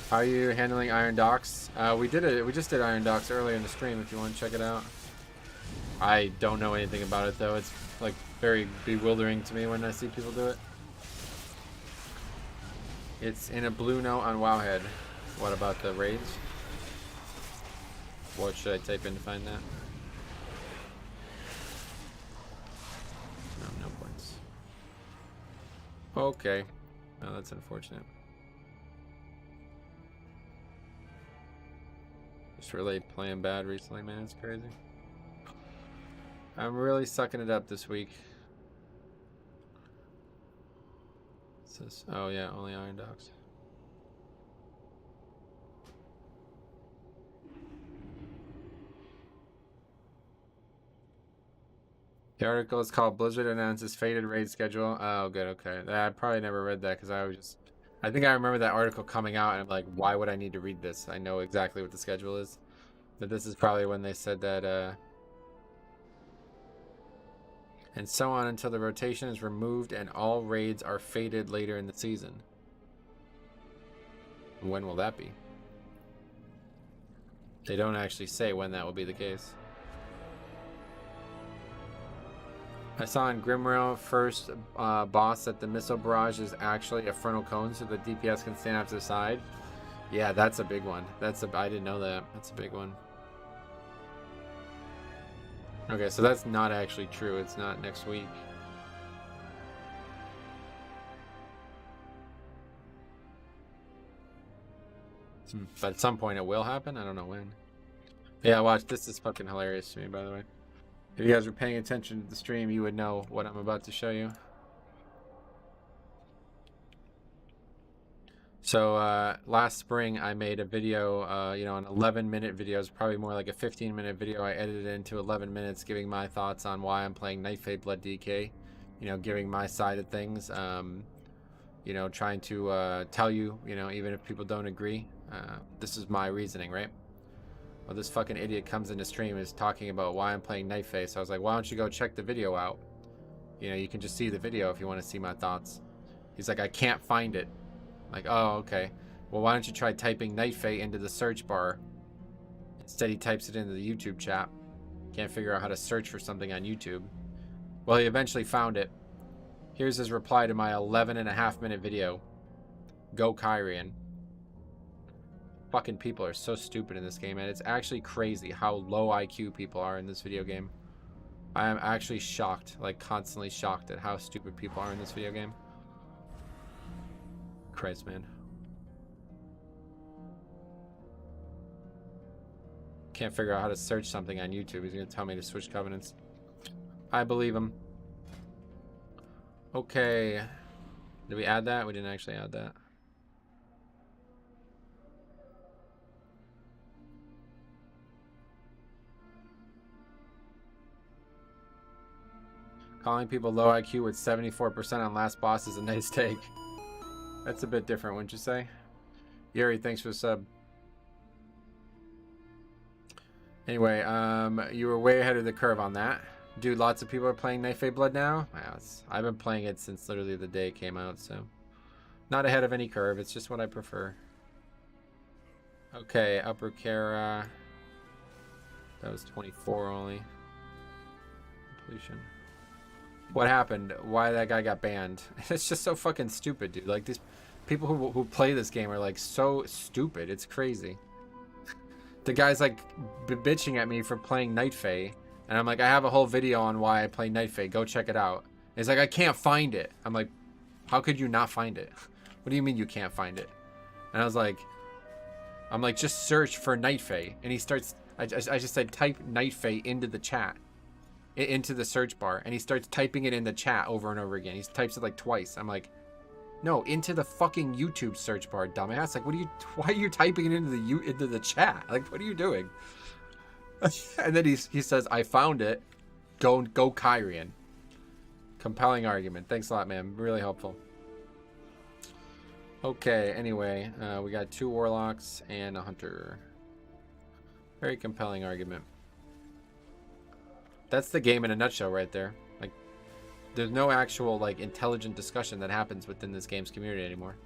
How are you handling Iron Docks? We just did Iron Docks earlier in the stream if you want to check it out. I don't know anything about it though. It's like very bewildering to me when I see people do it. It's in a blue note on Wowhead. What about the raids? What should I type in to find that? No points. Okay. Oh, that's unfortunate. Just really playing bad recently, man. It's crazy. I'm really sucking it up this week. It says, oh yeah, only Iron Docks. The article is called Blizzard Announces Faded Raid Schedule. Oh, good, okay. I probably never read that because I I think I remember that article coming out, and I'm like, why would I need to read this? I know exactly what the schedule is. But this is probably when they said that, and so on until the rotation is removed and all raids are fated later in the season. When will that be? They don't actually say when that will be the case. I saw in Grimrail first boss that the missile barrage is actually a frontal cone, so the DPS can stand off to the side. Yeah, that's a big one. I didn't know that. That's a big one. Okay, so that's not actually true. It's not next week. But at some point it will happen. I don't know when. Yeah, watch. This is fucking hilarious to me, by the way. If you guys were paying attention to the stream, you would know what I'm about to show you. So last spring I made a video, you know, an 11-minute video. It's probably more like a 15-minute video. I edited it into 11 minutes, giving my thoughts on why I'm playing Nightfade Blood DK. You know, giving my side of things. You know, trying to tell you, you know, even if people don't agree, this is my reasoning, right? Well, this fucking idiot comes into stream and is talking about why I'm playing Nightfade. So I was like, why don't you go check the video out? You know, you can just see the video if you want to see my thoughts. He's like, I can't find it. Like, oh, okay. Well, why don't you try typing Nightfade into the search bar? Instead, he types it into the YouTube chat. Can't figure out how to search for something on YouTube. Well, he eventually found it. Here's his reply to my 11.5-minute video. Go Kyrian. Fucking people are so stupid in this game, and it's actually crazy how low IQ people are in this video game. I am actually shocked, like constantly shocked at how stupid people are in this video game. Christ, man. Can't figure out how to search something on YouTube. He's gonna tell me to switch covenants. I believe him. Okay. Did we add that? We didn't actually add that. Calling people low IQ with 74% on last boss is a nice take. That's a bit different, wouldn't you say? Yuri, thanks for the sub. Anyway, you were way ahead of the curve on that. Dude, lots of people are playing Nightfade Blood now. Wow, I've been playing it since literally the day it came out, so not ahead of any curve. It's just what I prefer. Okay, Upper Kara. That was 24 only. Completion. What happened? Why that guy got banned? It's just so fucking stupid, dude. Like, these people who play this game are like so stupid. It's crazy. The guy's like bitching at me for playing Nightfade, and I'm like, I have a whole video on why I play Nightfade. Go check it out. And he's like, I can't find it. I'm like, how could you not find it? What do you mean you can't find it? And I was like, I'm like, just search for Nightfade. And he starts, I just said type Nightfade into the chat. Into the search bar, and he starts typing it in the chat over and over again. He types it like twice. I'm like, no, into the fucking YouTube search bar, dumbass. Like, why are you typing it into the chat? Like, what are you doing? And then he says, I found it. Go Kyrian. Compelling argument. Thanks a lot, man. Really helpful. Okay, anyway, we got 2 warlocks and a hunter. Very compelling argument. That's the game in a nutshell right there. Like, there's no actual, like, intelligent discussion that happens within this game's community anymore.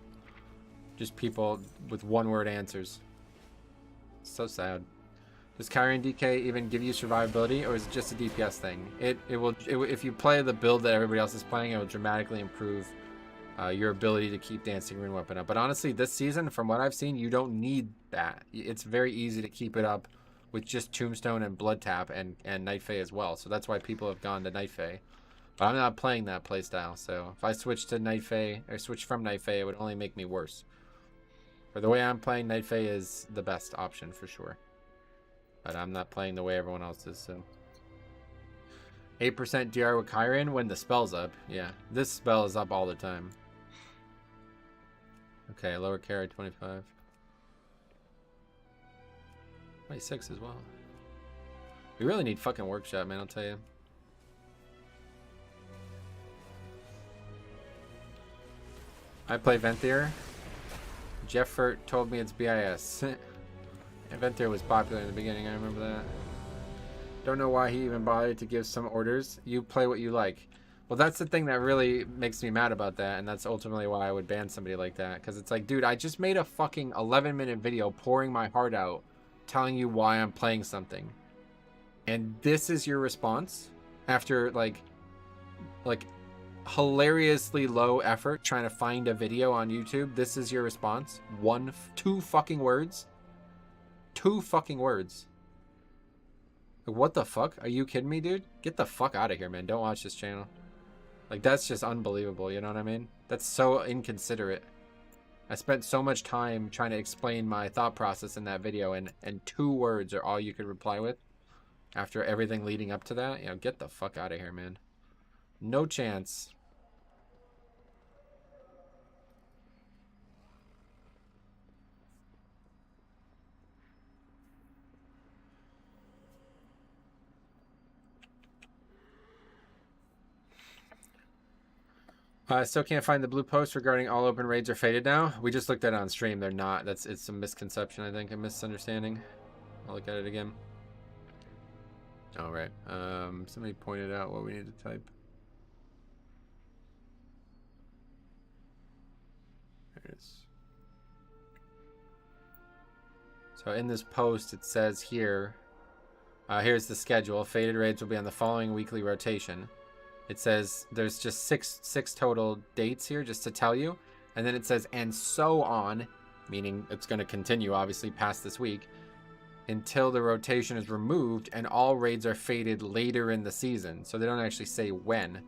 Just people with one-word answers. So sad. Does Kyrian DK even give you survivability, or is it just a DPS thing? It will, if you play the build that everybody else is playing, it will dramatically improve your ability to keep Dancing Rune Weapon up. But honestly, this season, from what I've seen, you don't need that. It's very easy to keep it up with just Tombstone and Blood Tap and Nightfade as well. So that's why people have gone to Nightfade. But I'm not playing that playstyle, so if I switch to Nightfade, or switch from Nightfade, it would only make me worse. For the way I'm playing, Nightfade is the best option for sure. But I'm not playing the way everyone else is, so. 8% DR with Kyrian when the spell's up. Yeah, this spell is up all the time. Okay, lower carry 25. 26 as well. We really need fucking workshop, man, I'll tell you. I play Venthyr. Jeffert told me it's BIS. Inventor was popular in the beginning, I remember that. Don't know why he even bothered to give some orders. You play what you like. Well, that's the thing that really makes me mad about that, and that's ultimately why I would ban somebody like that. Because it's like, dude, I just made a fucking 11-minute video pouring my heart out, telling you why I'm playing something. And this is your response? After, like hilariously low effort trying to find a video on YouTube, this is your response? Two fucking words? 2 fucking words. What the fuck? Are you kidding me, dude? Get the fuck out of here, man. Don't watch this channel. Like, that's just unbelievable, you know what I mean? That's so inconsiderate. I spent so much time trying to explain my thought process in that video, and 2 words are all you could reply with after everything leading up to that. You know, get the fuck out of here, man. No chance. I still can't find the blue post regarding all open raids are faded now. We just looked at it on stream. They're not. It's a misconception, I think, a misunderstanding. I'll look at it again. All right. Somebody pointed out what we need to type. There it is. So in this post, it says here, here's the schedule. Faded raids will be on the following weekly rotation. It says there's just six total dates here, just to tell you. And then it says, and so on, meaning it's going to continue, obviously, past this week, until the rotation is removed and all raids are faded later in the season. So they don't actually say when.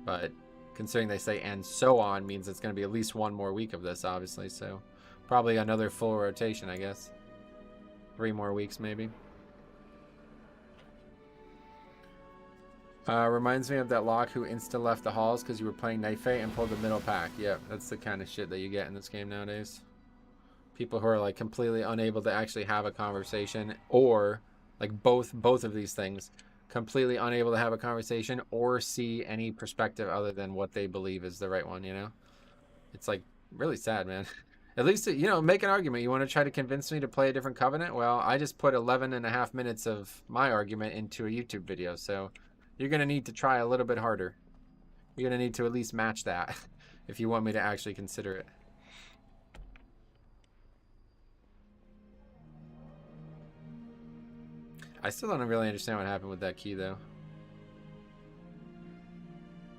But considering they say and so on, means it's going to be at least 1 more week of this, obviously. So probably another full rotation, I guess. 3 more weeks, maybe. Reminds me of that lock who insta-left the halls because you were playing Night Fate and pulled the middle pack. Yeah, that's the kind of shit that you get in this game nowadays. People who are like completely unable to actually have a conversation, or like both of these things, completely unable to have a conversation or see any perspective other than what they believe is the right one, you know? It's like really sad, man. At least, you know, make an argument. You want to try to convince me to play a different Covenant? Well, I just put 11.5 minutes of my argument into a YouTube video, so you're going to need to try a little bit harder. You're going to need to at least match that if you want me to actually consider it. I still don't really understand what happened with that key, though.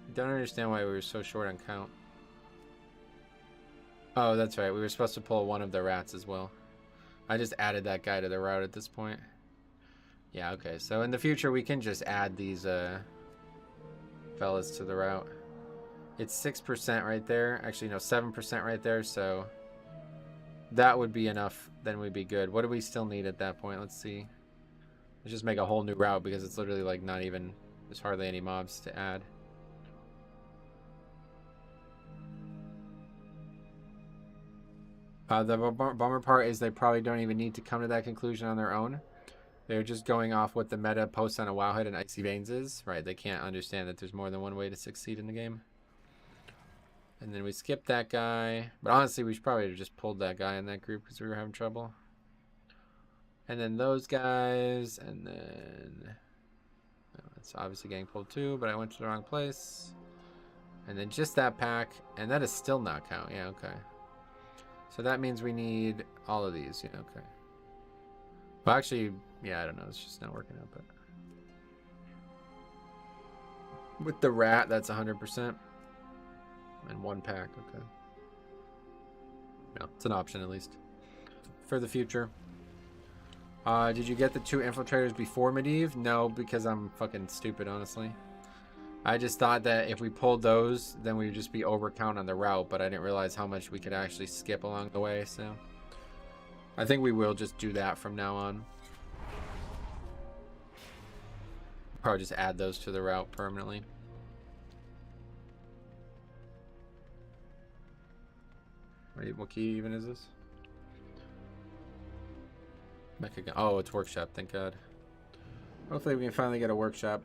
I don't understand why we were so short on count. Oh, that's right. We were supposed to pull one of the rats as well. I just added that guy to the route at this point. Yeah, okay. So in the future, we can just add these fellas to the route. It's 6% right there. Actually, no, 7% right there. So that would be enough. Then we'd be good. What do we still need at that point? Let's see. Let's just make a whole new route because it's literally like not even, there's hardly any mobs to add. The bummer part is they probably don't even need to come to that conclusion on their own. They're just going off what the meta post on a Wowhead and Icy Veins is. Right, they can't understand that there's more than one way to succeed in the game. And then we skipped that guy. But honestly, we should probably have just pulled that guy in that group because we were having trouble. And then those guys, and then... Oh, it's obviously getting pulled too, but I went to the wrong place. And then just that pack, and that is still not count. Yeah, okay. So that means we need all of these. Yeah, okay. Well, actually, yeah, I don't know. It's just not working out, but... With the rat, that's 100%. And 1 pack, okay. No, it's an option at least. For the future. Did you get the 2 infiltrators before Medivh? No, because I'm fucking stupid, honestly. I just thought that if we pulled those, then we'd just be overcount on the route, but I didn't realize how much we could actually skip along the way, so... I think we will just do that from now on. Probably just add those to the route permanently. Wait, what key even is this? Mecha gun. Oh, it's workshop, thank God. Hopefully we can finally get a workshop.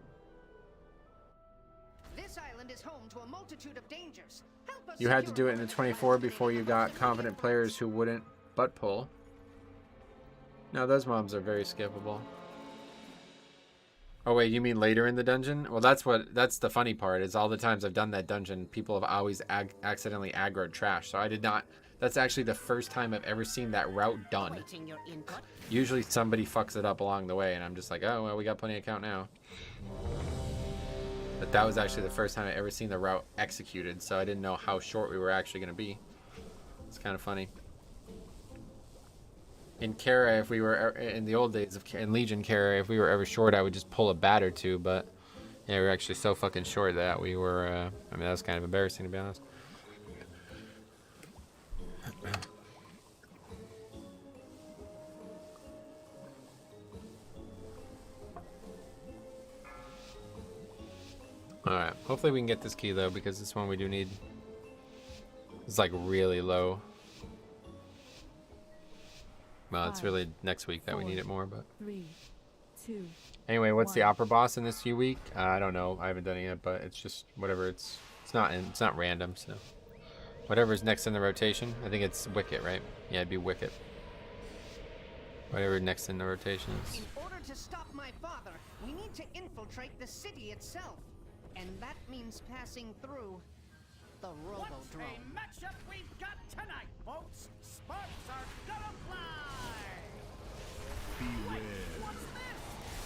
This island is home into a multitude of dangers. Help us You had to secure do it in the the 24 before you got confident players who wouldn't butt pull. No, those mobs are very skippable. Oh wait, you mean later in the dungeon? Well, that's the funny part, is all the times I've done that dungeon, people have always accidentally aggroed trash. So I did not. That's actually the first time I've ever seen that route done. Usually somebody fucks it up along the way, and I'm just like, oh well, we got plenty of count now. But that was actually the first time I ever seen the route executed, so I didn't know how short we were actually going to be. It's kind of funny. In Kara, if we were in the old days of in Legion Kara, if we were ever short, I would just pull a bat or two. But yeah, we were actually so fucking short that we were. I mean, that was kind of embarrassing, to be honest. All right. Hopefully we can get this key though, because this one we do need. It's like really low. Well, it's really next week that we need it more, but. 3, 2. Anyway, what's the opera boss in this week? I don't know. I haven't done it yet, but it's just whatever. It's not random. So whatever's next in the rotation. I think it's Wicket, right? Yeah, it'd be Wicket. Whatever next in the rotation is. In order to stop my father, we need to infiltrate the city itself, and that means passing through the Robodrome. What's a matchup we've got tonight, folks? Sparks are gonna fly! Beware. Wait, what's this?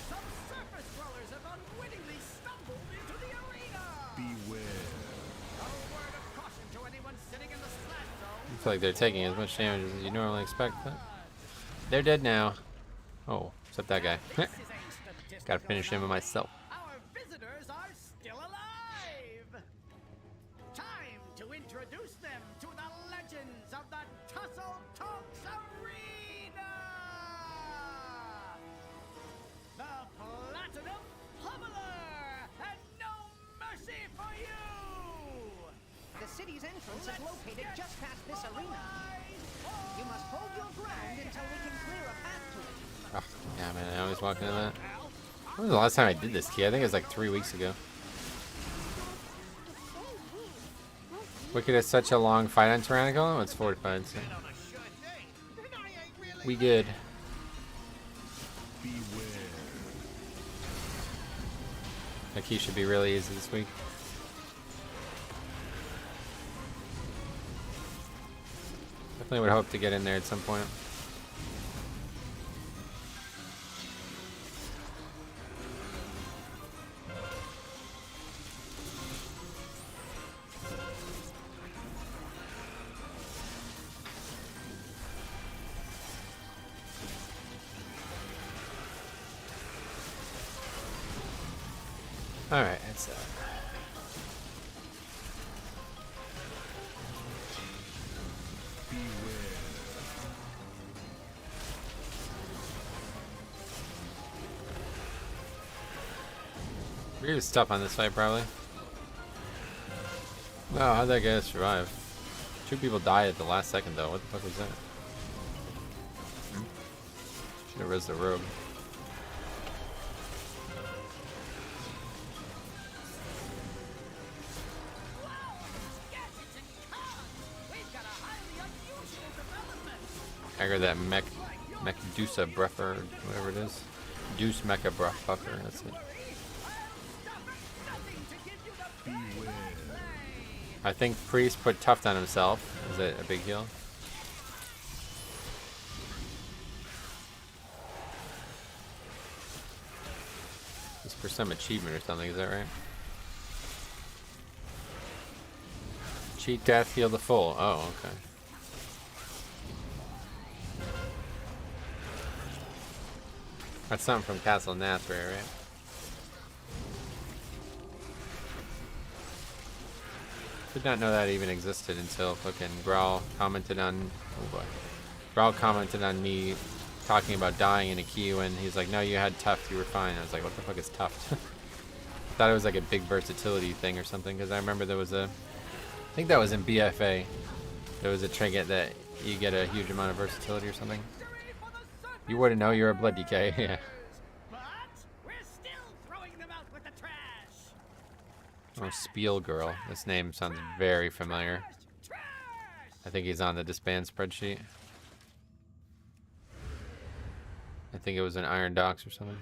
Some surface dwellers have unwittingly stumbled into the arena! Beware. A word of caution to anyone sitting in the splash zone. I feel like they're taking as much damage as you normally expect. But they're dead now. Oh, except that guy. Gotta finish him myself. Our visitors are still alive! Time to introduce them to the legends of the Tussle Talks Arena! The Platinum Pummeler! And no mercy for you! The city's entrance is located just past this arena. You must hold your ground until we can clear a path to it. Oh, yeah, man, I always walk into that. When was the last time I did this key? I think it was like 3 weeks ago. Wicked is such a long fight on Tyrannical. Oh, it's fortified. So. We good. That key should be really easy this week. Definitely would hope to get in there at some point. All right, that's we're gonna stop on this fight probably. Wow, how'd that guy survive? 2 people died at the last second though. What the fuck was that? Should have rizzed the rogue. I got that Mechadusa Bruffer, whatever it is. Deuce Mecha Buffer, that's it. I think Priest put Tuft on himself. Is it a big heal? It's for some achievement or something, is that right? Cheat death, heal the full. Oh, okay. That's something from Castle Nathray, right? Did not know that even existed until fucking Growl commented on. Oh boy. Growl commented on me talking about dying in a key when he's like, no, you had Tuft, you were fine. I was like, what the fuck is Tuft? Thought it was like a big versatility thing or something, because I remember there was a. I think that was in BFA. There was a trinket that you get a huge amount of versatility or something. You wouldn't know, you're a blood DK, yeah. But we're still throwing them out with the trash. Oh, Spiel Girl. This name sounds very familiar. I think he's on the disband spreadsheet. I think it was in Iron Docks or something.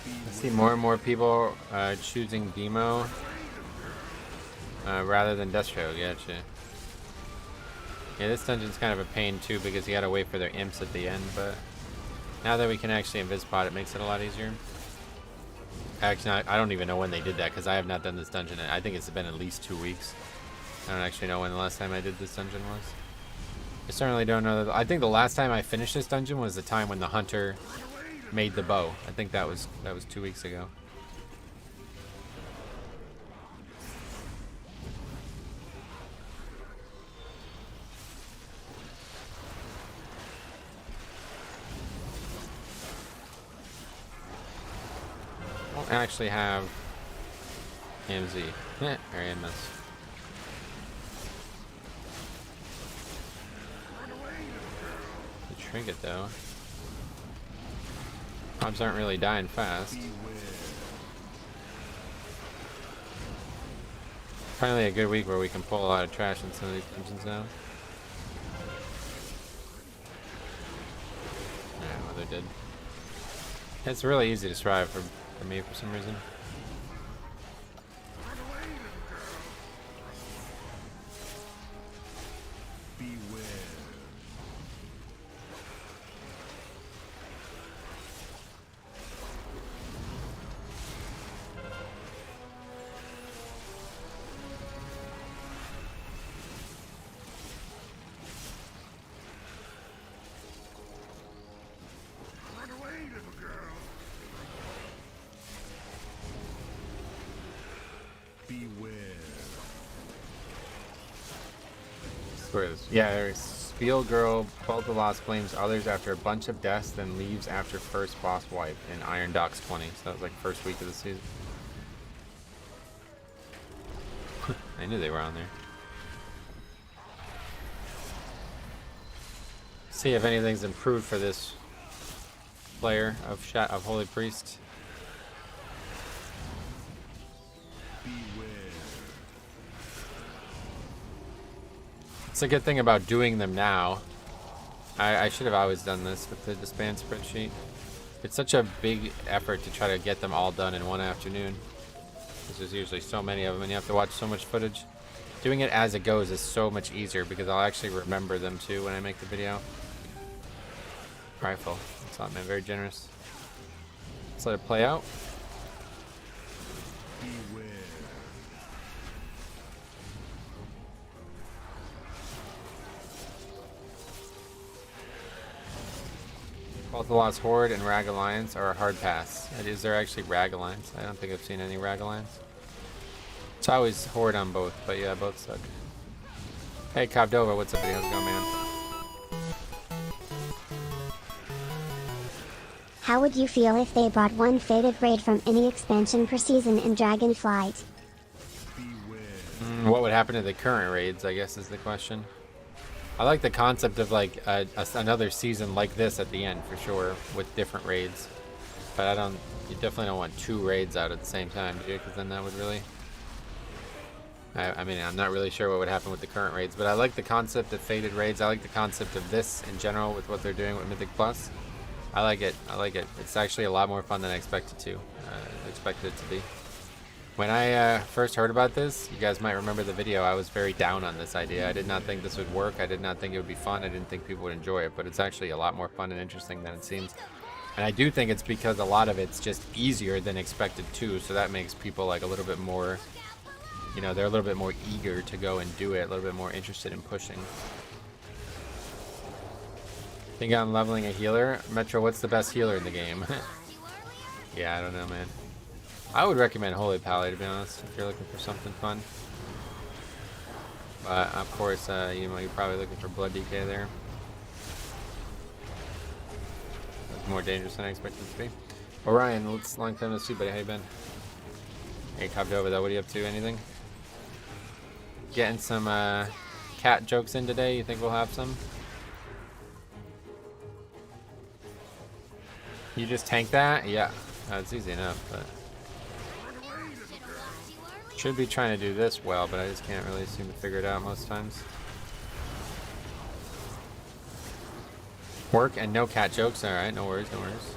I see more and more people choosing Demo rather than Deathstroke. Gotcha. Yeah, this dungeon's kind of a pain too because you gotta wait for their imps at the end, but now that we can actually invis-pot, it makes it a lot easier. Actually, I don't even know when they did that because I have not done this dungeon. I think it's been at least 2 weeks. I don't actually know when the last time I did this dungeon was. I certainly don't know that. I think the last time I finished this dungeon was the time when the hunter made the bow. I think that was 2 weeks ago. I don't actually have MZ. Or MS. The trinket though. Mobs aren't really dying fast. Finally a good week where we can pull a lot of trash in some of these dungeons now. Yeah, well, they're dead. It's really easy to survive for me for some reason. Yeah, there's Spiel Girl, Bolt the Lost Flames others after a bunch of deaths, then leaves after first boss wipe in Iron Docks 20. So that was like first week of the season. I knew they were on there. See if anything's improved for this player of Holy Priest. It's a good thing about doing them now. I should have always done this with the disband spreadsheet. It's such a big effort to try to get them all done in one afternoon. There's usually so many of them and you have to watch so much footage. Doing it as it goes is so much easier because I'll actually remember them too when I make the video. Rifle. That's not, man. Very generous. Let's let it play out. Both the Lost Horde and Rag Alliance are a hard pass. Is there actually Rag Alliance? I don't think I've seen any Rag Alliance. It's always Horde on both, but yeah, both suck. Hey, Cobdova, what's up, buddy? How's it going, man? How would you feel if they brought one fated raid from any expansion per season in Dragonflight? What would happen to the current raids, I guess is the question. I like the concept of like another season like this at the end for sure with different raids, but you definitely don't want 2 raids out at the same time, do you? Because then that would really, I mean, I'm not really sure what would happen with the current raids, but I like the concept of fated raids. I like the concept of this in general with what they're doing with Mythic Plus. I like it. I like it. It's actually a lot more fun than I expected it to be. When I first heard about this, you guys might remember the video, I was very down on this idea. I did not think this would work. I did not think it would be fun. I didn't think people would enjoy it, but it's actually a lot more fun and interesting than it seems. And I do think it's because a lot of it's just easier than expected too, so that makes people like a little bit more you know, they're a little bit more eager to go and do it, a little bit more interested in pushing. Think I'm leveling a healer? Metro, what's the best healer in the game? Yeah, I don't know, man. I would recommend Holy Pally, to be honest, if you're looking for something fun. But, of course, you know, you're probably looking for Blood DK there. That's more dangerous than I expected it to be. Orion, let's long time no see, buddy. How you been? Hey, Cobdova, though, what are you up to? Anything? Getting some cat jokes in today? You think we'll have some? You just tank that? Yeah. It's easy enough, but... Should be trying to do this well, but I just can't really seem to figure it out most times. Work and no cat jokes? Alright, no worries, no worries.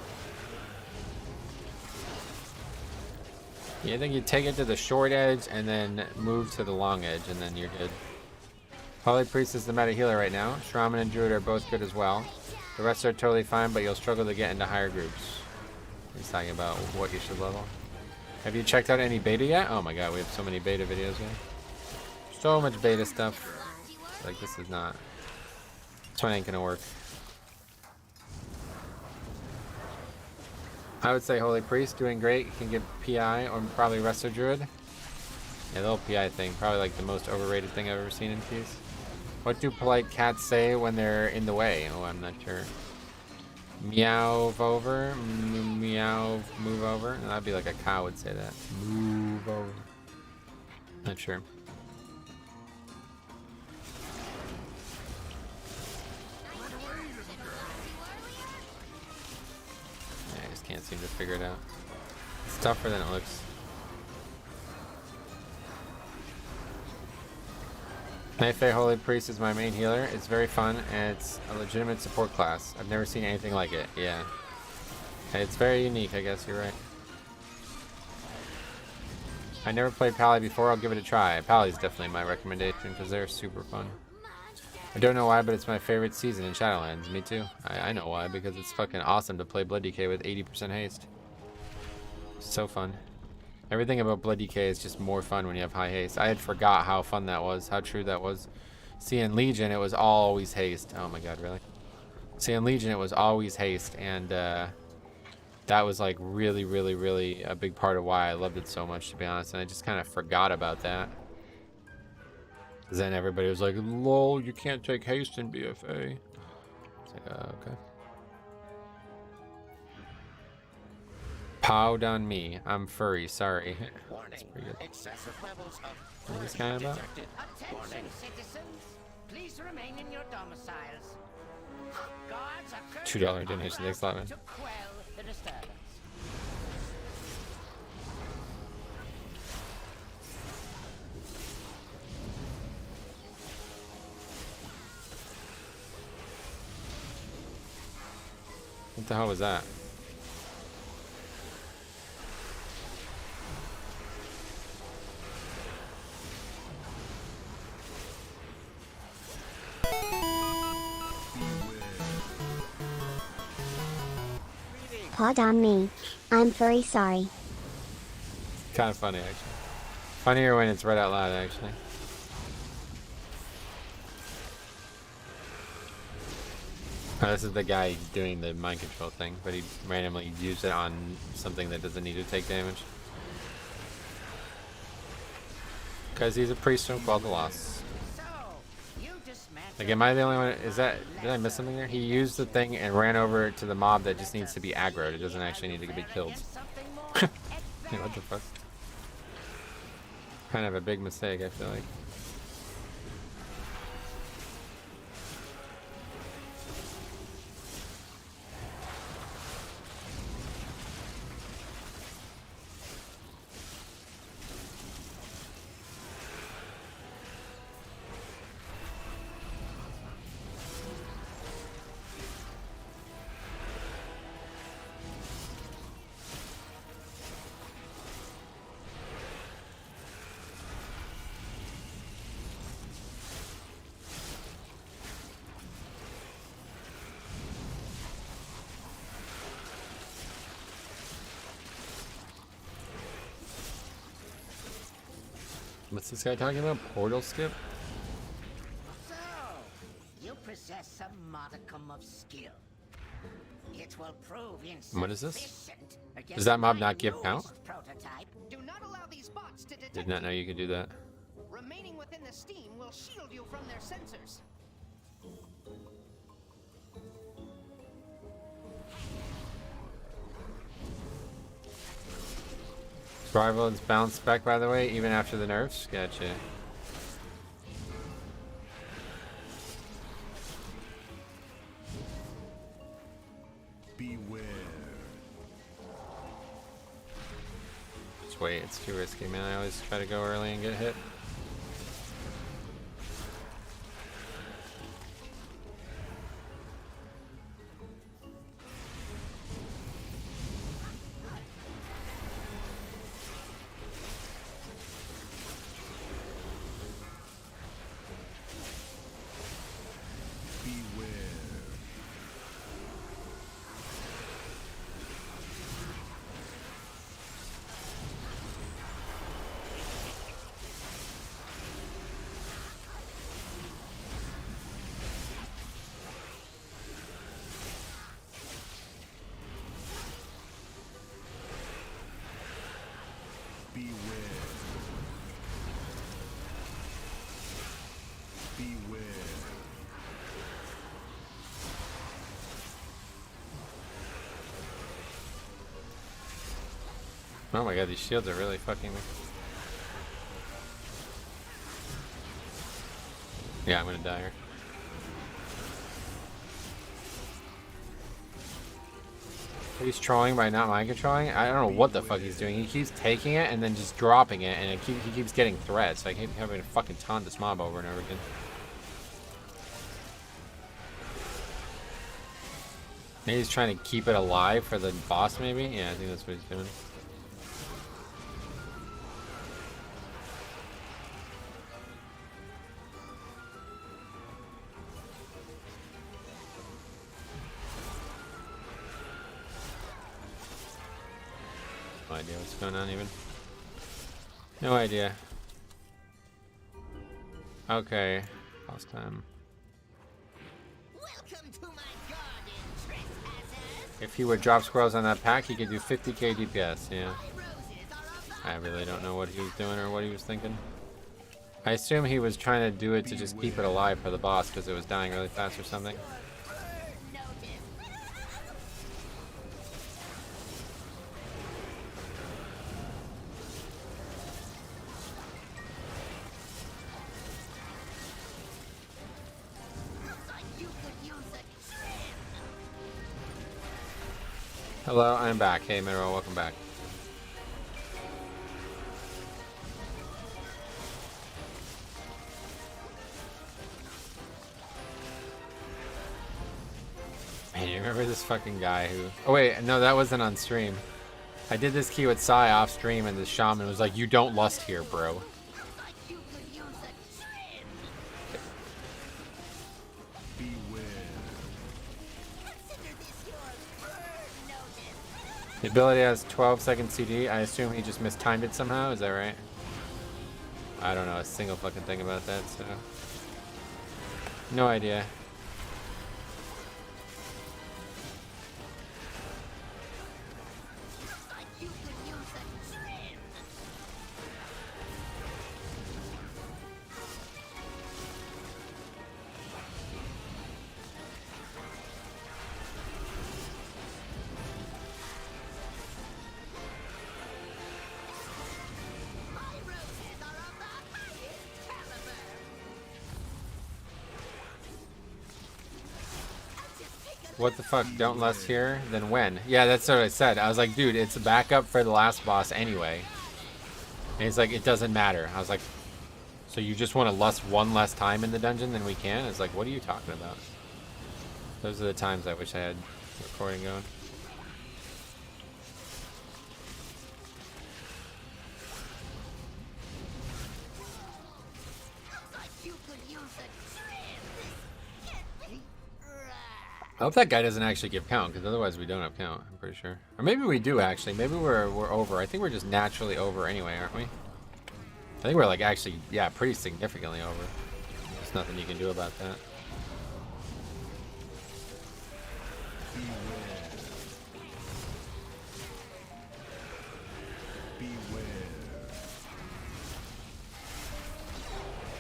Yeah, I think you take it to the short edge and then move to the long edge, and then you're good. Holy Priest is the meta healer right now. Shaman and Druid are both good as well. The rest are totally fine, but you'll struggle to get into higher groups. He's talking about what you should level. Have you checked out any beta yet? Oh my god, we have so many beta videos here. So much beta stuff. Like, this is not... This one ain't gonna work. I would say Holy Priest, doing great. You can get PI or probably Resto Druid. Yeah, the whole PI thing, probably like the most overrated thing I've ever seen in Keys. What do polite cats say when they're in the way? Oh, I'm not sure. Meow over, meow move over. And that'd be like a cow would say that. Move over. Not sure. Yeah, I just can't seem to figure it out. It's tougher than it looks. Nightfay Holy Priest is my main healer. It's very fun, and it's a legitimate support class. I've never seen anything like it. Yeah. It's very unique, I guess you're right. I never played Pally before. I'll give it a try. Pally's definitely my recommendation, because they're super fun. I don't know why, but it's my favorite season in Shadowlands. Me too. I know why, because it's fucking awesome to play Blood DK with 80% haste. So fun. Everything about Blood DK is just more fun when you have high haste. I had forgot how fun that was, how true that was. See, in Legion, it was always haste. Oh my god, really? See, in Legion, it was always haste, and that was like really, really, really a big part of why I loved it so much, to be honest. And I just kind of forgot about that. Then everybody was like, lol, you can't take haste in BFA. It's like, okay. Powed on me. I'm furry, sorry. That's pretty good. What is this guy about? Attention, citizens. Please remain in your domiciles. Guards are $2 donation. Thanks a lot, man. to quell the disturbance. What the hell was that? Pod on me. I'm furry sorry. Kind of funny, actually. Funnier when it's read out loud, actually. Oh, this is the guy doing the mind control thing, but he randomly used it on something that doesn't need to take damage. Because he's a priest from Quell the Lost. Like, am I the only one? Is that... Did I miss something there? He used the thing and ran over to the mob that just needs to be aggroed. It doesn't actually need to be killed. Hey, what the fuck? Kind of a big mistake, I feel like. What's this guy talking about? Portal skip? So, you possess some modicum of skill. It will prove insufficient. What is this? against Does that mob my not give count? newest Prototype. Do not allow these bots to detect Did not know you could do that. Remaining within the steam will shield you from their sensors. Survival is bounced back, by the way, even after the nerfs. Gotcha. Beware. Just wait, it's too risky, man. I always try to go early and get hit. Oh my god, these shields are really fucking me. Yeah, I'm gonna die here. He's trolling by not mind controlling. I don't know what the fuck he's doing. He keeps taking it and then just dropping it, and he keeps getting threats. I keep having to fucking taunt this mob over and over again. Maybe he's trying to keep it alive for the boss, maybe? Yeah, I think that's what he's doing. No idea what's going on even. No idea. Okay, last time. Welcome to my garden, trespassers. If he would drop squirrels on that pack, he could do 50k DPS, yeah. My roses are of the I really don't know what he was doing or what he was thinking. I assume he was trying to do it to just keep it alive for the boss because it was dying really fast or something. Hello, I'm back. Hey, Miro, welcome back. Man, you remember this fucking guy who... Oh wait, no, that wasn't on stream. I did this key with Sai off stream and the shaman was like, you don't lust here, bro. The ability has 12-second CD. I assume he just mistimed it somehow. Is that right? I don't know a single fucking thing about that, so... No idea. What the fuck? Don't lust here? Then when? Yeah, that's what I said. I was like, dude, it's a backup for the last boss anyway. And he's like, it doesn't matter. I was like, so you just want to lust one less time in the dungeon than we can? It's like, what are you talking about? Those are the times I wish I had recording going. I hope that guy doesn't actually give count, because otherwise we don't have count, I'm pretty sure. Or maybe we do, actually. Maybe we're over. I think we're just naturally over anyway, aren't we? I think we're like actually, yeah, pretty significantly over. There's nothing you can do about that.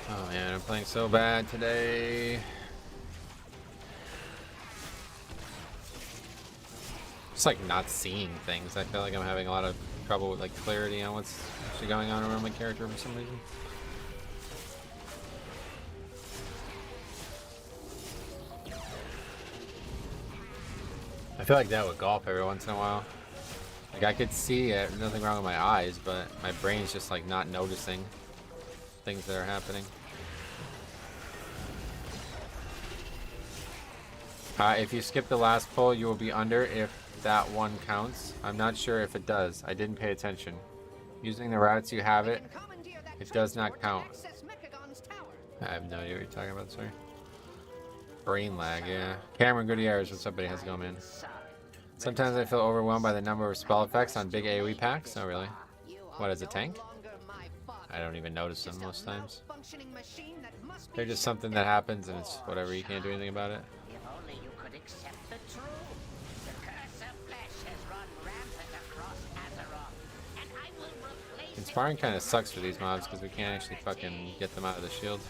Oh man, I'm playing so bad today. Just like not seeing things. I feel like I'm having a lot of trouble with like clarity on what's actually going on around my character for some reason. I feel like that with golf every once in a while. Like I could see it, nothing wrong with my eyes, but my brain's just like not noticing things that are happening. If you skip the last pull, you will be under if that one counts. I'm not sure if it does. I didn't pay attention. Using the routes you have it, it does not count. I have no idea what you're talking about, sorry. Brain lag, yeah. Cameron Gutierrez, what's up, buddy? How's it going, man? Sometimes I feel overwhelmed by the number of spell effects on big AoE packs. Oh, really? What, is a tank? I don't even notice them most times. They're just something that happens and it's whatever, you can't do anything about it. Inspiring kind of sucks for these mobs because we can't actually fucking get them out of the shield.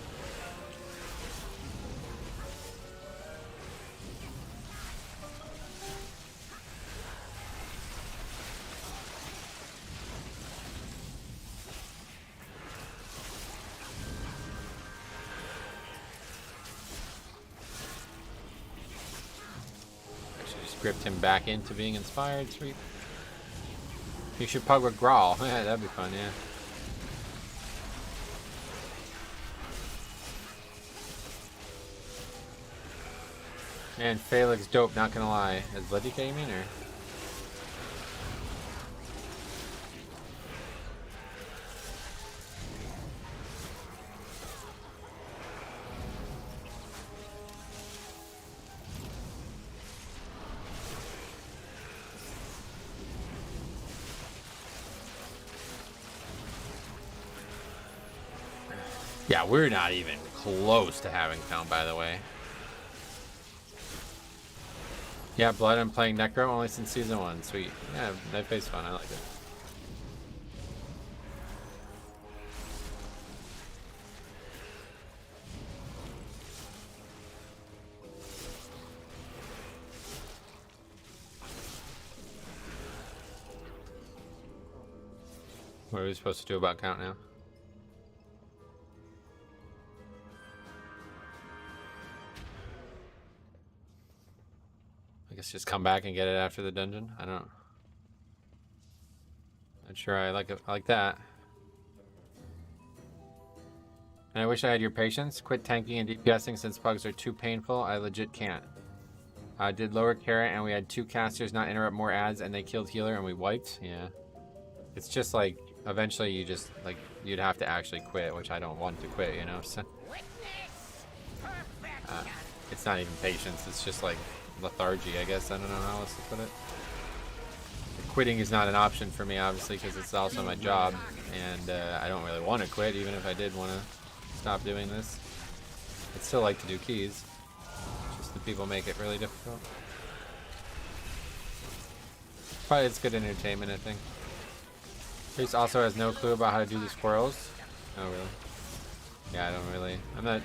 Actually just gripped him back into being inspired, sweet. You should pug with Grawl. Yeah, that'd be fun, yeah. Man, Faye looks dope, not gonna lie. Is Bloody K, you mean, or? Yeah, we're not even close to having count, by the way. Yeah, Blood, I'm playing Necro only since Season 1. Sweet. Yeah, that phase fun. I like it. What are we supposed to do about count now? I guess just come back and get it after the dungeon. I don't. Not sure I like it. I like that. And I wish I had your patience. Quit tanking and DPSing since pugs are too painful. I legit can't. I did lower carrot and we had 2 casters not interrupt more ads and they killed healer and we wiped. Yeah. It's just like eventually you just like you'd have to actually quit, which I don't want to quit, you know. So it's not even patience. It's just like lethargy, I guess. I don't know how else to put it. Quitting is not an option for me, obviously, because it's also my job, and I don't really want to quit, even if I did want to stop doing this. I'd still like to do keys. Just the people make it really difficult. But it's good entertainment, I think. Priest also has no clue about how to do the squirrels. Oh, really? Yeah, I don't really.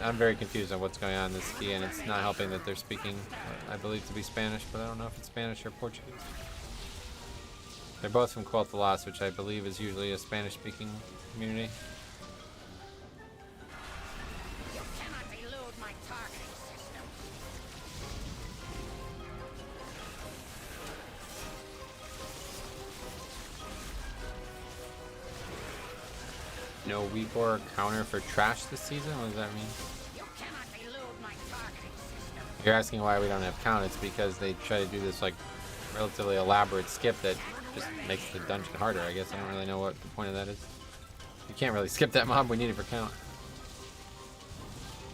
I'm very confused on what's going on in this key, and it's not helping that they're speaking what I believe to be Spanish, but I don't know if it's Spanish or Portuguese. They're both from Quelt the Lost, which I believe is usually a Spanish-speaking community. You cannot elude my targeting system. No weak or counter for trash this season? What does that mean? You cannot elude my targeting system. You're asking why we don't have count. It's because they try to do this like relatively elaborate skip that just makes the dungeon harder, I guess. I don't really know what the point of that is. You can't really skip that mob. We need it for count.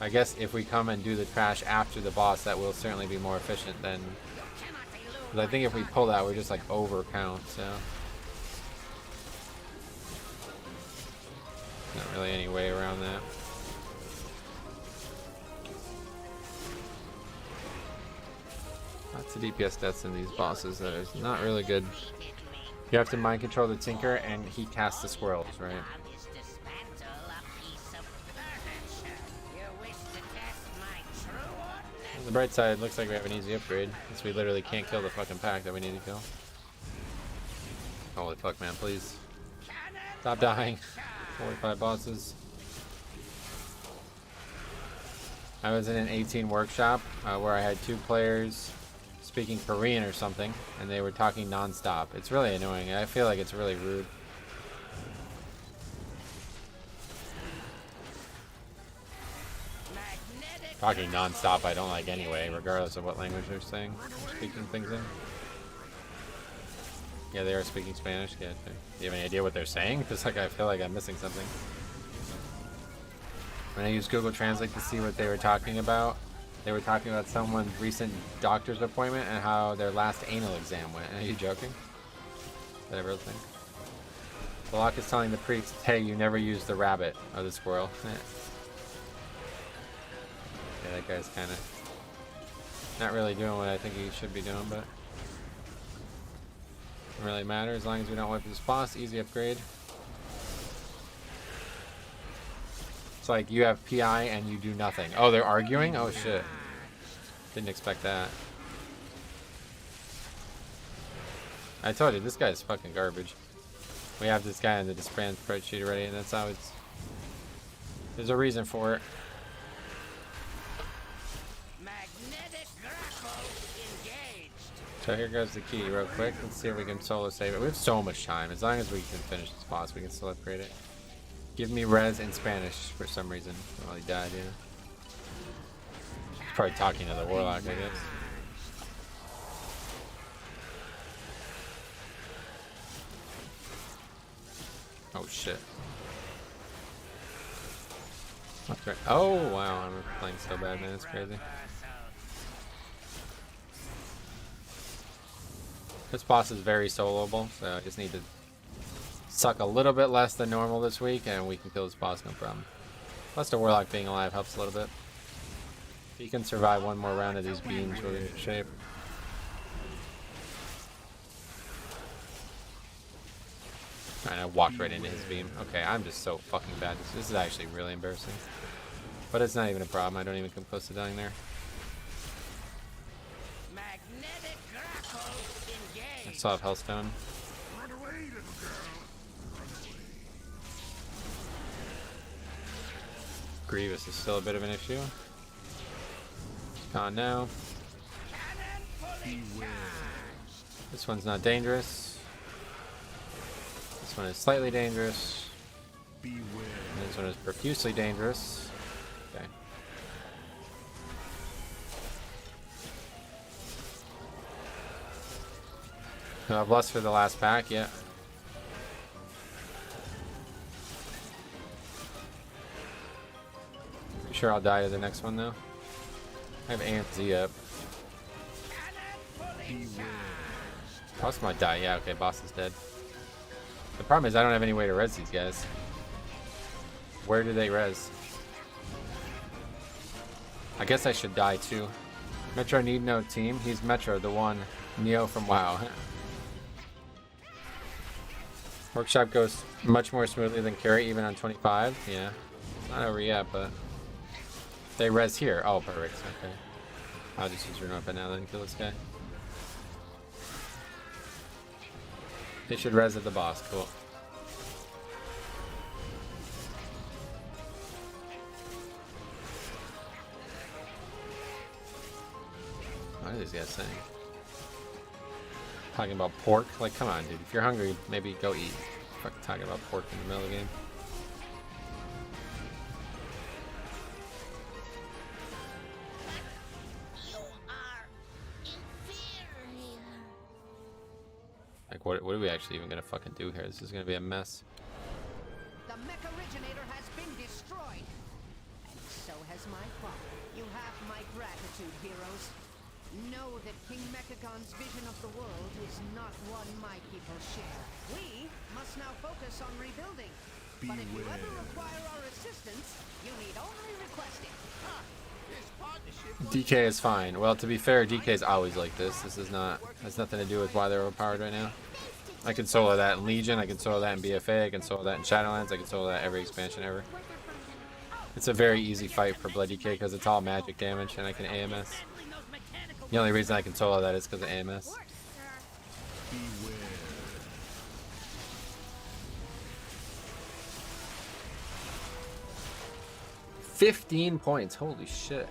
I guess if we come and do the trash after the boss, that will certainly be more efficient than... Because I think if we pull that, we're just like over count, so... Not really any way around that. Lots of DPS deaths in these bosses that is not really good. You have to mind control the Tinker, and he casts the squirrels, right? On the bright side, looks like we have an easy upgrade, since we literally can't kill the fucking pack that we need to kill. Holy fuck, man, please. Stop dying. 45 bosses. I was in an 18 workshop where I had 2 players speaking Korean or something, and they were talking non-stop. It's really annoying. I feel like it's really rude. Talking non-stop I don't like anyway, regardless of what language they're saying. Speaking things in. Yeah, they are speaking Spanish. Yeah, do you have any idea what they're saying? Because like I feel like I'm missing something. When I used Google Translate to see what they were talking about, they were talking about someone's recent doctor's appointment and how their last anal exam went. Are you joking? Is that a real thing? Balak is telling the priest, hey, you never used the rabbit or the squirrel. Yeah, that guy's kind of not really doing what I think he should be doing, but doesn't really matter as long as we don't wipe this boss. Easy upgrade. It's like you have PI and you do nothing. Oh, they're arguing? Oh shit. Didn't expect that. I told you, this guy's fucking garbage. We have this guy in the disband spreadsheet already, and that's how it's... There's a reason for it. So here goes the key real quick. Let's see if we can solo save it. We have so much time. As long as we can finish this boss, we can still upgrade it. Give me res in Spanish for some reason. Well, he died, yeah. He's probably talking to the warlock, I guess. Oh shit. That's right. Oh wow, I'm playing so bad, man. It's crazy. This boss is very soloable, so I just need to suck a little bit less than normal this week, and we can kill this boss no problem. Plus the warlock being alive helps a little bit. If you can survive one more round of these beams, we're in good shape. Alright, I walked right into his beam. Okay, I'm just so fucking bad. This is actually really embarrassing. But it's not even a problem. I don't even come close to dying there. I still have Hellstone. Grievous is still a bit of an issue. Gone now. This one's not dangerous. This one is slightly dangerous. And this one is profusely dangerous. Okay. Bless for the last pack, yeah. Pretty sure I'll die to the next one though. I have A and Z up. Boss might die, yeah, okay, boss is dead. The problem is I don't have any way to res these guys. Where do they res? I guess I should die too. Metro need no team. He's Metro, the one. Neo from WoW. Workshop goes much more smoothly than Carry, even on 25. Yeah. Not over yet, but... They res here. Oh, perfect. Okay. I'll just use Rune Weapon now then kill this guy. They should res at the boss. Cool. What are these guys saying? Talking about pork? Like, come on, dude. If you're hungry, maybe go eat. Fucking talking about pork in the middle of the game. Like, what are we actually even gonna fucking do here? This is gonna be a mess. The mech originator has been destroyed. And so has my father. You have my gratitude, heroes. Know that King Mechagon's vision of the world is not one my people share. We must now focus on rebuilding. But if you ever require our assistance, you need only request it. DK is fine. Well, to be fair, DK is always like this. This is not, has nothing to do with why they're overpowered right now. I can solo that in Legion, I can solo that in BFA, I can solo that in Shadowlands, I can solo that every expansion ever. It's a very easy fight for Blood DK because it's all magic damage and I can AMS. The only reason I can solo that is because of AMS. 15 points, holy shit.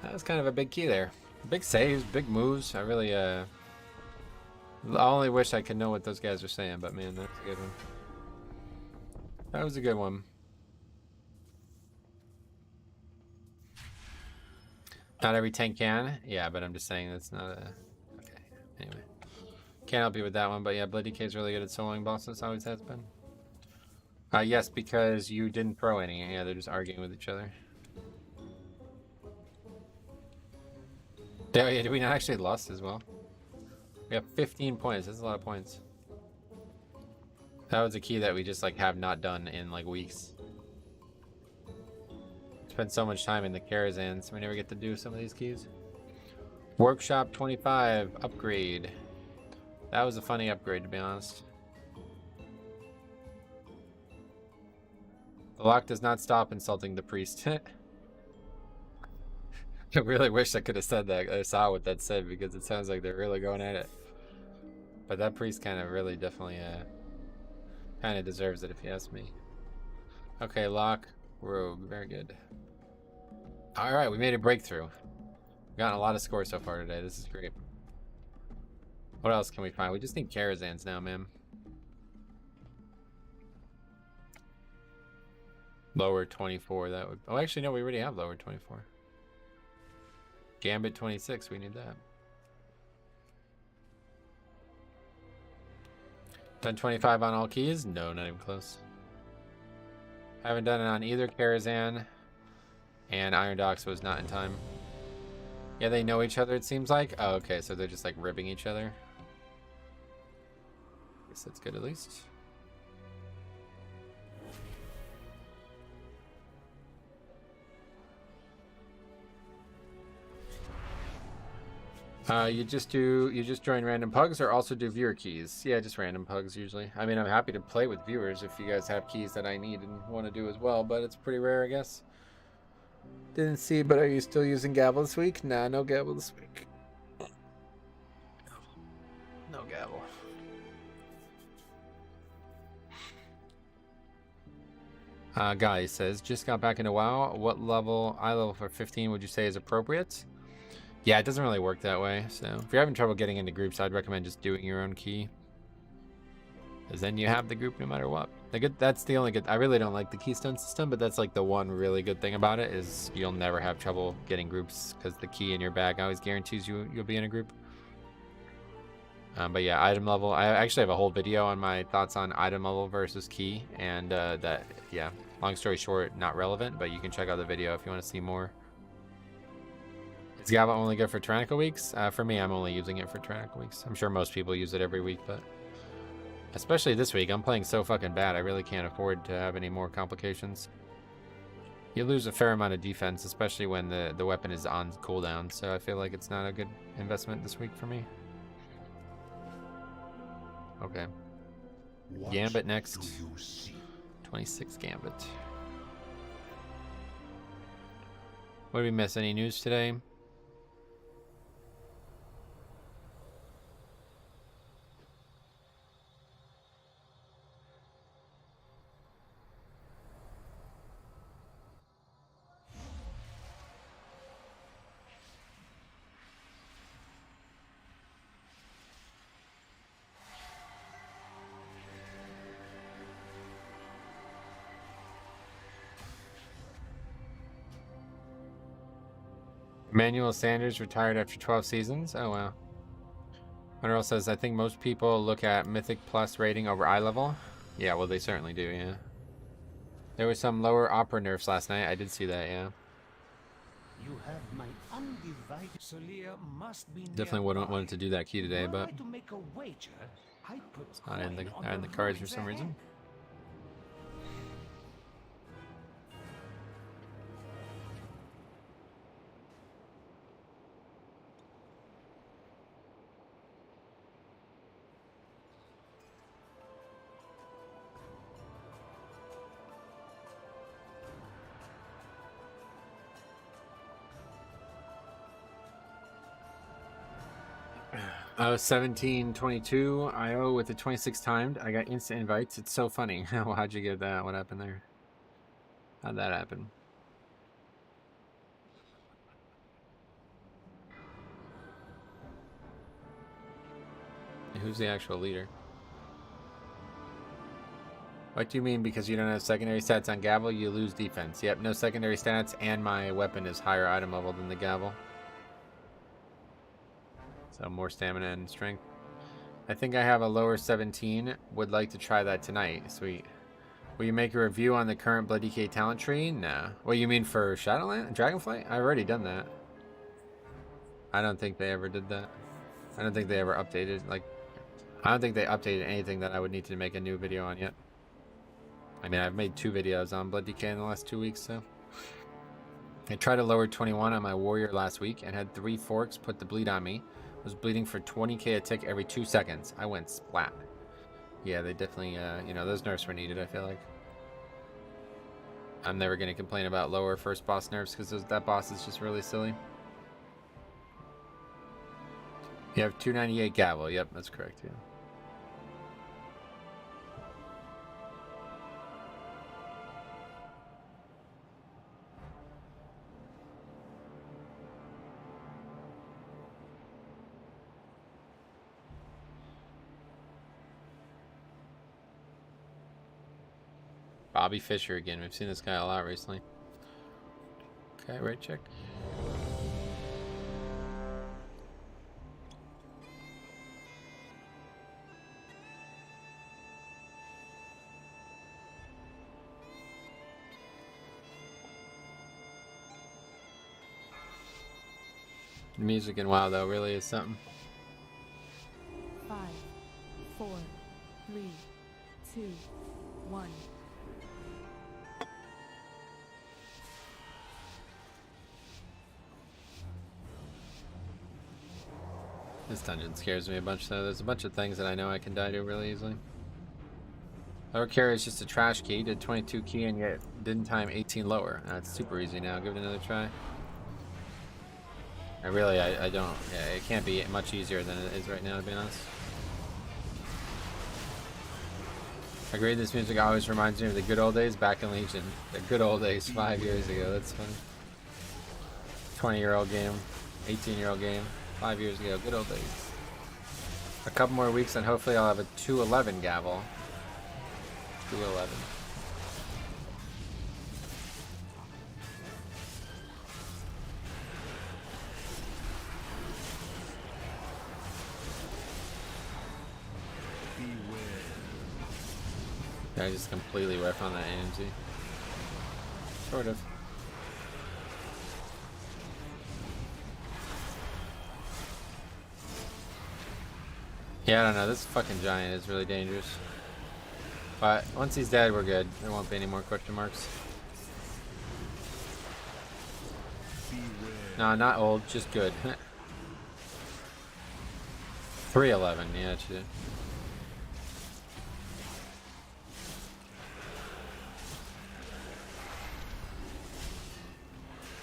That was kind of a big key there. Big saves, big moves. I really, I only wish I could know what those guys are saying, but man, that's a good one. That was a good one. Not every tank can. Yeah, but I'm just saying that's not a... Okay, anyway. Can't help you with that one, but yeah, Blood DK is really good at soloing bosses, always has been. Yes, because you didn't throw any. Yeah, they're just arguing with each other. Yeah, did we not actually lost as well? We have 15 points. That's a lot of points. That was a key that we just like have not done in like weeks. Spent so much time in the Karazhan, so we never get to do some of these keys. Workshop 25 upgrade. That was a funny upgrade, to be honest. The lock does not stop insulting the priest. I really wish I could have said that. I saw what that said because it sounds like they're really going at it. But that priest kind of really definitely kind of deserves it if you ask me. Okay, lock, rogue, very good. All right, we made a breakthrough. We've gotten a lot of scores so far today. This is great. What else can we find? We just need Karazhans now, man. Lower 24, that would... Oh, actually, no, we already have lower 24. Gambit 26, we need that. Done 25 on all keys? No, not even close. Haven't done it on either Karazhan, and Iron Docks was not in time. Yeah, they know each other, it seems like. Oh, okay, so they're just like ribbing each other. Guess that's good at least. You just join random pugs or also do viewer keys? Yeah, just random pugs usually. I mean, I'm happy to play with viewers if you guys have keys that I need and want to do as well, but it's pretty rare, I guess. Didn't see, but are you still using gavel this week? Nah, no gavel this week. No gavel. Guy says, just got back into WoW. What level, eye level for 15 would you say is appropriate? Yeah, it doesn't really work that way. So if you're having trouble getting into groups, I'd recommend just doing your own key. Because then you have the group no matter what. That's the only good... I really don't like the keystone system, but that's like the one really good thing about it is you'll never have trouble getting groups because the key in your bag always guarantees you'll be in a group. But yeah, item level. I actually have a whole video on my thoughts on item level versus key. And yeah, long story short, not relevant, but you can check out the video if you want to see more. Is Gava only good for Tyrannical weeks? For me, I'm only using it for Tyrannical weeks. I'm sure most people use it every week, but especially this week, I'm playing so fucking bad. I really can't afford to have any more complications. You lose a fair amount of defense, especially when the weapon is on cooldown, so I feel like it's not a good investment this week for me. Okay. Gambit next. 26 Gambit. What did we miss? Any news today? Emmanuel Sanders retired after 12 seasons. Oh, wow. Monroe says, I think most people look at Mythic Plus rating over eye level. Yeah, well, they certainly do, yeah. There was some lower opera nerfs last night. I did see that, yeah. You have my undivided... Celia must be Definitely wouldn't want to do that key today, but to make a wager, I put it's not in the cards for some reason. 1722 IO with the 26 timed. I got instant invites. It's so funny. How'd you get that? What happened there? How'd that happen? Who's the actual leader? What do you mean because you don't have secondary stats on Gavel, you lose defense? Yep, no secondary stats, and my weapon is higher item level than the Gavel. So more stamina and strength. I think I have a lower 17. Would like to try that tonight. Sweet. Will you make a review on the current Blood DK talent tree? Nah. What you mean for Shadowland? Dragonflight? I've already done that. I don't think they ever did that. I don't think they ever updated. Like, I don't think they updated anything that I would need to make a new video on yet. I mean, I've made 2 videos on Blood DK in the last 2 weeks, so. I tried to lower 21 on my warrior last week and had 3 forks put the bleed on me. Was bleeding for 20k a tick every 2 seconds. I went splat. Yeah, they definitely, you know, those nerfs were needed, I feel like. I'm never going to complain about lower first boss nerfs because that boss is just really silly. You have 298 Gavel. Yep, that's correct, yeah. Bobby Fischer again. We've seen this guy a lot recently. Okay, right check. The music in WoW though really is something. 5, 4, 3, 2, 1. This dungeon scares me a bunch though. There's a bunch of things that I know I can die to really easily. Lower carry is just a trash key. Did 22 key and yet didn't time 18 lower. That's super easy now. Give it another try. I don't. Yeah, it can't be much easier than it is right now, to be honest. I agree, this music always reminds me of the good old days back in Legion. The good old days 5 years ago. That's funny. 20-year-old game, 18-year-old game, 5 years ago. Good old days. A couple more weeks and hopefully I'll have a 211 Gavel. 211. I just completely riff on that AMG. Sort of. Yeah, I don't know. This fucking giant is really dangerous. But once he's dead, we're good. There won't be any more question marks. No, not old, just good. 311, yeah, it should.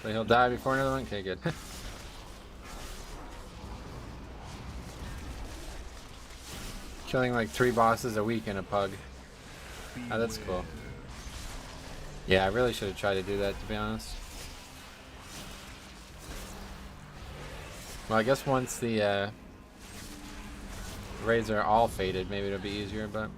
So he'll die before another one? Okay, good. Killing like 3 bosses a week in a pug. Oh, that's cool. Yeah, I really should have tried to do that, to be honest. Well, I guess once the raids are all faded, maybe it'll be easier, but...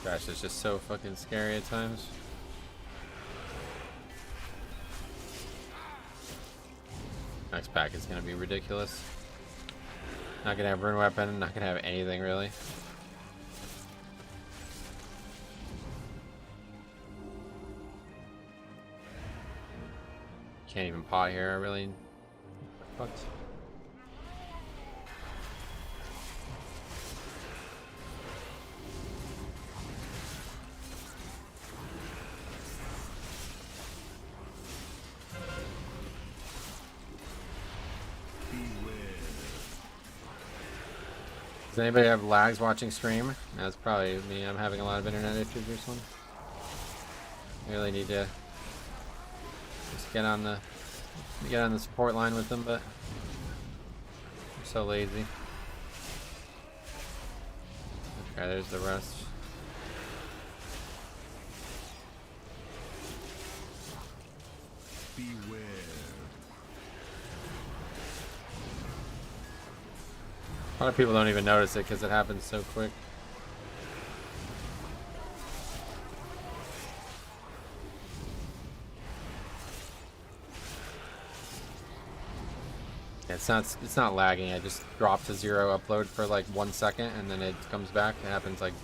Gosh, it's just so fucking scary at times. Next pack is gonna be ridiculous. Not gonna have rune weapon, not gonna have anything really. Can't even pot here, I really fucked. Does anybody have lags watching stream? That's probably me. I'm having a lot of internet issues this one. I really need to just get on the support line with them, but I'm so lazy. Okay, there's the rest. Beware. A lot of people don't even notice it because it happens so quick. Yeah, it's not lagging. I just drop to 0 upload for like 1 second and then it comes back. It happens like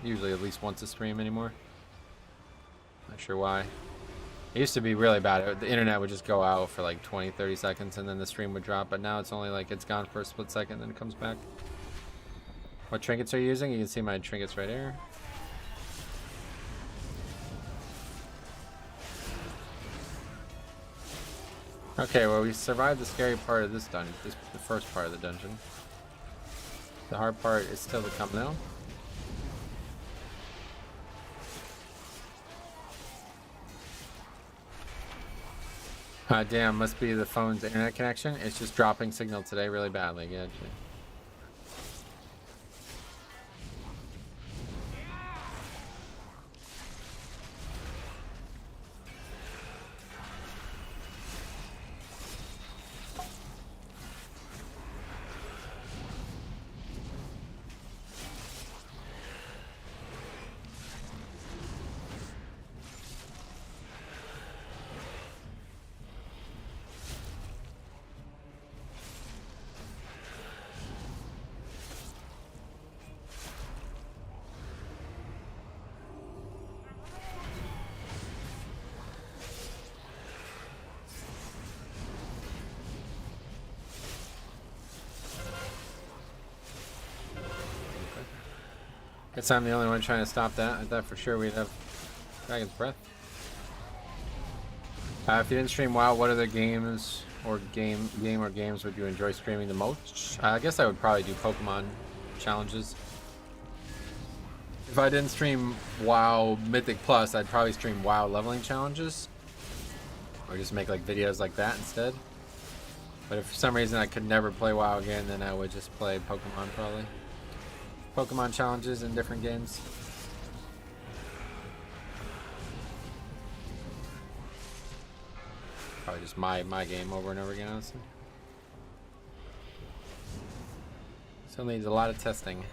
usually at least once a stream anymore. Not sure why. It used to be really bad. The internet would just go out for like 20-30 seconds and then the stream would drop, but now it's only like it's gone for a split second then it comes back. What trinkets are you using? You can see my trinkets right here. Okay, well we survived the scary part of this dungeon, the first part of the dungeon. The hard part is still to come now. Damn, must be the phone's internet connection. It's just dropping signal today really badly, yeah, actually. Guess I'm the only one trying to stop that. I thought for sure we'd have Dragon's Breath. If you didn't stream WoW, what other games or games would you enjoy streaming the most? I guess I would probably do Pokemon challenges. If I didn't stream WoW Mythic Plus, I'd probably stream WoW leveling challenges. Or just make like videos like that instead. But if for some reason I could never play WoW again, then I would just play Pokemon probably. Pokemon challenges in different games. Probably just my game over and over again, honestly. Still needs a lot of testing.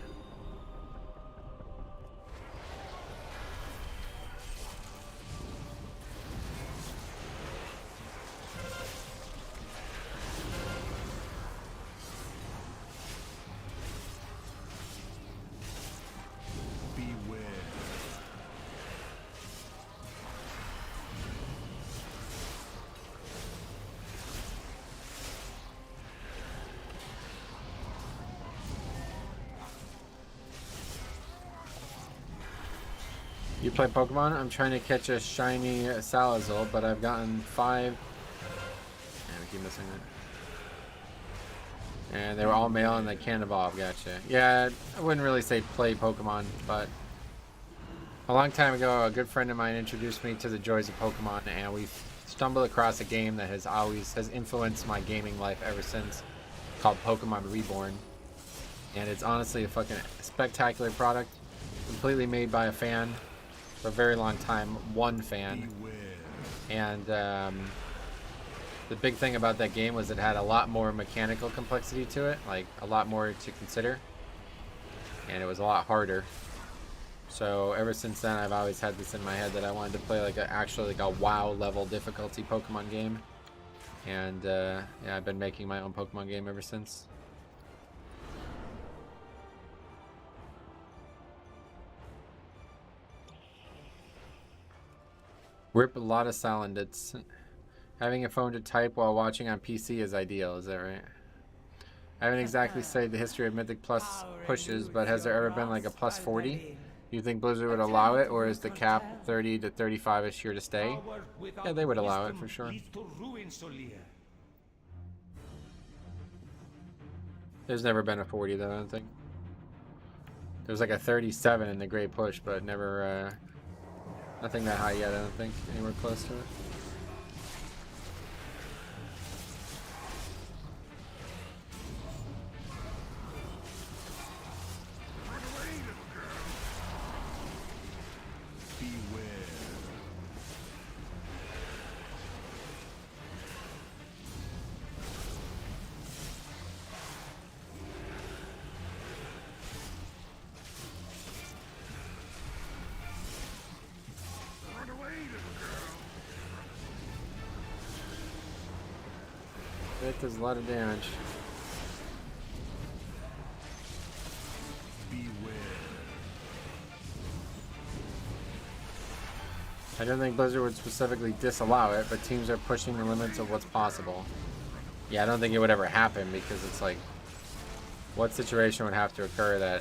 You play Pokemon? I'm trying to catch a shiny Salazar, but I've gotten 5. And we keep missing it. And they were all male and they can't evolve. Gotcha. Yeah, I wouldn't really say play Pokemon, but a long time ago, a good friend of mine introduced me to the joys of Pokemon, and we stumbled across a game that has influenced my gaming life ever since, called Pokemon Reborn. And it's honestly a fucking spectacular product, completely made by a fan. For a very long time, one fan. And the big thing about that game was it had a lot more mechanical complexity to it, like a lot more to consider, and it was a lot harder. So ever since then, I've always had this in my head that I wanted to play like actually a WoW level difficulty Pokemon game. And yeah, I've been making my own Pokemon game ever since. Rip a lot of Salandits. Having a phone to type while watching on PC is ideal, is that right? I haven't exactly studied the history of Mythic Plus pushes, but has there ever been like a plus 40? Do you think Blizzard would allow it, or is the cap 30 to 35-ish here to stay? Yeah, they would allow it for sure. There's never been a 40 though, I don't think. There was like a 37 in the Great Push, but never, nothing that high yet, I don't think. Anywhere close to it. That does a lot of damage. I don't think Blizzard would specifically disallow it, but teams are pushing the limits of what's possible. Yeah, I don't think it would ever happen because it's like, what situation would have to occur that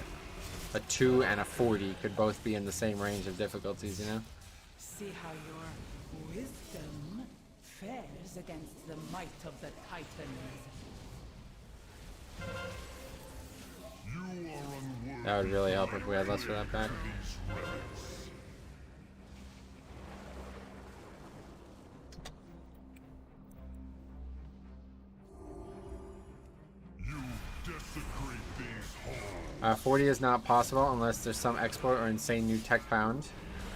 a 2 and a 40 could both be in the same range of difficulties, you know? See how your wisdom fares against the might of the Titans. That would really help if we had less for that pack. You desecrate these halls. 40 is not possible unless there's some export or insane new tech found.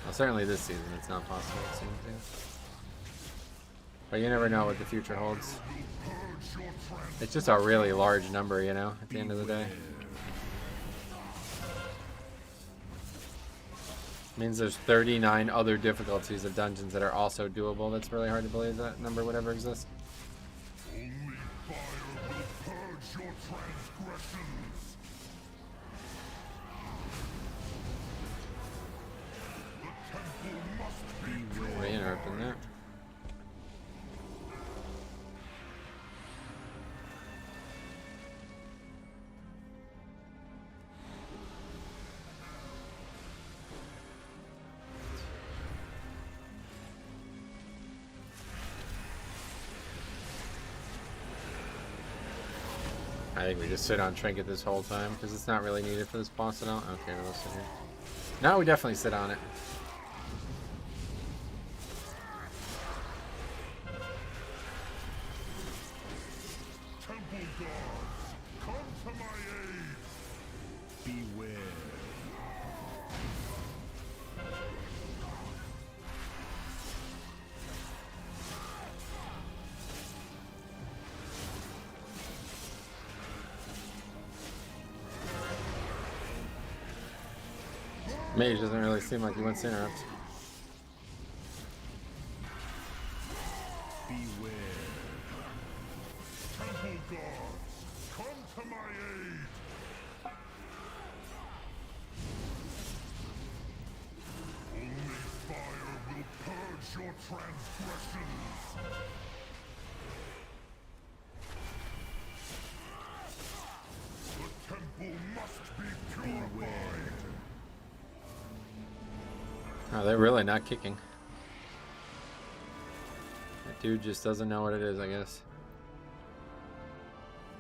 Well, certainly this season it's not possible, it seems. But you never know what the future holds. It's just a really large number, you know, at the end of the day. Means there's 39 other difficulties of dungeons that are also doable. That's really hard to believe that number would ever exist. Only fire will purge your transgressions. The temple must be pure. Way interrupting that. I think we just sit on Trinket this whole time because it's not really needed for this boss at all. Okay, we'll sit here. No, we definitely sit on it. Temple guards, come to my aid. Beware. Mage doesn't really seem like he wants to interrupt. Beware. Temple guards, come to my aid. Only fire will purge your transgressions. The temple must be purified. Oh, they're really not kicking. That dude just doesn't know what it is, I guess.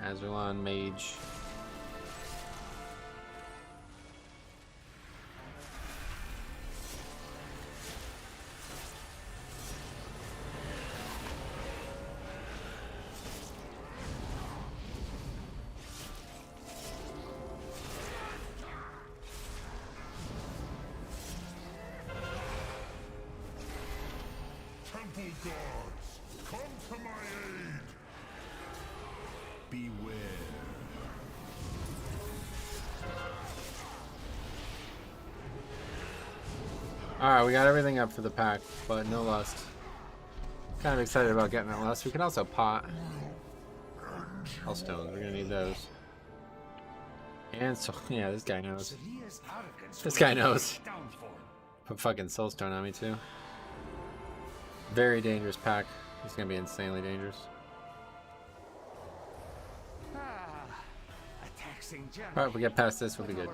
Azulon Mage. Temple guards, come to my aid. Beware. Alright, we got everything up for the pack, but no lust. Kind of excited about getting that last. We can also pot. All stones. We're gonna need those. And so yeah, this guy knows. This guy knows. Put fucking soulstone on me too. Very dangerous pack. He's gonna be insanely dangerous. Alright, if we get past this, we'll be good.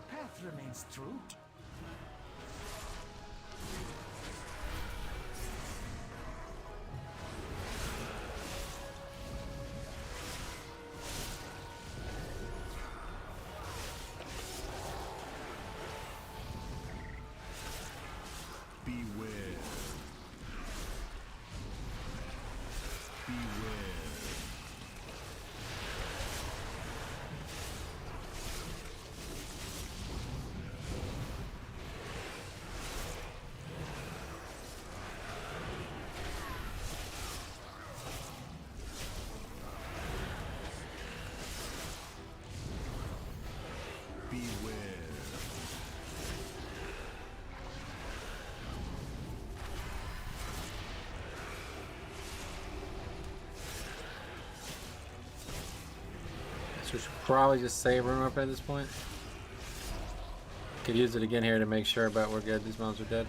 We should probably just save room up at this point. Could use it again here to make sure, but we're good. These mobs are dead.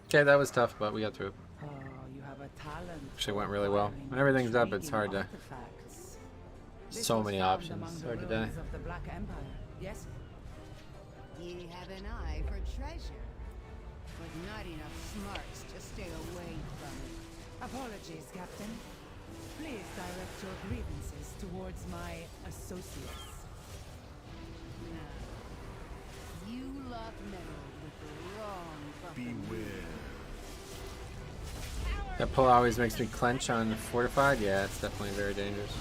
Okay, that was tough, but we got through it. Oh, you have a talent. Actually went really well. When everything's up, it's hard to... So many options. It's hard to die. Of the Black Empire. Yes? You have an eye for treasure, but not enough smarts to stay away from it. Apologies, Captain. Please direct your grievances towards my associates. No. You love metal with the wrong fucking... Beware. That pull always makes me clench on fortified. Yeah, it's definitely very dangerous.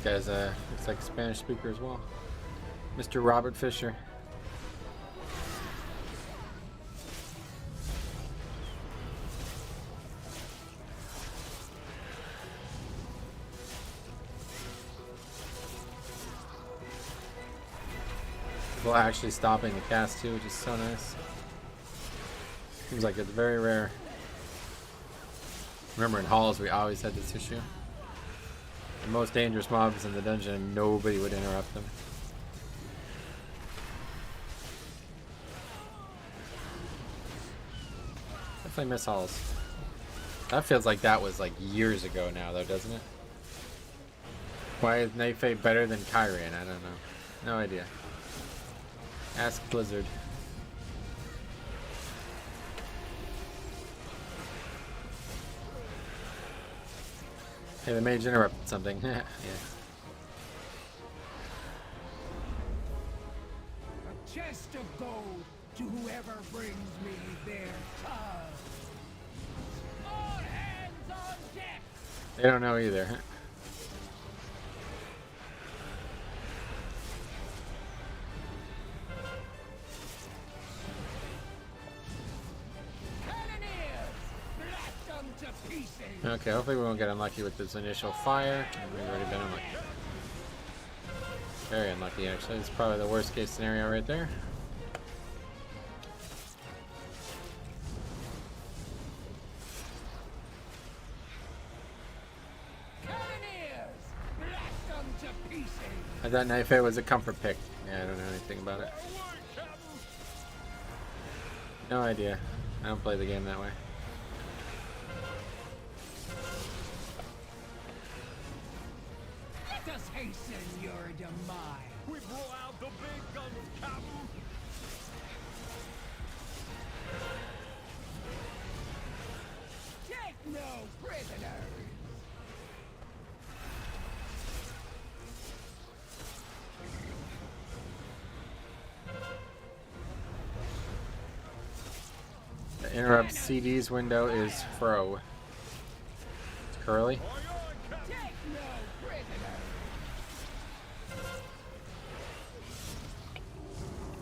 This guy's looks like a Spanish speaker as well. Mr. Robert Fisher. People actually stopping the cast too, which is so nice. Seems like it's very rare. Remember in halls we always had this issue. The most dangerous mobs in the dungeon and nobody would interrupt them. Definitely miss halls. That feels like that was like years ago now though, doesn't it? Why is Night Fate better than Kyrian? I don't know. No idea. Ask Blizzard. Hey, the mage interrupted something. Yeah. A chest of gold to whoever brings me their tub. All hands on deck. They don't know either. To pieces. Okay, hopefully we won't get unlucky with this initial fire. We've already been unlucky. Very unlucky, actually. It's probably the worst case scenario right there. I thought Knife It was a comfort pick. Yeah, I don't know anything about it. No idea. I don't play the game that way. Let us hasten your demise. We blow out the big guns, Captain. Take no prisoners. The interrupt CD's window is Fro. It's Curly. Take no prisoners.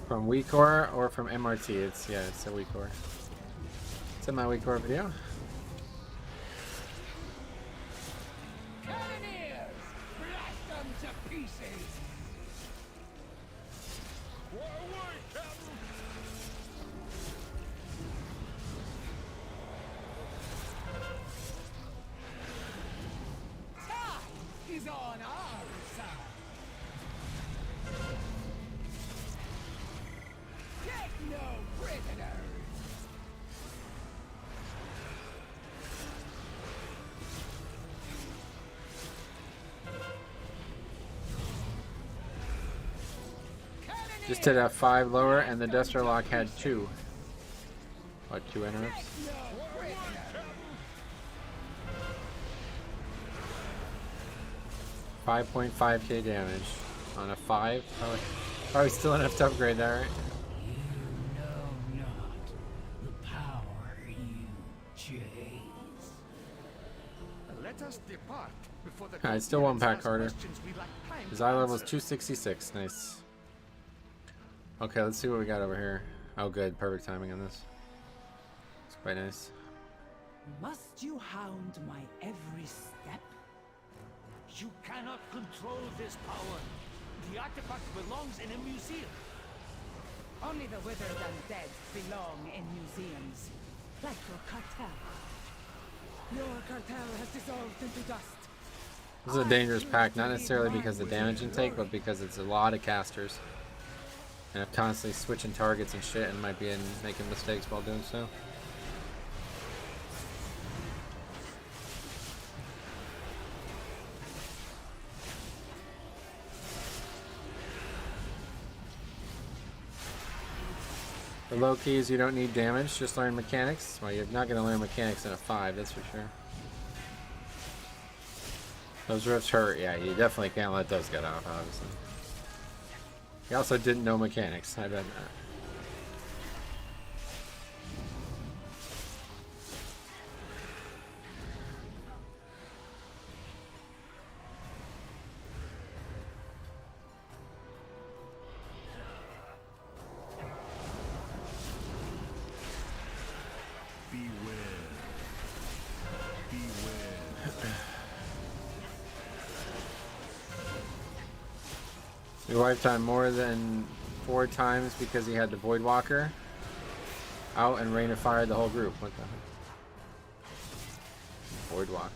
From WeCore or from MRT? It's a WeCore. It's in my WeCore video. Cannoneers, blast them to pieces. Forward, Captain. Time is on our side. Take no prisoners. Just hit F5 lower, and the Duster Lock had 2. What, 2 interrupts? No prisoners. 5.5k damage on a 5. Probably still enough to upgrade that, right? You know not the power you chase. Let us depart before the Alright, still one pack ask harder. questions we lack time His to eye level is answer. 266. Nice. Okay, let's see what we got over here. Oh, good. Perfect timing on this. It's quite nice. Must you hound my every step? You cannot control this power. The artifact belongs in a museum. Only the withered and dead belong in museums. Like your cartel. Your cartel has dissolved into dust. This is a dangerous pack, not necessarily because of the damage intake, but because it's a lot of casters. And I'm constantly switching targets and shit, and might be making mistakes while doing so. For low keys, you don't need damage, just learn mechanics. Well, you're not going to learn mechanics in a 5, that's for sure. Those rifts hurt, yeah, you definitely can't let those get off, obviously. He also didn't know mechanics, I bet not. He wiped time more than 4 times because he had the Void Walker out and Rain of Fire the whole group. What the heck? Void Walker.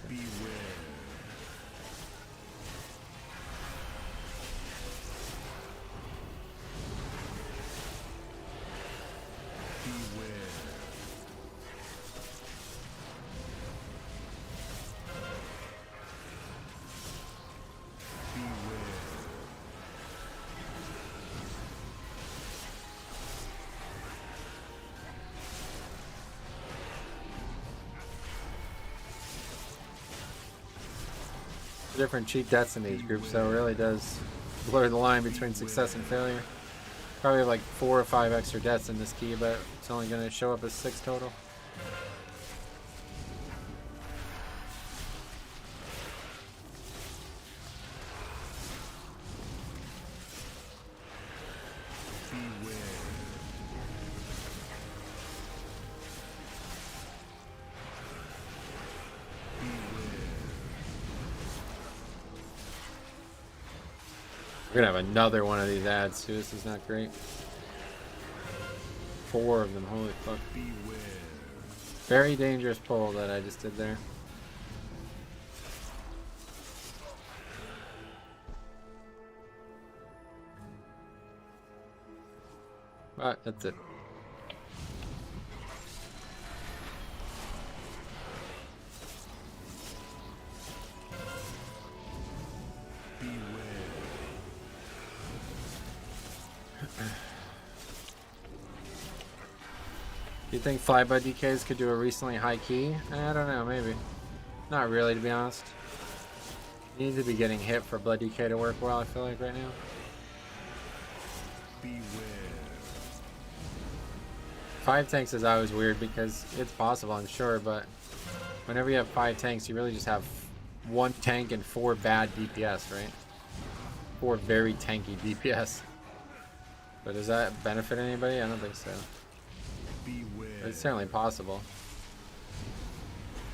Different cheat deaths in these groups, so it really does blur the line between success and failure. Probably like 4 or 5 extra deaths in this key, but it's only going to show up as 6 total. We're gonna have another one of these ads too. This is not great. 4 of them. Holy fuck. Very dangerous pull that I just did there. But that's it. Do you think flyby DKs could do a recently high key? I don't know, maybe. Not really, to be honest. You need to be getting hit for blood DK to work well, I feel like, right now. Beware. 5 tanks is always weird because it's possible, I'm sure, but whenever you have 5 tanks, you really just have 1 tank and 4 bad DPS, right? 4 very tanky DPS. But does that benefit anybody? I don't think so. It's certainly possible.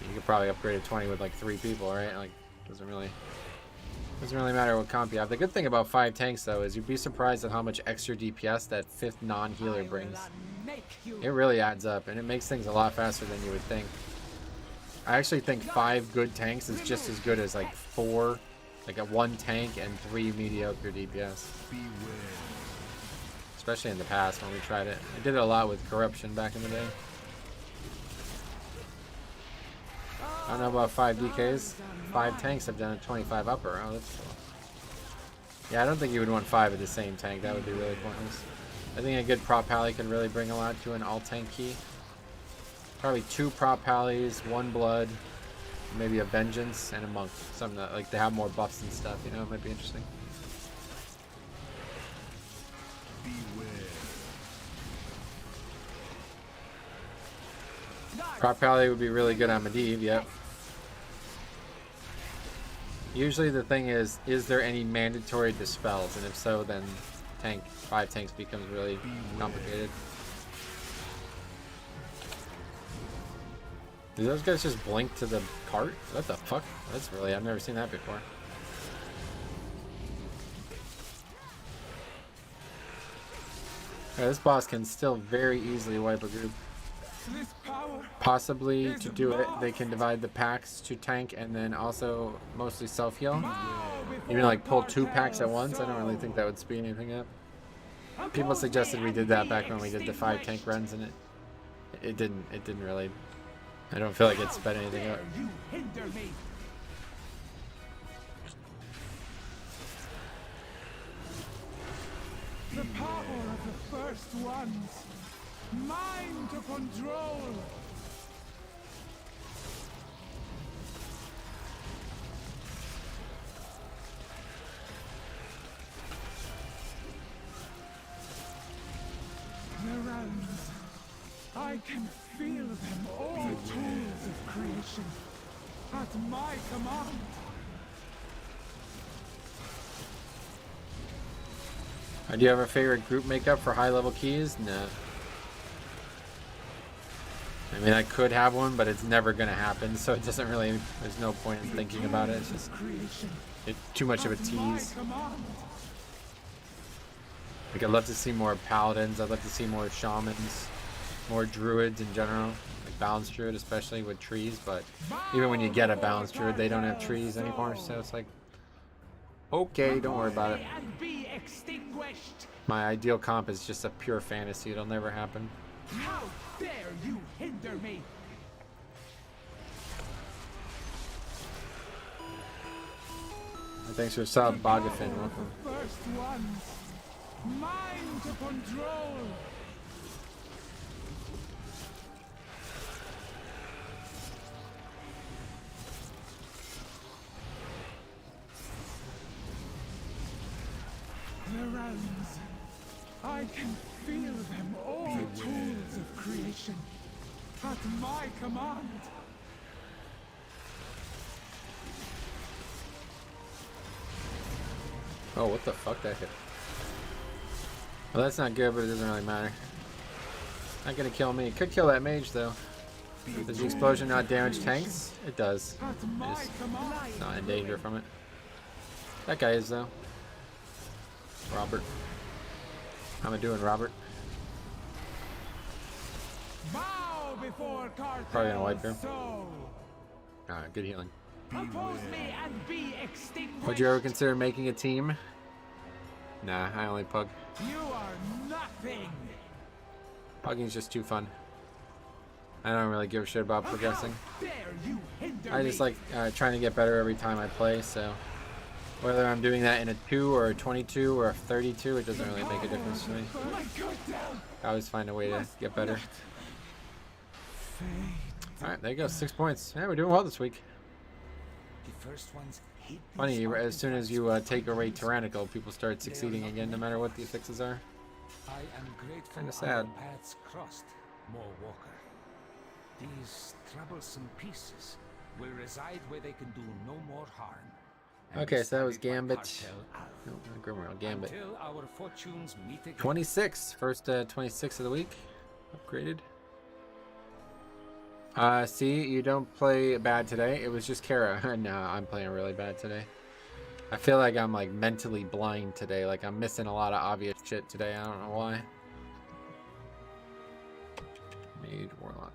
You could probably upgrade a 20 with like 3 people, right? Like, doesn't really matter what comp you have. The good thing about 5 tanks though is you'd be surprised at how much extra DPS that 5th non-healer brings. It really adds up, and it makes things a lot faster than you would think. I actually think 5 good tanks is just as good as like 4, like a 1 tank and 3 mediocre DPS. Especially in the past when we tried it. I did it a lot with corruption back in the day. I don't know about 5 DKs. 5 tanks have done a 25 upper. Oh, that's cool. Yeah, I don't think you would want 5 of the same tank. That would be really pointless. I think a good prop pally can really bring a lot to an all tank key. Probably 2 prop pallies, 1 blood, maybe a vengeance, and a monk. Something that, like, they have more buffs and stuff, you know, it might be interesting. Prop pally would be really good on Medivh, yep. Usually the thing is there any mandatory dispels? And if so, then 5 tanks becomes really complicated. Do those guys just blink to the cart? What the fuck? That's really, I've never seen that before. This boss can still very easily wipe a group. Possibly to do it, they can divide the packs to tank and then also mostly self-heal. Even like pull 2 packs at once. I don't really think that would speed anything up. People suggested we did that back when we did the 5 tank runs, and it didn't really. I don't feel like it sped anything up. The power of the first ones. Mine to control. The realms. I can feel them, all tools of creation. At my command. Do you have a favorite group makeup for high level keys? No. I mean, I could have one, but it's never going to happen, so it doesn't really, there's no point in thinking about it. It's just too much of a tease. Like, I'd love to see more paladins, I'd love to see more shamans, more druids in general, like balanced druid, especially with trees, but even when you get a balanced druid, they don't have trees anymore, so it's like, okay, don't worry about it. My ideal comp is just a pure fantasy, it'll never happen. How dare you hinder me? Thanks for sub, Bogafin. Welcome. First ones, mine to control. The realms, I can feel them, all tools of creation, at my command. Oh, what the fuck, that hit? Well, that's not good, but it doesn't really matter. Not gonna kill me. It could kill that mage, though. Does the explosion not damage tanks? It does. It's not in danger from it. That guy is, though. Robert. How am I doing, Robert? Bow before Probably gonna wipe here. soul. Alright, good healing. Oppose me and be extinguished. Would you ever consider making a team? Nah, I only pug. You are nothing. Pugging's just too fun. I don't really give a shit about progressing. Dare you hinder I just me? like trying to get better every time I play, so whether I'm doing that in a 2 or a 22 or a 32, it doesn't really make a difference to me. I always find a way to get better. Alright, there you go, 6 points. Yeah, we're doing well this week. The first ones hate Funny, as soon as you take away Tyrannical, people start succeeding again, no matter what the fixes are. I am grateful Kinda sad. our paths crossed, More Walker. These troublesome pieces will reside where they can do no more harm. and Okay, be so that was studied by Gambit. Cartel Alpha. No, not Grimroll, Gambit. Until our fortunes meet again. 26, first 26 of the week. Upgraded. See, you don't play bad today. It was just Kara. No, I'm playing really bad today. I feel like I'm like mentally blind today. Like I'm missing a lot of obvious shit today. I don't know why. Mage Warlock.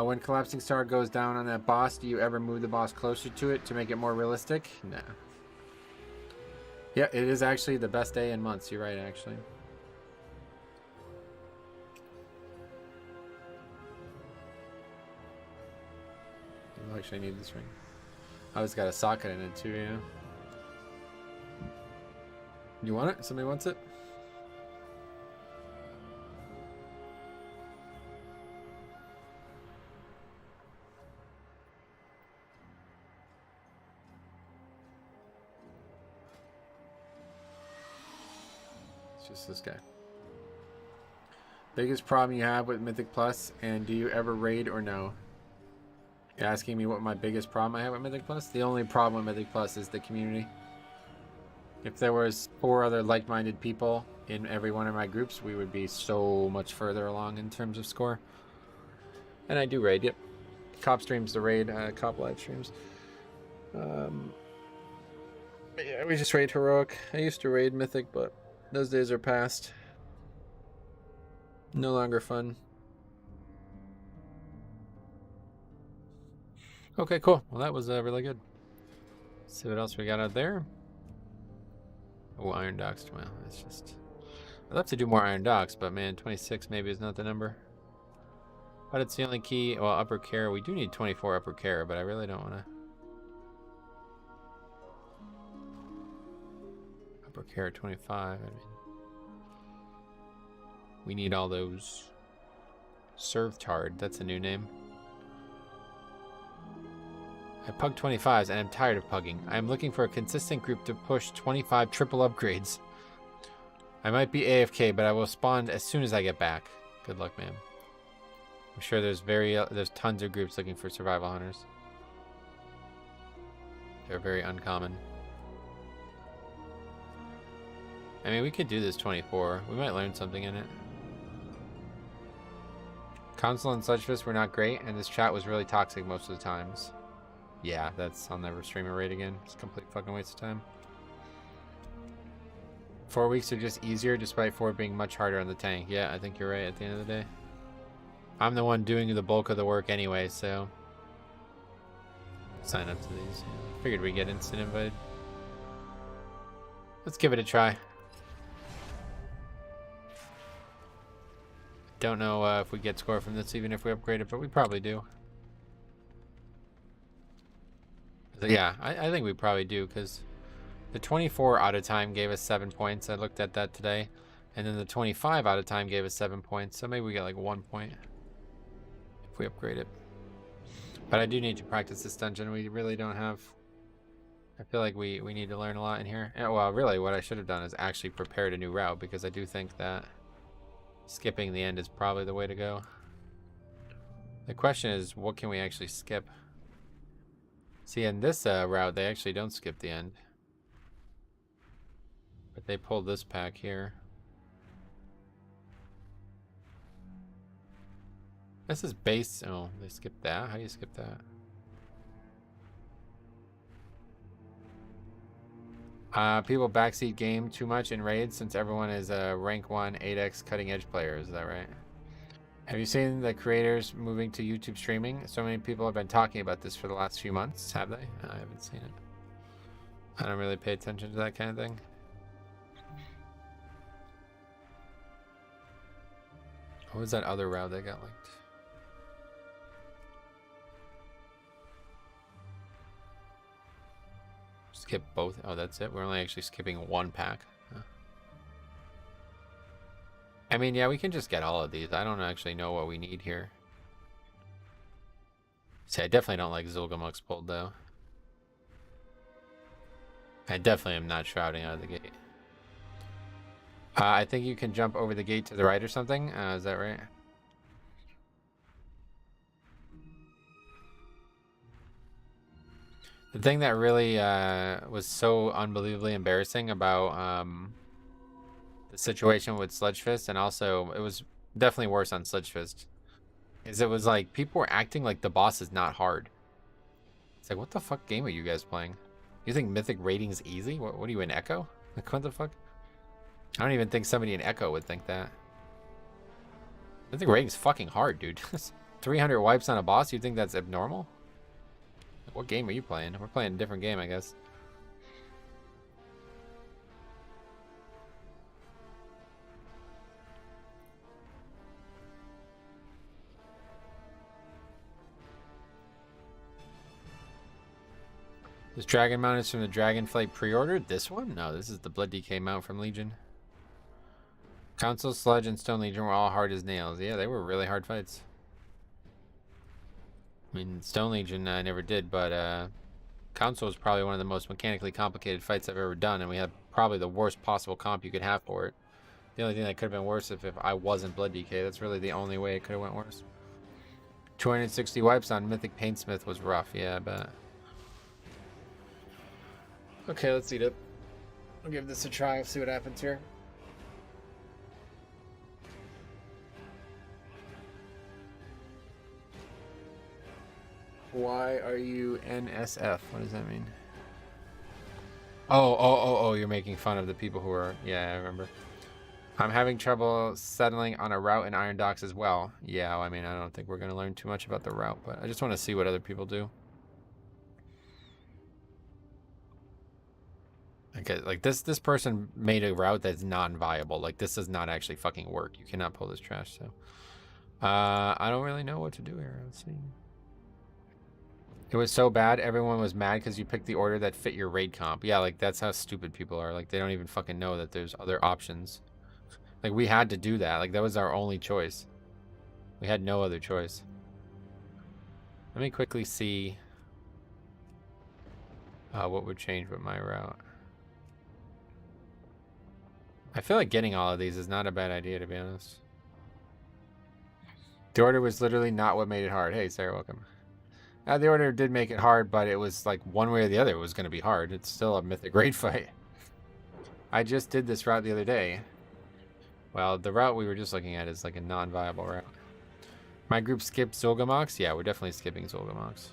When Collapsing Star goes down on that boss, do you ever move the boss closer to it to make it more realistic? No. Yeah, it is actually the best day in months. You're right, actually. I actually need this ring. I always got a socket in it too, yeah. You want it? Somebody wants it? It's just this guy. Biggest problem you have with Mythic Plus, and do you ever raid or no? You're asking me what my biggest problem I have with Mythic Plus? The only problem with Mythic Plus is the community. If there was 4 other like-minded people in every one of my groups, we would be so much further along in terms of score. And I do raid, yep. Cop streams the raid, Cop live streams. Yeah, we just raid Heroic. I used to raid Mythic, but those days are past. No longer fun. Okay, cool. Well, that was really good. Let's see what else we got out there. Oh, Iron Docks. Well, it's just... I'd love to do more Iron Docks, but man, 26 maybe is not the number. But it's the only key. Well, Upper Care. We do need 24 Upper Care, but I really don't want to... Upper Care 25. I mean... We need all those... Servtard. That's a new name. I pug 25s and I'm tired of pugging. I am looking for a consistent group to push 25 triple upgrades. I might be AFK, but I will spawn as soon as I get back. Good luck, man. I'm sure there's tons of groups looking for survival hunters. They're very uncommon. I mean, we could do this 24. We might learn something in it. Console and Sludgefist were not great, and this chat was really toxic most of the times. Yeah, I'll never stream a raid again. It's a complete fucking waste of time. 4 weeks are just easier, despite 4 being much harder on the tank. Yeah, I think you're right at the end of the day. I'm the one doing the bulk of the work anyway, so... Sign up to these. Yeah. Figured we'd get instant invite. Let's give it a try. Don't know if we get score from this, even if we upgrade it, but we probably do. Yeah, I think we probably do, because the 24 out of time gave us 7 points. I looked at that today. And then the 25 out of time gave us 7 points. So maybe we get like 1 point if we upgrade it. But I do need to practice this dungeon. We really don't have... I feel like we need to learn a lot in here. And, well, really, what I should have done is actually prepared a new route, because I do think that skipping the end is probably the way to go. The question is, what can we actually skip? See, in this route, they actually don't skip the end. But they pulled this pack here. This is base. Oh, they skipped that? How do you skip that? People backseat game too much in raids since everyone is a rank 1 8x cutting edge player. Is that right? Have you seen the creators moving to YouTube streaming? So many people have been talking about this for the last few months. Have they? I haven't seen it. I don't really pay attention to that kind of thing. What was that other route that got linked? Skip both. Oh, that's it. We're only actually skipping one pack. Huh. I mean, yeah, we can just get all of these. I don't actually know what we need here. See, I definitely don't like Zul'Gumux pulled, though. I definitely am not shrouding out of the gate. I think you can jump over the gate to the right or something. Is that right? The thing that really was so unbelievably embarrassing about the situation with Sludgefist, and also it was definitely worse on Sludgefist, is it was like people were acting like the boss is not hard. It's like, what the fuck game are you guys playing? You think Mythic rating is easy? What are you, in Echo? Like, what the fuck? I don't even think somebody in Echo would think that. Mythic rating is fucking hard, dude. 300 wipes on a boss, you think that's abnormal? What game are you playing? We're playing a different game, I guess. This dragon mount is from the Dragonflight pre-order. This one? No, this is the Blood DK mount from Legion. Council, Sludge, and Stone Legion were all hard as nails. Yeah, they were really hard fights. I mean, Stone Legion I never did, but Council was probably one of the most mechanically complicated fights I've ever done, and we had probably the worst possible comp you could have for it. The only thing that could have been worse if I wasn't Blood DK. That's really the only way it could have went worse. 260 wipes on Mythic Paintsmith was rough. Yeah, I bet. Okay, let's eat it. I'll give this a try. See what happens here. Why are you NSF? What does that mean? Oh, you're making fun of the people who are... Yeah, I remember. I'm having trouble settling on a route in Iron Docks as well. Yeah, I mean, I don't think we're going to learn too much about the route, but I just want to see what other people do. Okay, like this person made a route that's non-viable. Like, this does not actually fucking work. You cannot pull this trash, so... I don't really know what to do here. Let's see. It was so bad, everyone was mad because you picked the order that fit your raid comp. Yeah, like, that's how stupid people are. Like, they don't even fucking know that there's other options. Like, we had to do that. Like, that was our only choice. We had no other choice. Let me quickly see what would change with my route. I feel like getting all of these is not a bad idea, to be honest. The order was literally not what made it hard. Hey, Sarah, welcome. The order did make it hard, but it was like one way or the other it was going to be hard. It's still a Mythic raid fight. I just did this route the other day. Well, the route we were just looking at is like a non-viable route. My group skipped Zul'Gumux. Yeah, we're definitely skipping Zul'Gumux.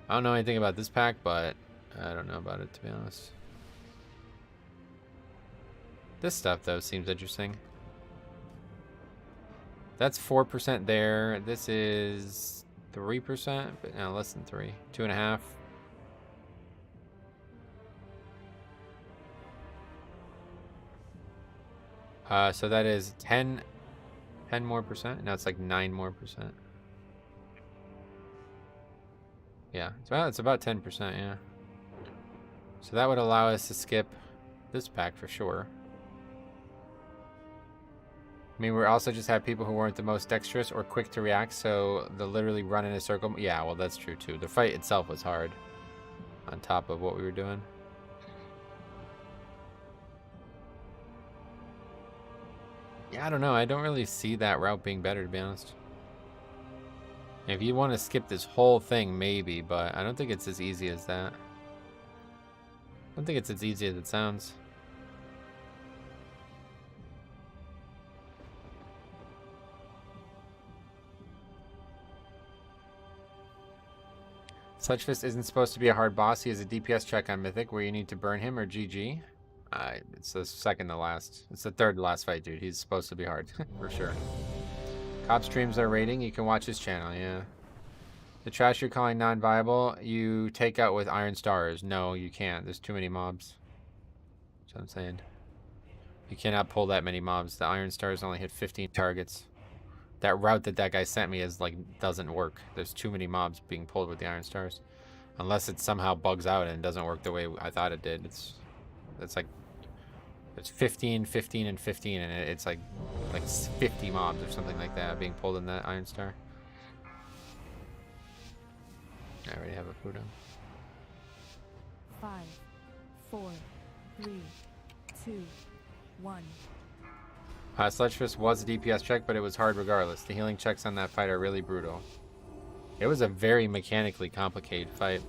I don't know anything about this pack, but I don't know about it, to be honest. This stuff, though, seems interesting. That's 4% there. This is 3%, but no, less than 3. 2.5. So that is 10 more percent. Now it's like 9 more percent. Yeah, it's about 10%, yeah. So that would allow us to skip this pack for sure. I mean, we also just have people who weren't the most dexterous or quick to react, so they'll literally run in a circle. Yeah, well, that's true, too. The fight itself was hard on top of what we were doing. Yeah, I don't know. I don't really see that route being better, to be honest. If you want to skip this whole thing, maybe, but I don't think it's as easy as that. I don't think it's as easy as it sounds. Sludgefist isn't supposed to be a hard boss. He has a DPS check on Mythic where you need to burn him or GG. It's the second to last. It's the third to last fight, dude. He's supposed to be hard, for sure. Cop streams are rating. You can watch his channel, yeah. The trash you're calling non-viable, you take out with Iron Stars. No, you can't. There's too many mobs. That's what I'm saying. You cannot pull that many mobs. The Iron Stars only hit 15 targets. That route that guy sent me is like doesn't work. There's too many mobs being pulled with the Iron Stars, unless it somehow bugs out and doesn't work the way I thought it did. It's like it's 15, 15, and 15, and it's like 50 mobs or something like that being pulled in that Iron Star. I already have a food on. 5, 4, 3, 2, 1. Sludgefist was a DPS check, but it was hard regardless. The healing checks on that fight are really brutal. It was a very mechanically complicated fight.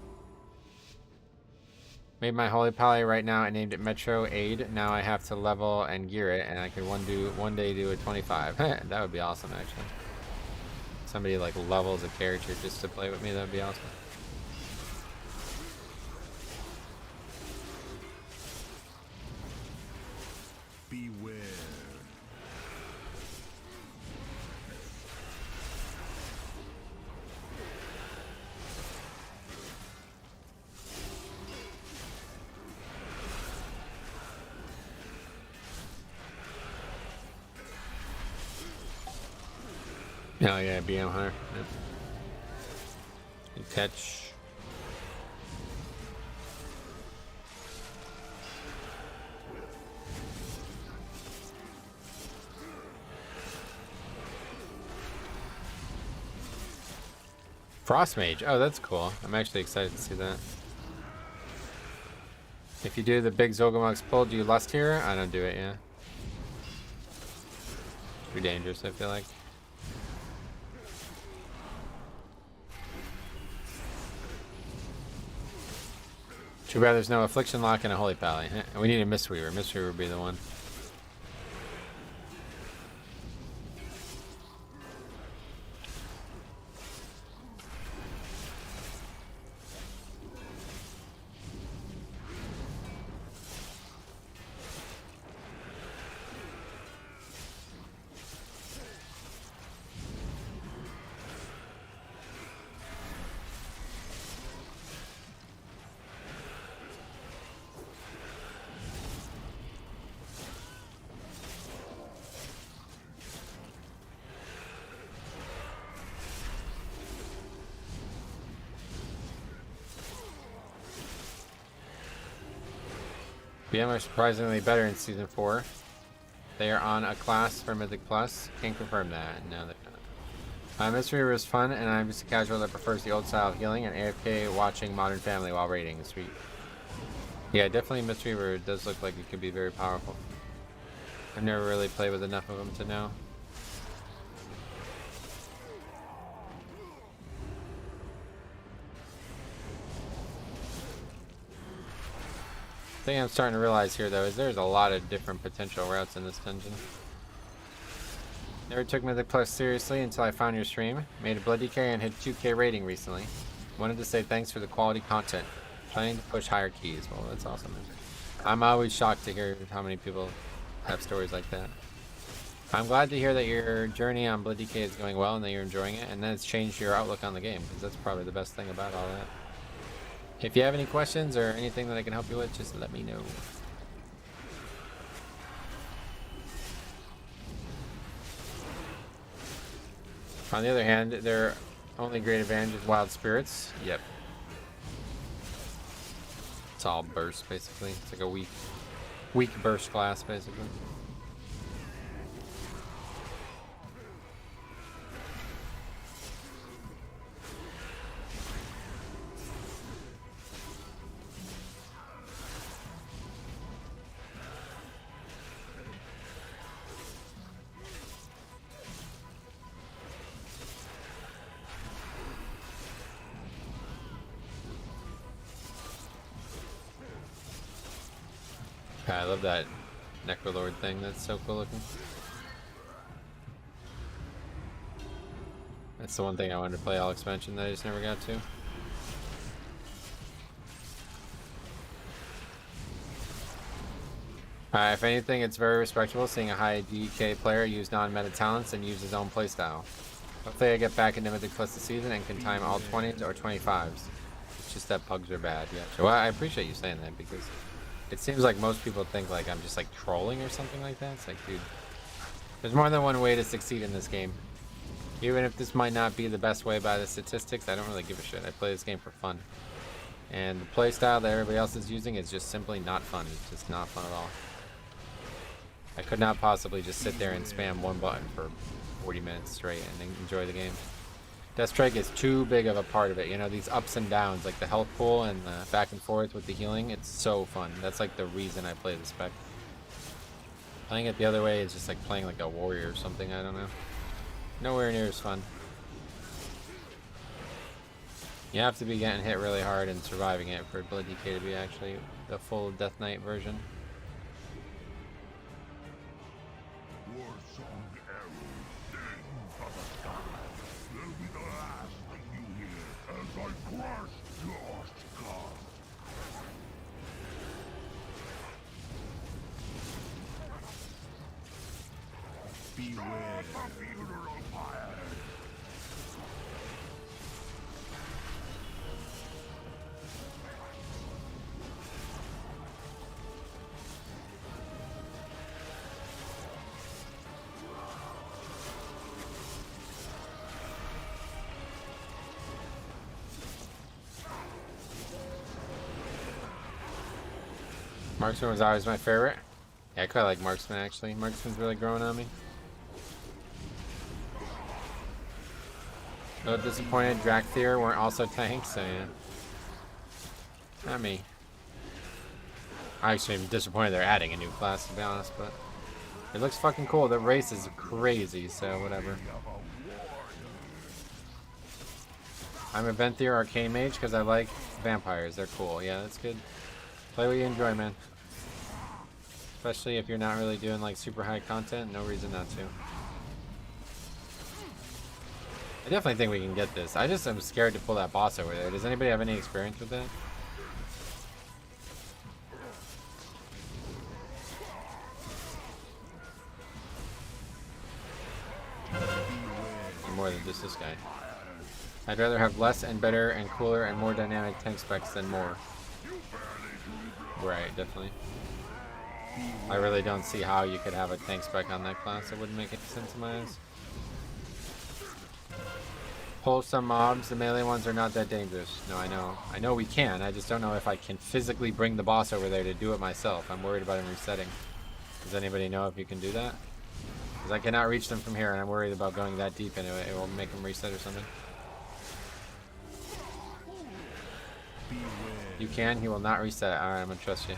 Made my Holy Pally right now. I named it Metro Aid. Now I have to level and gear it, and I could one day do a 25. That would be awesome, actually. Somebody like levels a character just to play with me. That would be awesome. Beware. Oh yeah, BM Hunter. Yep. You catch. Frost Mage. Oh, that's cool. I'm actually excited to see that. If you do the big Zolgamux pull, do you lust here? I don't do it, yeah. Too dangerous, I feel like. Too bad there's no Affliction Lock and a Holy Pally. We need a Mistweaver. Mistweaver would be the one. BM are surprisingly better in Season 4. They are on a class for Mythic Plus. Can't confirm that. No, they're not. Mistweaver is fun, and I'm just a casual that prefers the old style of healing and AFK watching Modern Family while raiding. It's sweet. Yeah, definitely Mistweaver does look like it could be very powerful. I've never really played with enough of them to know. The thing I'm starting to realize here, though, is there's a lot of different potential routes in this dungeon. Never took Mythic Plus seriously until I found your stream. Made a Bloody Carry and hit 2K rating recently. Wanted to say thanks for the quality content. Planning to push higher keys. Well, that's awesome. I'm always shocked to hear how many people have stories like that. I'm glad to hear that your journey on Bloody K is going well and that you're enjoying it, and that it's changed your outlook on the game, because that's probably the best thing about all that. If you have any questions or anything that I can help you with, just let me know. On the other hand, their only great advantage is Wild Spirits. Yep. It's all burst, basically. It's like a weak burst class, basically. I love that Necrolord thing. That's so cool looking. That's the one thing I wanted to play all expansion that I just never got to. If anything, it's very respectable seeing a high DK player use non-meta talents and use his own playstyle. Hopefully I get back into Mythic Plus this season and can time all 20s or 25s. It's just that pugs are bad, yeah. So I appreciate you saying that, because it seems like most people think like I'm just like trolling or something like that. It's like, dude, there's more than one way to succeed in this game. Even if this might not be the best way by the statistics, I don't really give a shit. I play this game for fun. And the playstyle that everybody else is using is just simply not fun. It's just not fun at all. I could not possibly just sit there and spam one button for 40 minutes straight and enjoy the game. Death Strike is too big of a part of it. You know, these ups and downs, like the health pool and the back and forth with the healing, it's so fun. That's like the reason I play the spec. Playing it the other way is just like playing like a warrior or something, I don't know. Nowhere near as fun. You have to be getting hit really hard and surviving it for Blood DK to be actually the full Death Knight version. Marksman was always my favorite. Yeah, I quite like Marksman actually. Marksman's really growing on me. A little disappointed Drakthir weren't also tanks, so yeah. Not me. I actually am disappointed they're adding a new class, to be honest, but it looks fucking cool. The race is crazy, so whatever. I'm a Venthyr Arcane Mage because I like vampires. They're cool. Yeah, that's good. Play what you enjoy, man. Especially if you're not really doing like super high content, no reason not to. I definitely think we can get this. I just am scared to pull that boss over there. Does anybody have any experience with that? More than just this guy. I'd rather have less and better and cooler and more dynamic tank specs than more. Right, definitely. I really don't see how you could have a tank spec on that class. It wouldn't make any sense in my eyes. Pull some mobs. The melee ones are not that dangerous. No, I know. I know we can. I just don't know if I can physically bring the boss over there to do it myself. I'm worried about him resetting. Does anybody know if you can do that? Because I cannot reach them from here, and I'm worried about going that deep into it. It will make him reset or something. You can. He will not reset. Alright, I'm gonna trust you.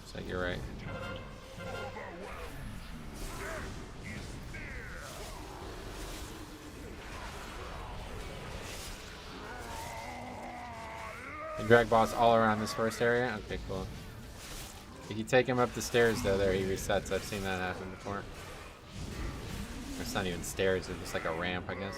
So you're right. You drag boss all around this first area? Okay, cool. If you take him up the stairs though, there he resets. I've seen that happen before. It's not even stairs, it's just like a ramp, I guess.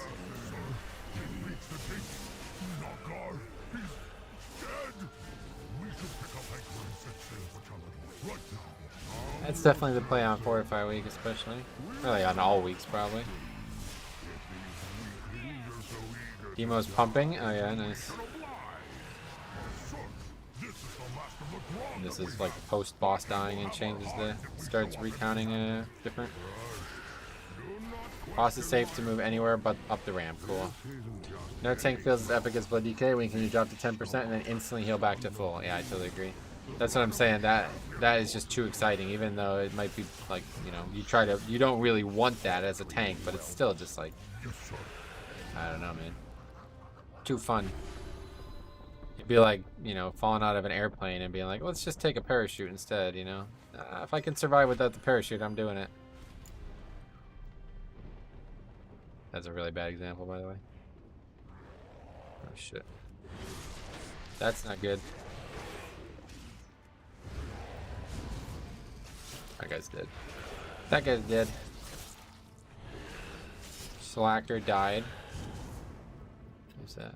That's definitely the play on Fortify week, especially. Really on all weeks, probably. Demo's pumping. Oh yeah, nice. And this is like post boss dying and changes starts recounting different. Boss is safe to move anywhere but up the ramp. Cool. No tank feels as epic as Blood DK when you drop to 10% and then instantly heal back to full. Yeah, I totally agree. That's what I'm saying. That is just too exciting. Even though it might be like, you know, you don't really want that as a tank, but it's still just like, I don't know, man. Too fun. It'd be like, you know, falling out of an airplane and being like, let's just take a parachute instead, you know. If I can survive without the parachute, I'm doing it. That's a really bad example, by the way. Oh shit. That's not good. That guy's dead. That guy's dead. Slacker died. Who's that?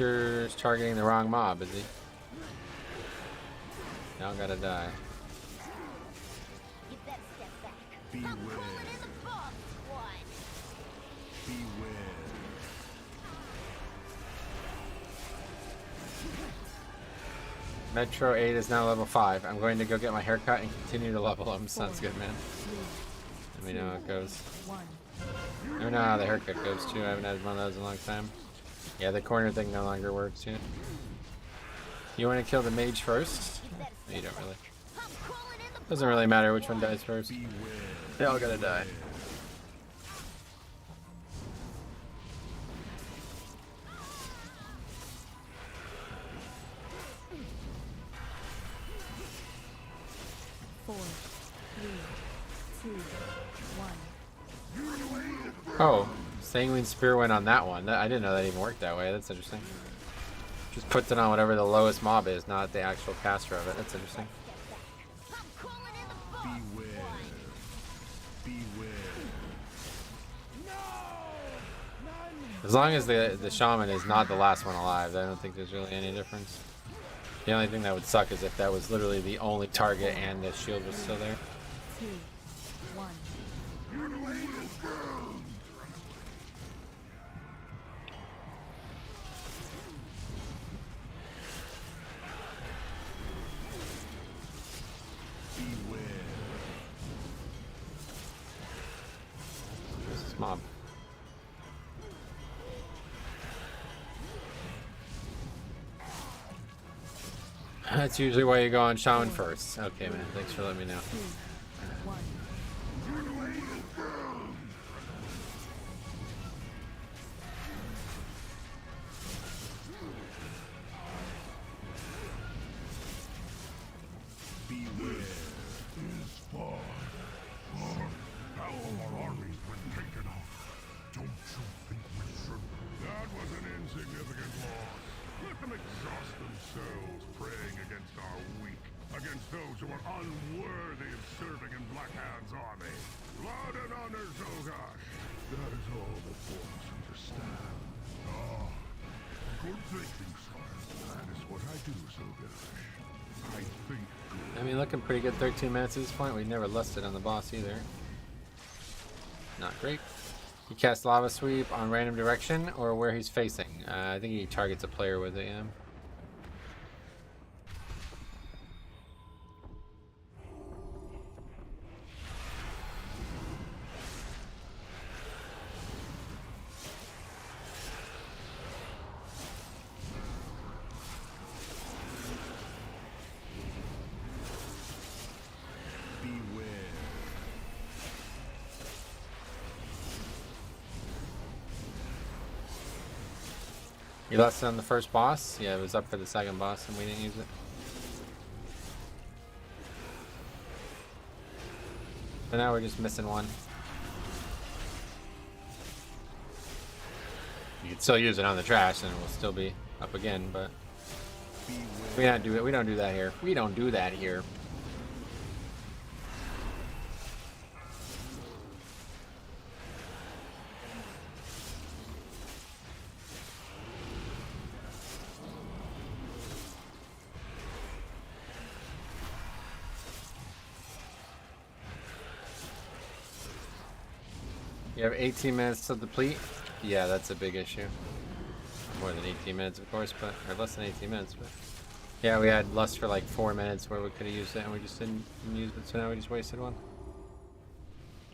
Hunter's targeting the wrong mob, is he? Now gotta die. You better step back. Beware. I'm calling in the bomb squad. Beware. Metro 8 is now level 5. I'm going to go get my haircut and continue to level him. Sounds good, man. Let me know how it goes. I don't know how the haircut goes, too. I haven't had one of those in a long time. Yeah, the corner thing no longer works yet. You want to kill the mage first? No, you don't really. Doesn't really matter which one dies first. They all gotta die. Oh, Sanguine Spear went on that one. I didn't know that even worked that way. That's interesting. Just puts it on whatever the lowest mob is, not the actual caster of it. That's interesting. Beware. Beware. As long as the shaman is not the last one alive, I don't think there's really any difference. The only thing that would suck is if that was literally the only target and the shield was still there. 2, 1. Where's this mob? That's usually why you go on shaman first. Okay, man. Thanks for letting me know. 2, 1. Beware. Is far. How our armies been taken off? Don't you think we should? That was an insignificant loss. Let them exhaust themselves praying against our weak, against those who are unworthy of serving in Blackhand's army. Blood and honor, Zogash. That is all the force understand. Ah, good thinking, sire. That is what I do, Zogash. I think good. I mean, looking pretty good. 13 minutes at this point. We never lusted on the boss either. Not great. He casts Lava Sweep on random direction or where he's facing. I think he targets a player with it, yeah. Beware. You lusted on the first boss? Yeah, it was up for the second boss and we didn't use it. So now we're just missing one. You can still use it on the trash and it will still be up again, but we don't do it. We don't do that here. We don't do that here. You have 18 minutes to deplete? Yeah, that's a big issue. More than 18 minutes, of course, but or less than 18 minutes, but yeah, we had lust for like 4 minutes where we could have used it and we just didn't use it, so now we just wasted one.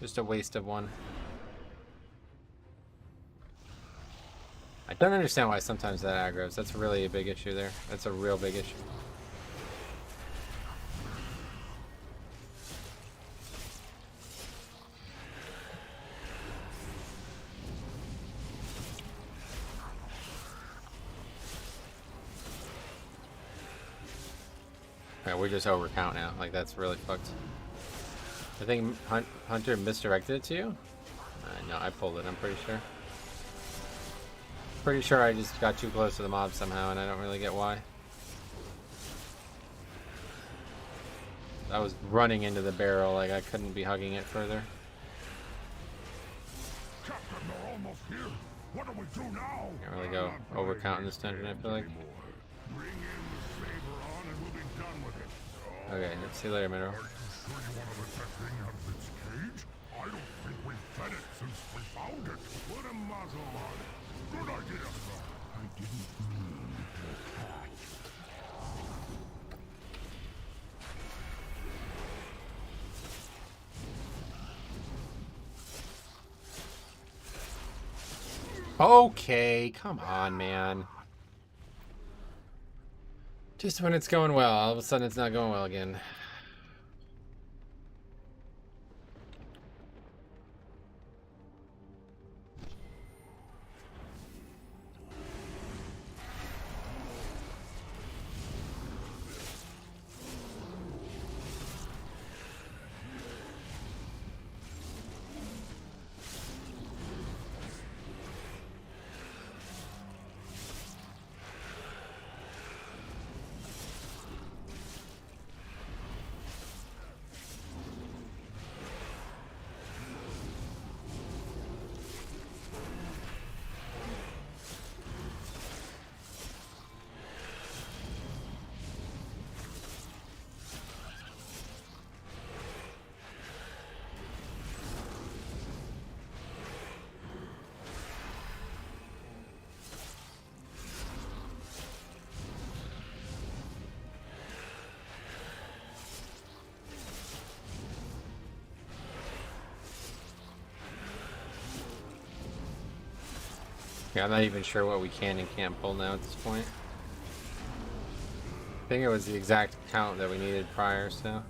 Just a waste of one. I don't understand why sometimes that aggroes. That's really a big issue there. That's a real big issue. Yeah, we're just overcount now. Like, that's really fucked. I think Hunter misdirected it to you? No, I pulled it, I'm pretty sure. Pretty sure I just got too close to the mob somehow, and I don't really get why. I was running into the barrel, like I couldn't be hugging it further. Captain, they're almost here. What do we do now? Can't really go overcount in this dungeon, I feel like. Bring in the saber on and we'll be done with it. Okay, see you later, Mineral. Are you sure you want to let that thing out of its cage? I don't think we've fed it since we found it. Put a muzzle on it. Good idea, sir. I didn't mean to attack. Okay, come on, man. Just when it's going well, all of a sudden it's not going well again. Yeah, I'm not even sure what we can and can't pull now at this point. I think it was the exact count that we needed prior, so.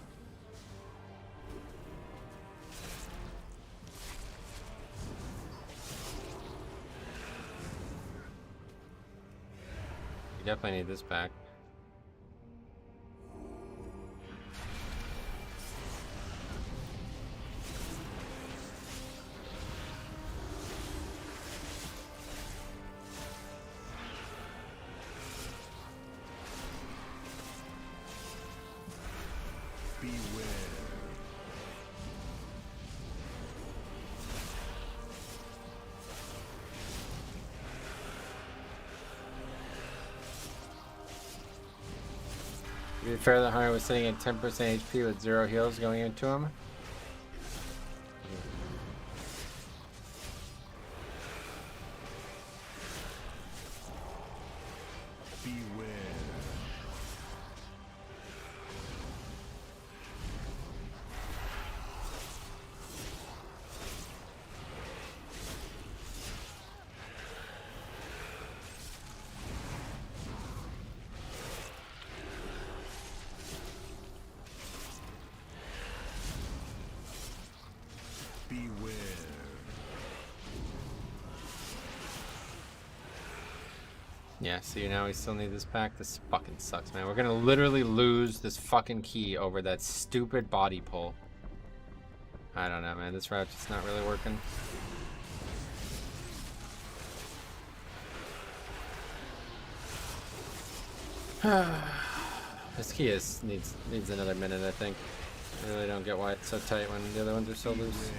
We definitely need this back. To be fair, the hunter was sitting at 10% HP with 0 heals going into him. Yeah, see, now we still need this pack. This fucking sucks, man. We're gonna literally lose this fucking key over that stupid body pull. I don't know, man. This route's just not really working. This key needs another minute, I think. I really don't get why it's so tight when the other ones are so loose.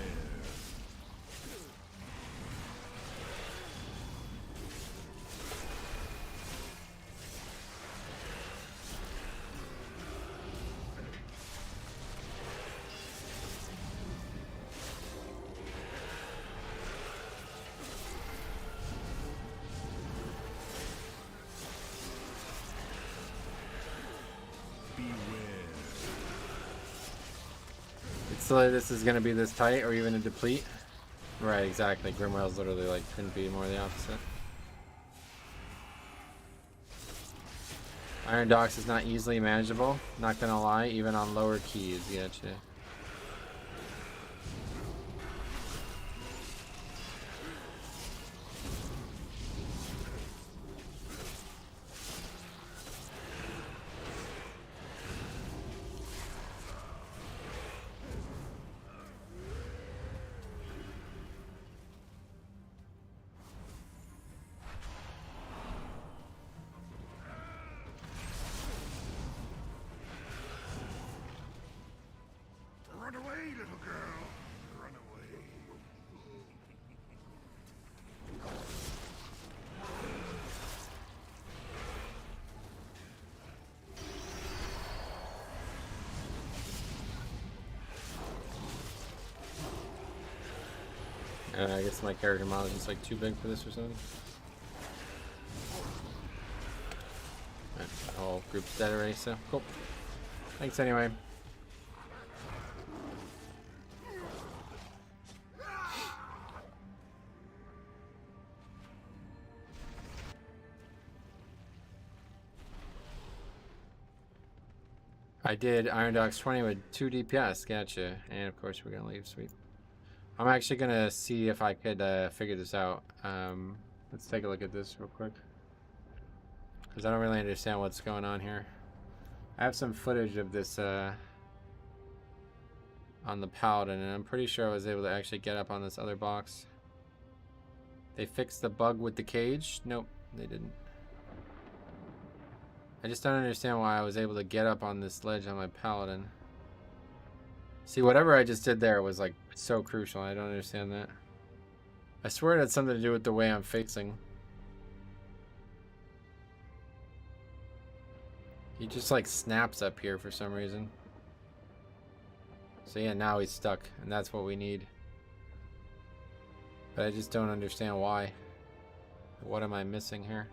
So this is gonna be this tight, or even a deplete? Right, exactly. Grimrail's literally like couldn't be more the opposite. Iron Docks is not easily manageable. Not gonna lie, even on lower keys, gotcha. I guess my character model is just like too big for this or something. Right, the whole group's dead already, so cool. Thanks anyway. I did Iron Dogs 20 with 2 DPS, gotcha. And of course we're gonna leave, sweet. I'm actually gonna see if I could figure this out. Let's take a look at this real quick. Because I don't really understand what's going on here. I have some footage of this on the Paladin, and I'm pretty sure I was able to actually get up on this other box. They fixed the bug with the cage? Nope, they didn't. I just don't understand why I was able to get up on this ledge on my Paladin. See, whatever I just did there was like so crucial. I don't understand that. I swear it had something to do with the way I'm facing. He just like snaps up here for some reason. So yeah, now he's stuck, and that's what we need. But I just don't understand why. What am I missing here?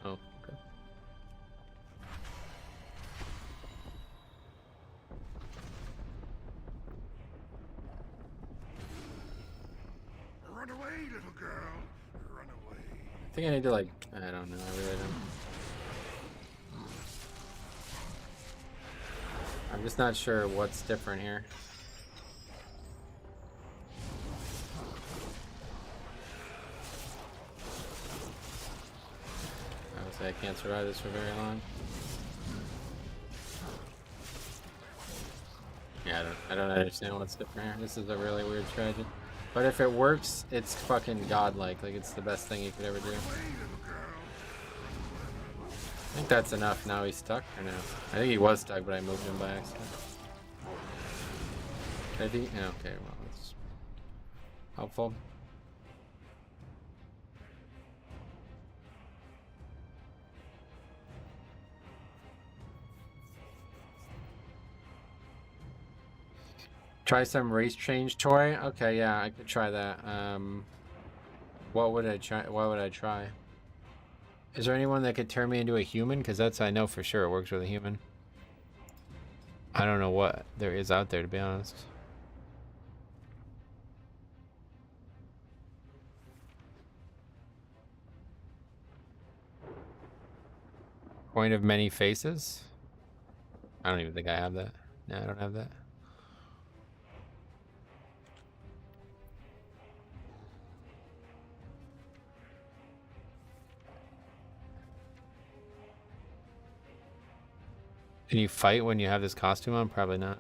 Oh, okay. Run away, little girl. Run away. I think I need to like, I don't know, I really don't. I'm just not sure what's different here. I can't survive this for very long. Yeah, I don't understand what's different here. This is a really weird strategy. But if it works, it's fucking godlike. Like, it's the best thing you could ever do. I think that's enough. Now he's stuck, or no? I think he was stuck, but I moved him by accident. I think, yeah, okay, well, that's helpful. Try some race change toy. Okay, yeah, I could try that. What would I try? What would I try? Is there anyone that could turn me into a human? Because that's, I know for sure it works with a human. I don't know what there is out there, to be honest. Coin of many faces? I don't even think I have that. No, I don't have that. Can you fight when you have this costume on? Probably not.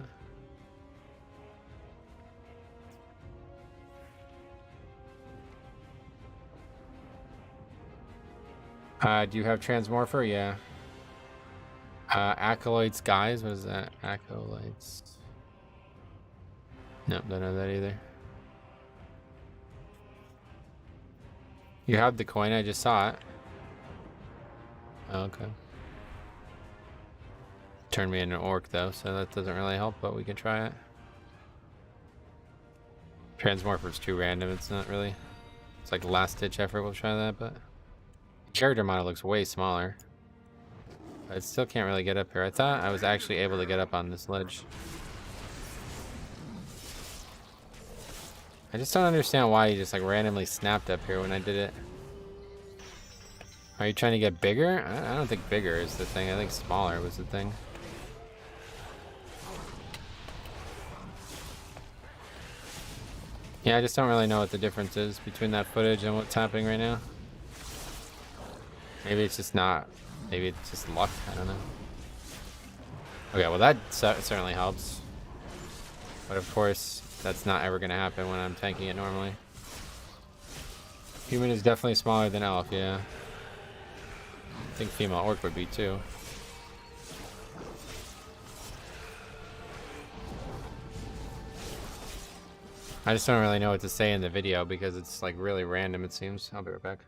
Do you have Transmorpher? Yeah. Acolytes, guys. What is that? Acolytes. Nope, don't know that either. You have the coin. I just saw it. Oh, okay. Turned me into an orc though, so that doesn't really help, but we can try it. Transmorpher's too random. It's not really. It's like last ditch effort. We'll try that, but character model looks way smaller. I still can't really get up here. I thought I was actually able to get up on this ledge. I just don't understand why he just like randomly snapped up here when I did it. Are you trying to get bigger? I don't think bigger is the thing. I think smaller was the thing. Yeah, I just don't really know what the difference is between that footage and what's happening right now. Maybe it's just not. Maybe it's just luck. I don't know. Okay, well that certainly helps. But of course, that's not ever going to happen when I'm tanking it normally. Human is definitely smaller than elf, yeah. think female orc would be too. I just don't really know what to say in the video because it's like really random, it seems. I'll be right back.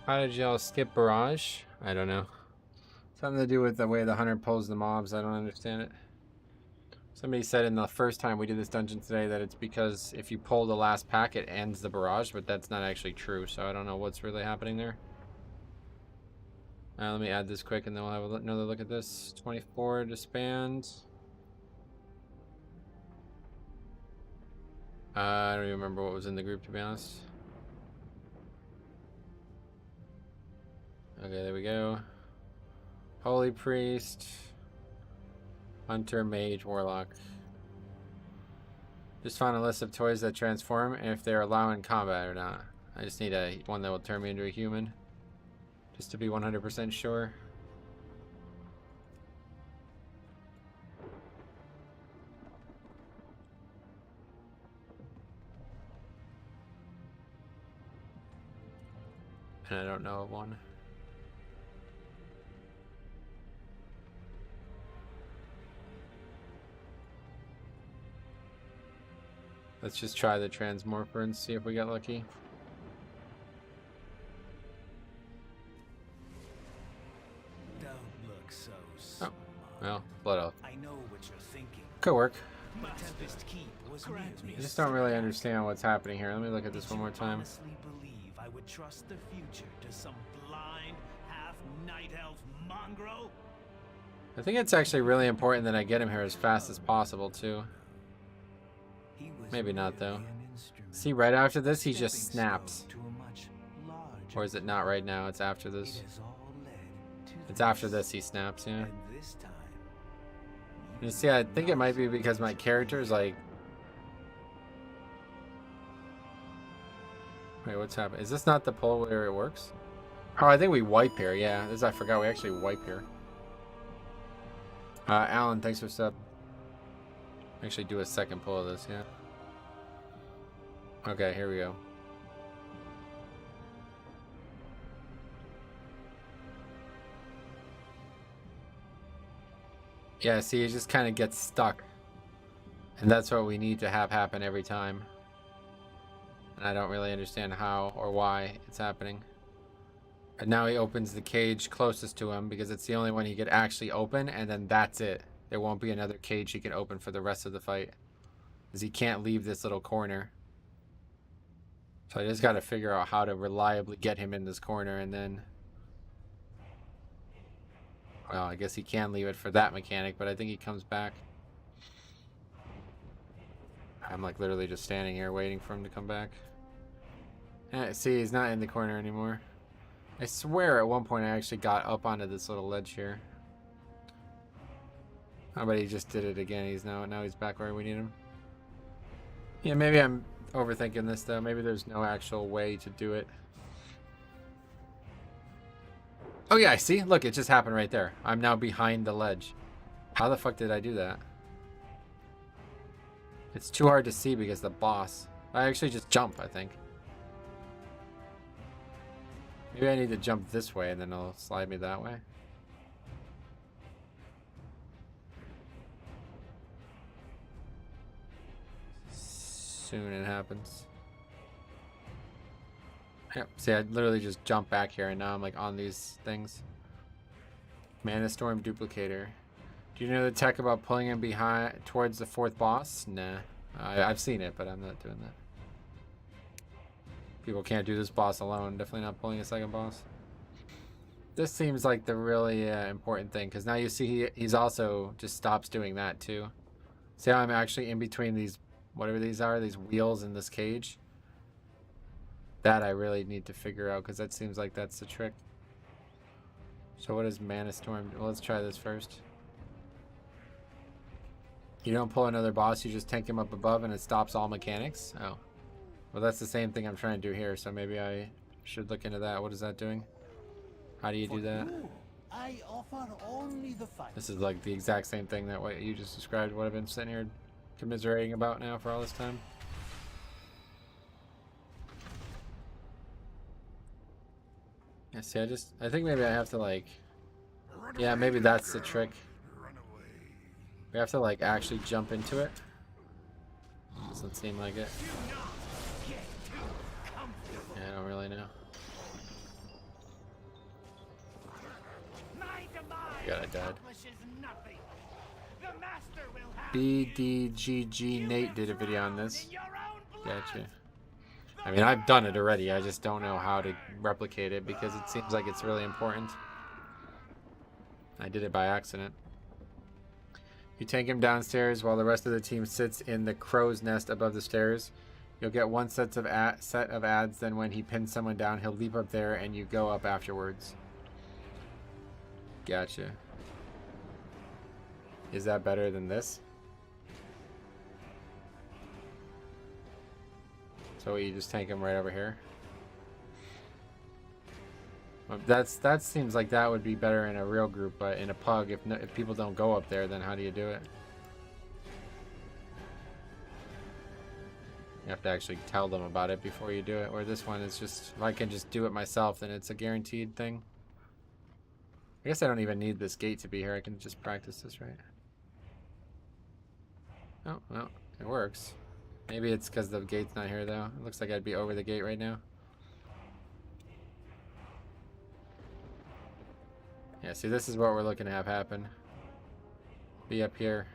How did y'all skip barrage? I don't know. Something to do with the way the hunter pulls the mobs. I don't understand it. Somebody said in the first time we did this dungeon today that it's because if you pull the last pack, it ends the barrage, but that's not actually true, so I don't know what's really happening there. Let me add this quick and then we'll have another look at this. 24 disband. I don't even remember what was in the group, to be honest. Okay, there we go. Holy Priest. Hunter, Mage, Warlock. Just found a list of toys that transform and if they're allowed in combat or not. I just need one that will turn me into a human. Just to be 100% sure. And I don't know of one. Let's just try the Transmorpher and see if we get lucky. Don't look so Oh, well, blood elf. I know what you're thinking. Could work. The Tempest Keep was I just don't really understand what's happening here. Let me look at this one more time. honestly believe I would trust the future to some blind, half-night elf mongrel? I think it's actually really important that I get him here as fast as possible, too. Maybe not, though. See, right after this, he just snaps. Or is it not right now? It's after this. It's after this he snaps, yeah. You see, I think it might be because my character is like... Wait, what's happening? Is this not the pull where it works? Oh, I think we wipe here, yeah. This I forgot, we actually wipe here. Alan, thanks for sub. Actually do a second pull of this, yeah. Okay, here we go. Yeah, see, it just kind of gets stuck. And that's what we need to have happen every time. And I don't really understand how or why it's happening. And now he opens the cage closest to him because it's the only one he could actually open, and then that's it. There won't be another cage he can open for the rest of the fight. Because he can't leave this little corner. So I just got to figure out how to reliably get him in this corner, and then... Well, I guess he can leave it for that mechanic, but I think he comes back. I'm like literally just standing here waiting for him to come back. See, he's not in the corner anymore. I swear at one point I actually got up onto this little ledge here. Oh, but he just did it again. Now he's back where we need him. Yeah, maybe I'm overthinking this though. Maybe there's no actual way to do it. Oh yeah, see? Look, it just happened right there. I'm now behind the ledge. How the fuck did I do that? It's too hard to see because the boss. I actually just jump, I think. Maybe I need to jump this way and then it'll slide me that way. Soon it happens. Yep, see, I literally just jumped back here and now I'm like on these things. Mana Storm Duplicator. Do you know the tech about pulling him behind towards the fourth boss? Nah. I've seen it, but I'm not doing that. People can't do this boss alone. Definitely not pulling a second boss. This seems like the really important thing, because now you see he's also just stops doing that too. See how I'm actually in between these, whatever these are, these wheels in this cage? That I really need to figure out, because that seems like that's the trick. So what is Mana Storm? Well, let's try this first. You don't pull another boss, you just tank him up above and it stops all mechanics? Oh. Well, that's the same thing I'm trying to do here, so maybe I should look into that. What is that doing? How do you do that? I offer only the fight. This is like the exact same thing that what you just described, what I've been sitting here commiserating about now for all this time. Yeah, see, I think maybe I have to like, yeah, maybe that's the trick. We have to like actually jump into it. Doesn't seem like it. Yeah, I don't really know. God, I died. BDGG Nate did a video on this. Gotcha. I mean, I've done it already. I just don't know how to replicate it because it seems like it's really important. I did it by accident. You tank him downstairs while the rest of the team sits in the crow's nest above the stairs. You'll get one set of ads, then when he pins someone down, he'll leap up there and you go up afterwards. Gotcha. Is that better than this? So you just tank him right over here? That seems like that would be better in a real group, but in a pug, if people don't go up there, then how do you do it? You have to actually tell them about it before you do it. Or this one is just, if I can just do it myself, then it's a guaranteed thing. I guess I don't even need this gate to be here. I can just practice this, right? Oh, well, it works. Maybe it's because the gate's not here, though. It looks like I'd be over the gate right now. Yeah, see, this is what we're looking to have happen. Be up here.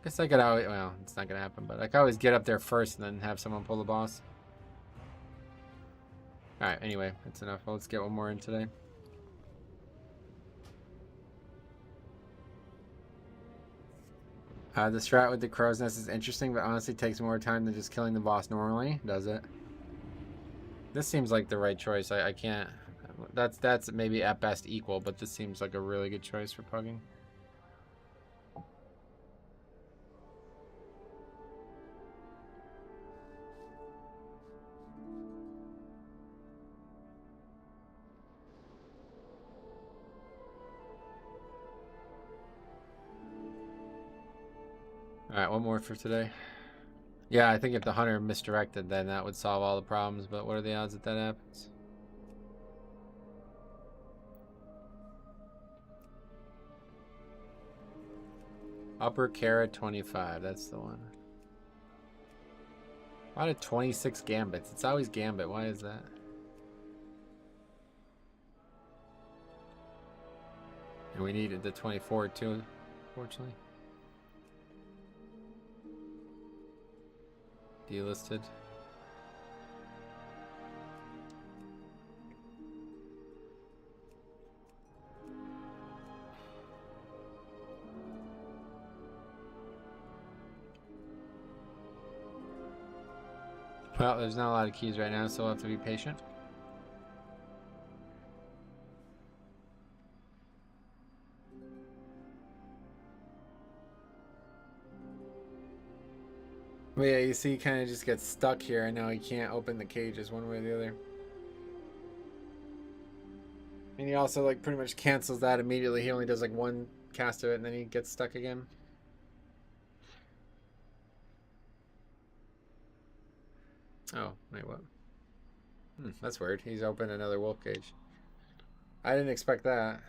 Guess I could always, well, it's not gonna happen, but I could always get up there first and then have someone pull the boss. Alright, anyway, that's enough. Well, let's get one more in today. The strat with the crow's nest is interesting, but honestly takes more time than just killing the boss normally, does it? This seems like the right choice. I can't... That's maybe at best equal, but this seems like a really good choice for pugging. Alright, one more for today. Yeah, I think if the hunter misdirected, then that would solve all the problems, but what are the odds that that happens? Upper Kara 25, that's the one. Why did 26 gambits? It's always gambit, why is that? And we needed the 24 too, unfortunately. Delisted. Well, there's not a lot of keys right now, so we'll have to be patient. But yeah, you see he kind of just gets stuck here, and now he can't open the cages one way or the other. And he also like pretty much cancels that immediately. He only does like one cast of it and then he gets stuck again. Oh, wait, what? That's weird. He's opened another wolf cage. I didn't expect that.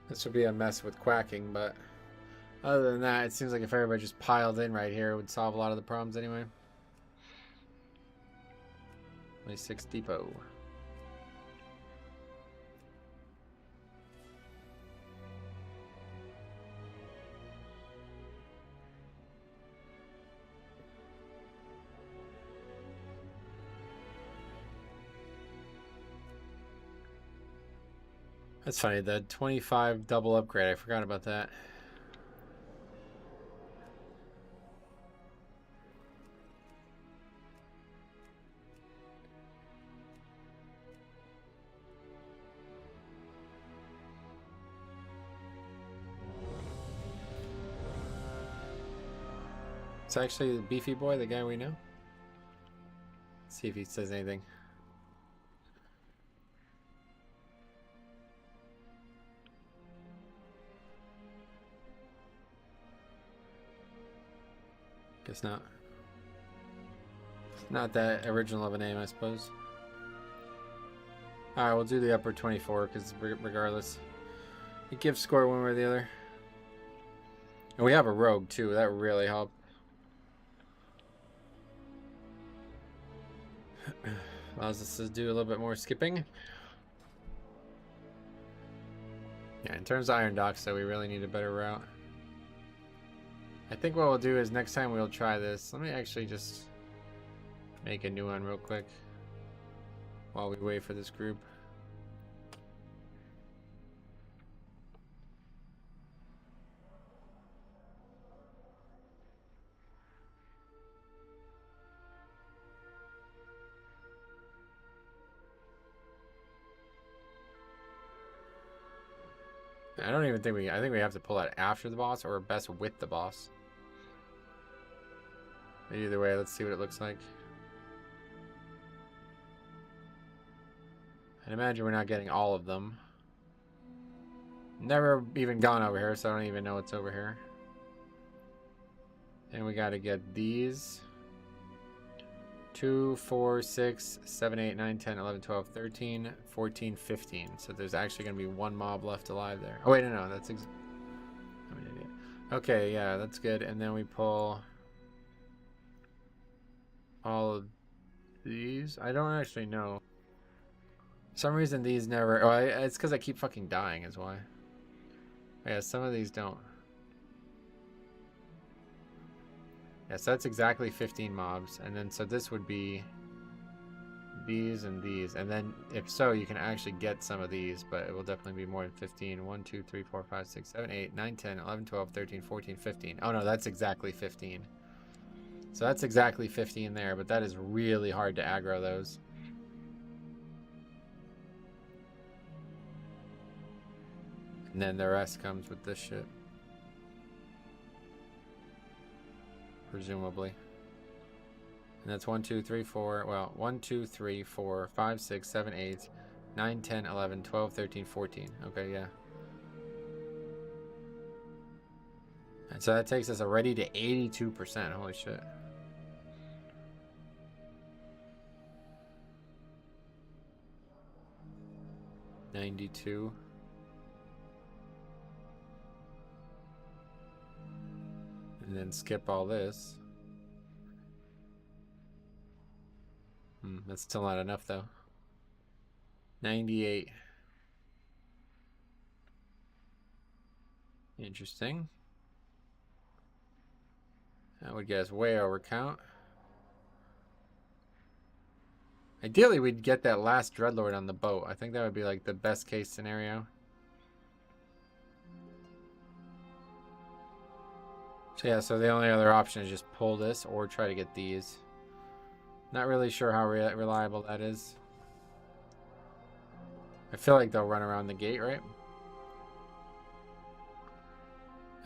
This would be a mess with quacking, but other than that, it seems like if everybody just piled in right here, it would solve a lot of the problems anyway. 26 depot. That's funny, the 25 double upgrade, I forgot about that. It's actually the beefy boy, the guy we know. Let's see if he says anything. Guess not. Not that original of a name, I suppose. Alright, we'll do the upper 24, because regardless, it gives score one way or the other. And we have a rogue, too. That really helped. Allows us to do a little bit more skipping. Yeah, in terms of Iron Docks, though, we really need a better route. I think what we'll do is next time we'll try this. Let me actually just make a new one real quick while we wait for this group. I don't even think I think we have to pull out after the boss or best with the boss. Either way, let's see what it looks like. I'd imagine we're not getting all of them. Never even gone over here, so I don't even know what's over here. And we got to get these. 2, 4, 6, 7, 8, 9, 10, 11, 12, 13, 14, 15. So there's actually going to be one mob left alive there. Oh, wait, no, that's... I'm an idiot. Okay, yeah, that's good. And then we pull all of these. I don't actually know. For some reason, these never... Oh, it's because I keep fucking dying is why. Yeah, some of these don't. Yeah, so that's exactly 15 mobs. And then, so this would be these and these. And then, if so, you can actually get some of these, but it will definitely be more than 15. 1, 2, 3, 4, 5, 6, 7, 8, 9, 10, 11, 12, 13, 14, 15. Oh, no, that's exactly 15. So that's exactly 15 there, but that is really hard to aggro those. And then the rest comes with this shit. Presumably. And that's 1, 2, 3, 4. Well, 1, 2, 3, 4, 5, 6, 7, 8, 9, 10, 11, 12, 13, 14. Okay, yeah. And so that takes us already to 82%. Holy shit. $92. And then skip all this. That's still not enough though. 98. Interesting. That would get us way over count. Ideally, we'd get that last Dreadlord on the boat. I think that would be like the best case scenario. So yeah, so the only other option is just pull this or try to get these. Not really sure how reliable that is. I feel like they'll run around the gate, right?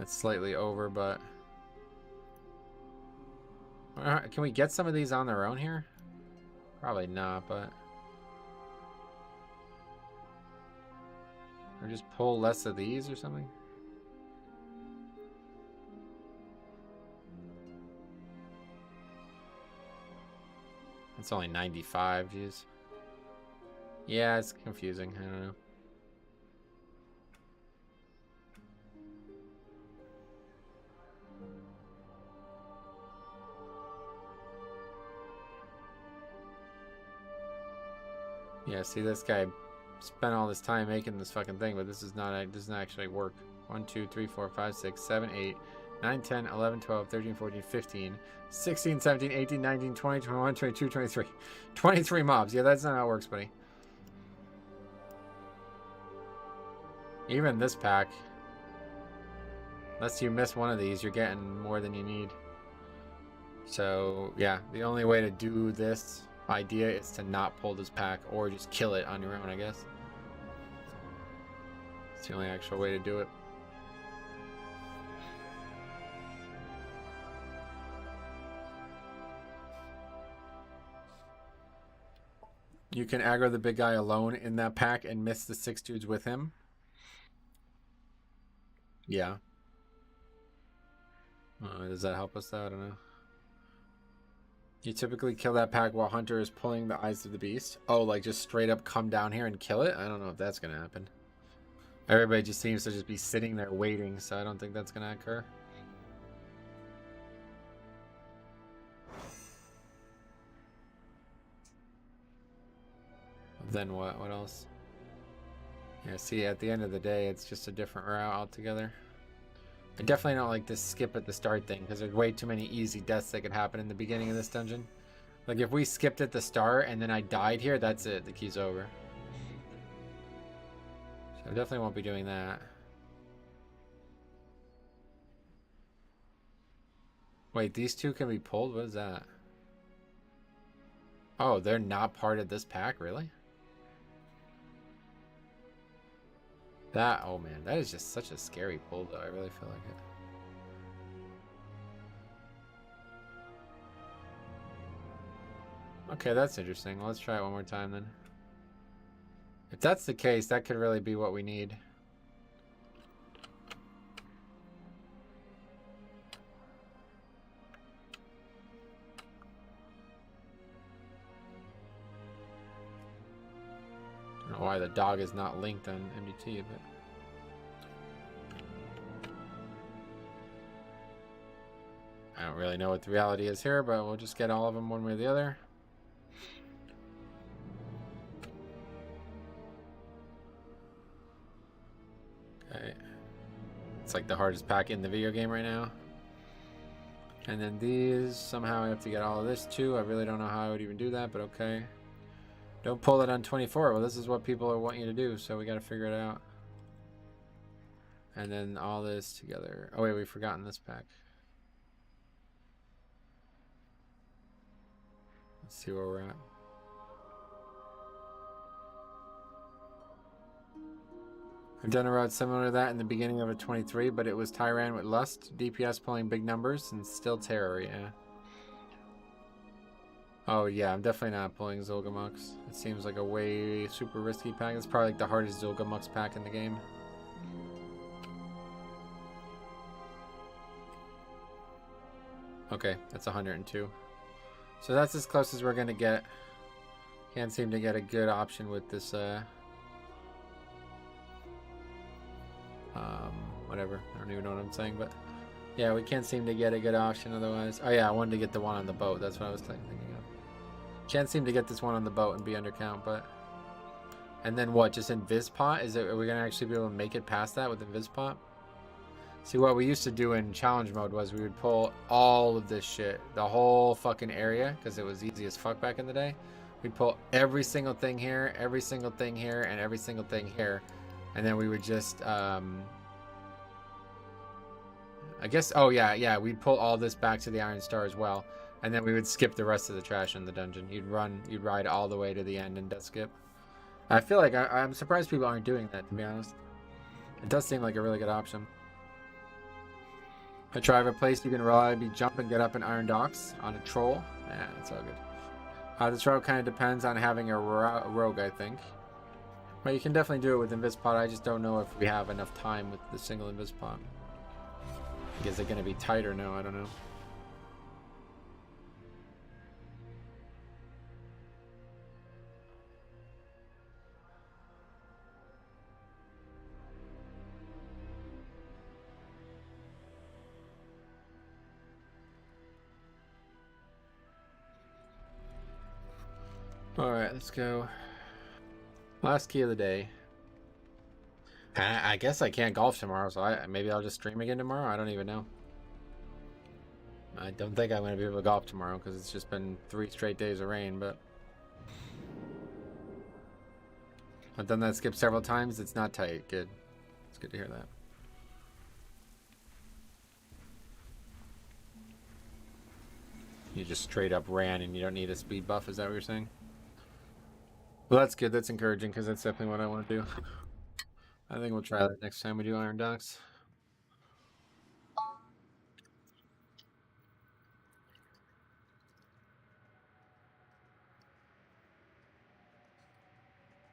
It's slightly over, but... Can we get some of these on their own here? Probably not, but... Or just pull less of these or something? It's only 95, jeez. Yeah, it's confusing. I don't know. Yeah, see, this guy spent all this time making this fucking thing, but this is not, it doesn't actually work. 1, 2, 3, 4, 5, 6, 7, 8, 9, 10, 11, 12, 13, 14, 15, 16, 17, 18, 19, 20, 21, 22, 23. 23 mobs. Yeah, that's not how it works, buddy. Even this pack, unless you miss one of these, you're getting more than you need. So, yeah, the only way to do this idea is to not pull this pack or just kill it on your own, I guess. It's the only actual way to do it. You can aggro the big guy alone in that pack and miss the 6 dudes with him. Yeah. Does that help us though? I don't know. You typically kill that pack while Hunter is pulling the Eyes of the Beast. Oh, like just straight up come down here and kill it? I don't know if that's going to happen. Everybody just seems to just be sitting there waiting, so I don't think that's going to occur. Then what? What else? Yeah, see, at the end of the day, it's just a different route altogether. I definitely don't like this skip at the start thing, because there's way too many easy deaths that could happen in the beginning of this dungeon. Like, if we skipped at the start and then I died here, that's it. The key's over. So I definitely won't be doing that. Wait, these two can be pulled? What is that? Oh, they're not part of this pack? Really? That, oh man, that is just such a scary pull though. I really feel like it. Okay, that's interesting. Let's try it one more time then. If that's the case, that could really be what we need. I don't know why the dog is not linked on MDT, but... I don't really know what the reality is here, but we'll just get all of them one way or the other. Okay. It's like the hardest pack in the video game right now. And then these, somehow I have to get all of this too. I really don't know how I would even do that, but okay. Don't pull it on 24. Well, this is what people want you to do, so we got to figure it out. And then all this together. Oh wait, we've forgotten this pack. Let's see where we're at. I've done a route similar to that in the beginning of a 23, but it was Tyran with Lust, DPS pulling big numbers, and still Terror, yeah. Oh yeah, I'm definitely not pulling Zolgamux. It seems like a way super risky pack. It's probably like the hardest Zolgamux pack in the game. Okay, that's 102. So that's as close as we're gonna get. Can't seem to get a good option with this whatever. I don't even know what I'm saying, but yeah, we can't seem to get a good option otherwise. Oh yeah, I wanted to get the one on the boat. That's what I was thinking of. Can't seem to get this one on the boat and be under count, but... And then what, just Invispot? Are we gonna actually be able to make it past that with Invispot? See, what we used to do in challenge mode was we would pull all of this shit, the whole fucking area, because it was easy as fuck back in the day. We'd pull every single thing here, every single thing here, and every single thing here. And then we would just, I guess, oh yeah, we'd pull all this back to the Iron Star as well. And then we would skip the rest of the trash in the dungeon. You'd ride all the way to the end and death skip. I feel like I'm surprised people aren't doing that, to be honest. It does seem like a really good option. I try a place you can reliably jump and get up in Iron Docks on a troll. Yeah, that's all good. This route kind of depends on having a rogue, I think. But you can definitely do it with Invispot. I just don't know if we have enough time with the single Invispot. Is it going to be tight or no? I don't know. Alright, let's go. Last key of the day. I guess I can't golf tomorrow, so maybe I'll just stream again tomorrow. I don't even know. I don't think I'm going to be able to golf tomorrow because it's just been 3 straight days of rain, but I've done that skip several times. It's not tight. Good. It's good to hear that. You just straight up ran and you don't need a speed buff. Is that what you're saying? Well, that's good. That's encouraging because that's definitely what I want to do. I think we'll try that next time we do Iron Docks.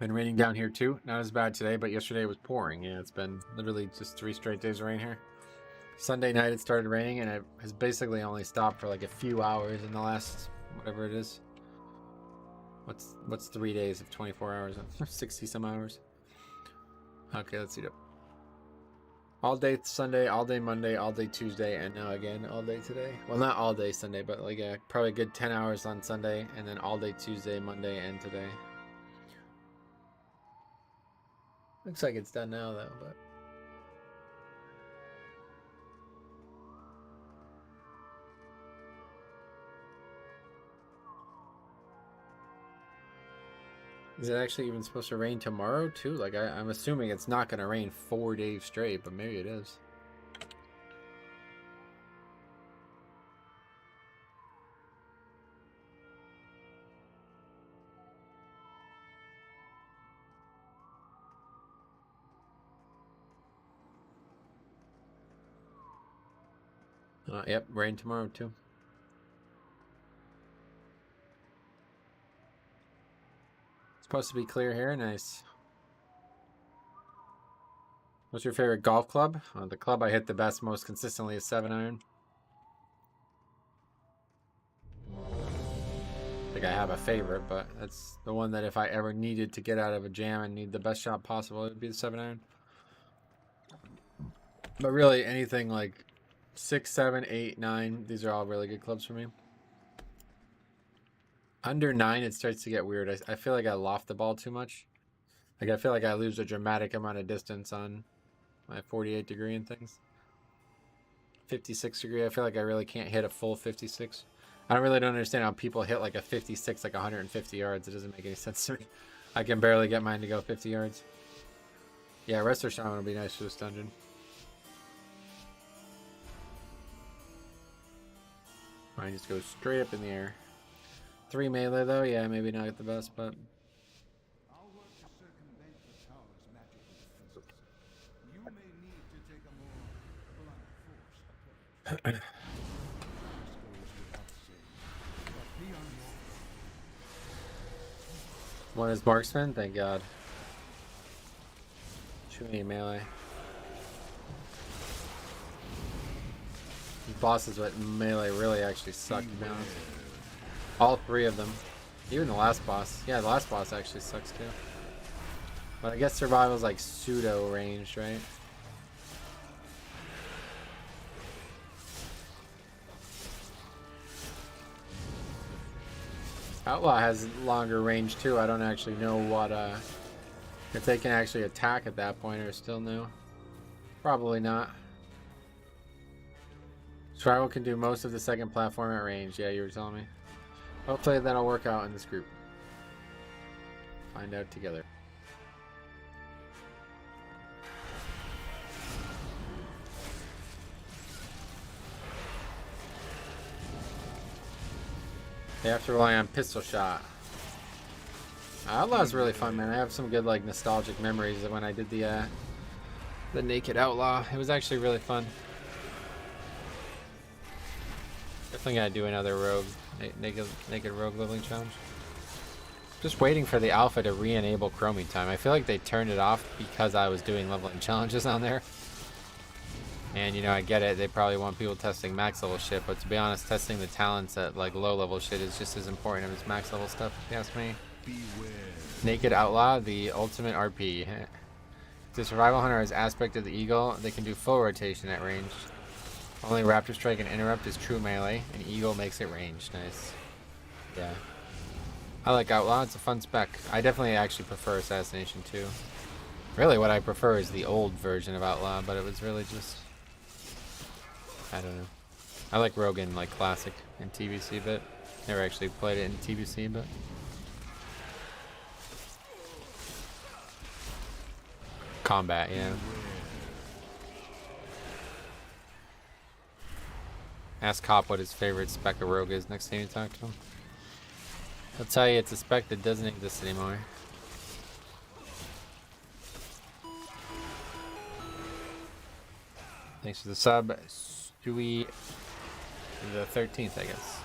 Been raining down here too. Not as bad today, but yesterday it was pouring. Yeah, it's been literally just 3 straight days of rain here. Sunday night it started raining and it has basically only stopped for like a few hours in the last whatever it is. What's 3 days of 24 hours? 60 some hours. Okay, let's see it. All day Sunday, all day Monday, all day Tuesday, and now again all day today. Well, not all day Sunday, but like probably a good 10 hours on Sunday, and then all day Tuesday, Monday, and today. Looks like it's done now though, but is it actually even supposed to rain tomorrow too? Like I'm assuming it's not going to rain 4 days straight, but maybe it is. Yep, rain tomorrow too. Supposed to be clear here. Nice. What's your favorite golf club? The club I hit the best, most consistently is 7-iron. I think I have a favorite, but that's the one that if I ever needed to get out of a jam and need the best shot possible, it would be the 7-iron. But really, anything like 6, 7, 8, 9, these are all really good clubs for me. Under 9, it starts to get weird. I feel like I loft the ball too much. Like I feel like I lose a dramatic amount of distance on my 48 degree and things. 56 degree, I feel like I really can't hit a full 56. I don't understand how people hit like a 56 like 150 yards. It doesn't make any sense to me. I can barely get mine to go 50 yards. Yeah, Resto Shaman will be nice for this dungeon. Mine just goes straight up in the air. 3 melee though, yeah, maybe not the best, but I'll work to circumvent the tower's magical defenses. You may need to take a more blunt force approach. This goes without saying, but be on your guard. one is marksman, thank God. Too many melee. These bosses with melee really actually suck, to be honest. All 3 of them. Even the last boss. Yeah, the last boss actually sucks too. But I guess survival's like pseudo ranged, right? Outlaw has longer range too. I don't actually know what if they can actually attack at that point or still no. Probably not. Survival can do most of the second platform at range. Yeah, you were telling me. Hopefully that'll work out in this group. Find out together. They have to rely on pistol shot. Outlaw's really fun, man. I have some good like nostalgic memories of when I did the Naked Outlaw. It was actually really fun. Definitely gotta do another rogue, naked rogue leveling challenge. Just waiting for the alpha to re-enable chroming time. I feel like they turned it off because I was doing leveling challenges on there. And you know, I get it, they probably want people testing max level shit, but to be honest, testing the talents at like low level shit is just as important as max level stuff, if you ask me. Beware. Naked Outlaw, the ultimate RP. The Survival Hunter has aspect of the Eagle. They can do full rotation at range. Only Raptor Strike and Interrupt is true melee, and Eagle makes it ranged. Nice. Yeah. I like Outlaw, it's a fun spec. I definitely actually prefer Assassination too. Really what I prefer is the old version of Outlaw, but it was really just... I don't know. I like Rogue in like Classic and TBC, but never actually played it in TBC, but... Combat, yeah. Ask Cop what his favorite spec of Rogue is next time you talk to him. He'll tell you it's a spec that doesn't exist anymore. Thanks for the sub. Stewie the 13th, I guess.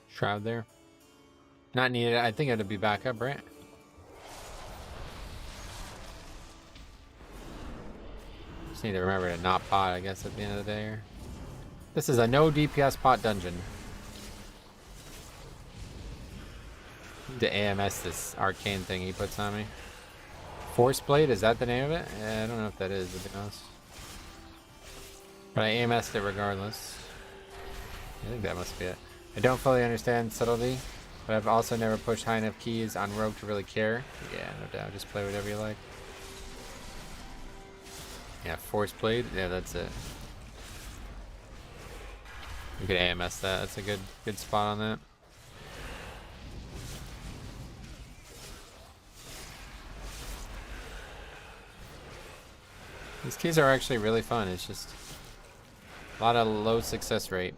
Shroud there. Not needed. I think it'll be back up, right? Just need to remember to not pot, I guess, at the end of the day here. This is a no DPS pot dungeon. To AMS this arcane thing he puts on me. Force Blade, is that the name of it? I don't know if that is, to be honest. But I AMS'd it regardless. I think that must be it. I don't fully understand subtlety, but I've also never pushed high enough keys on Rogue to really care. Yeah, no doubt. Just play whatever you like. Yeah, Force Blade. Yeah, that's it. You could AMS that. That's a good spot on that. These keys are actually really fun. It's just a lot of low success rate.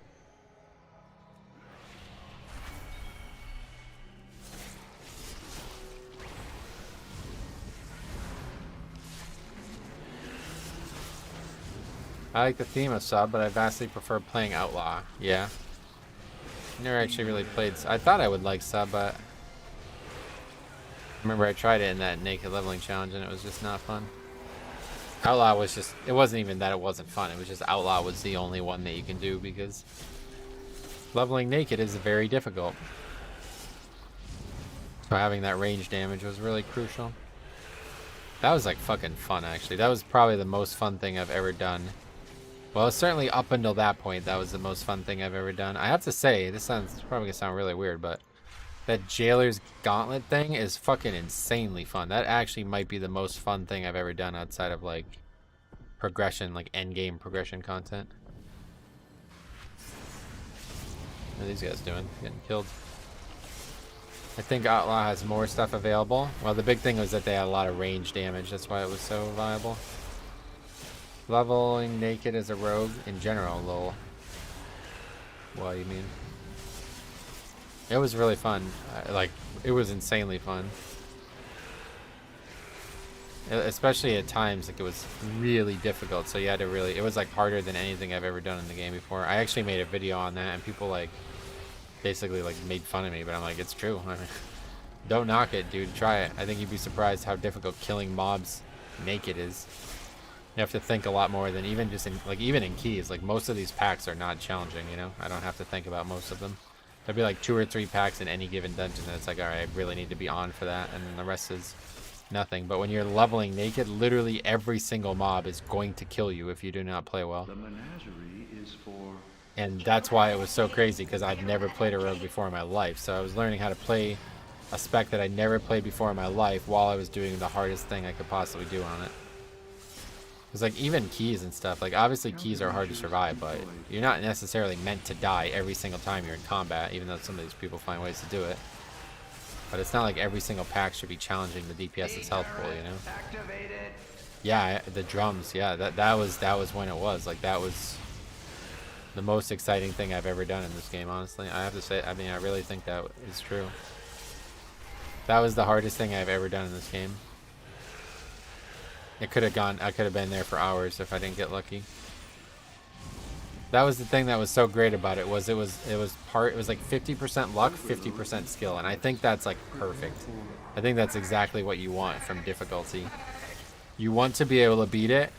I like the theme of sub, but I vastly prefer playing Outlaw. Yeah. Never actually really played. I thought I would like sub, but I remember I tried it in that naked leveling challenge and it was just not fun. Outlaw was just, it wasn't even that it wasn't fun. It was just Outlaw was the only one that you can do because leveling naked is very difficult. So having that range damage was really crucial. That was like fucking fun, actually. That was probably the most fun thing I've ever done. Well, certainly up until that point, that was the most fun thing I've ever done. I have to say, this sounds probably gonna sound really weird, but that Jailer's Gauntlet thing is fucking insanely fun. That actually might be the most fun thing I've ever done outside of like progression, like endgame progression content. What are these guys doing? Getting killed. I think Outlaw has more stuff available. Well, the big thing was that they had a lot of range damage. That's why it was so viable. Leveling naked as a rogue in general, lol. What you mean? It was really fun. Like, it was insanely fun. Especially at times, like, it was really difficult. So you had to really, it was like harder than anything I've ever done in the game before. I actually made a video on that and people like, basically like made fun of me, but I'm like, it's true. I mean, don't knock it, dude. Try it. I think you'd be surprised how difficult killing mobs naked is. You have to think a lot more than even just in, like, even in keys. Like, most of these packs are not challenging, you know? I don't have to think about most of them. There'll be like 2 or 3 packs in any given dungeon and it's like, alright, I really need to be on for that, and then the rest is nothing. But when you're leveling naked, literally every single mob is going to kill you if you do not play well. The menagerie is for... And that's why it was so crazy, because I'd never played a rogue before in my life. So I was learning how to play a spec that I'd never played before in my life while I was doing the hardest thing I could possibly do on it. Because like even keys and stuff, like obviously keys are hard to survive, but you're not necessarily meant to die every single time you're in combat, even though some of these people find ways to do it. But it's not like every single pack should be challenging the DPS's health pool, you know? Yeah, the drums, yeah, that was when it was. Like, that was the most exciting thing I've ever done in this game, honestly. I have to say, I mean, I really think that is true. That was the hardest thing I've ever done in this game. I could have been there for hours if I didn't get lucky. That was the thing that was so great about it was like 50% luck, 50% skill, and I think that's like perfect. I think that's exactly what you want from difficulty. You want to be able to beat it,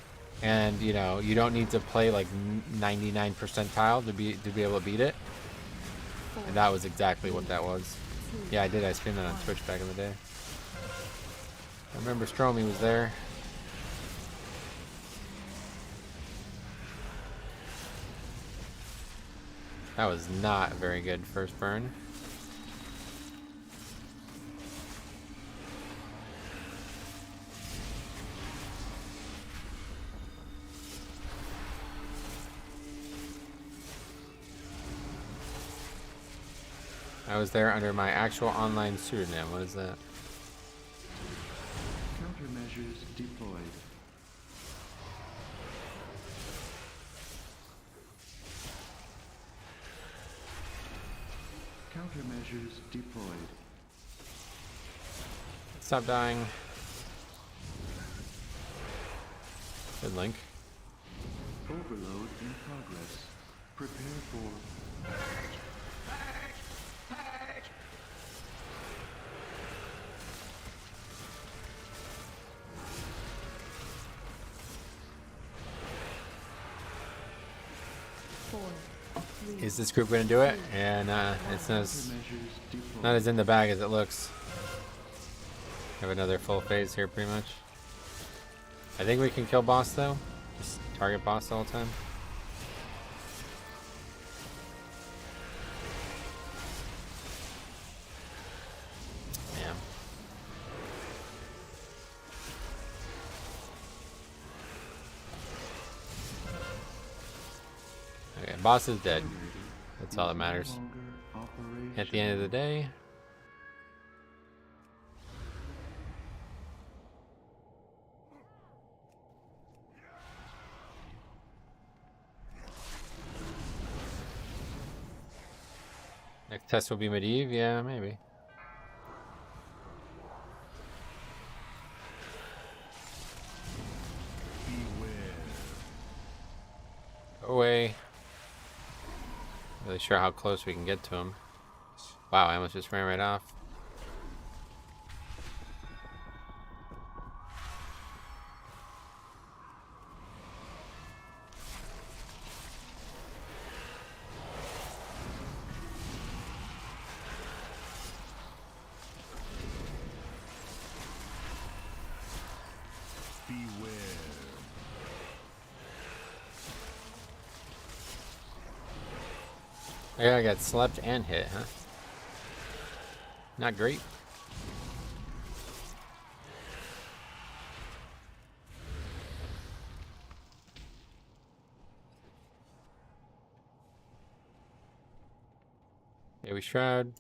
and you know, you don't need to play like 99 percentile to be able to beat it. And that was exactly what that was. Yeah, I did. I streamed that on Twitch back in the day. I remember Stromy was there. That was not a very good first burn. I was there under my actual online pseudonym. What is that? Countermeasures deployed. Countermeasures deployed. Stop dying. Good link. Overload in progress. Prepare for... Is this group going to do it? And it's not as in the bag as it looks. Have another full phase here pretty much. I think we can kill boss though. Just target boss the whole time. Yeah. Okay, boss is dead. That's all that matters. At the end of the day. Next test will be Medivh? Yeah, maybe. Go away. Really sure how close we can get to him. Wow, I almost just ran right off. Yeah, I got slept and hit, huh? Not great. Yeah, we shroud.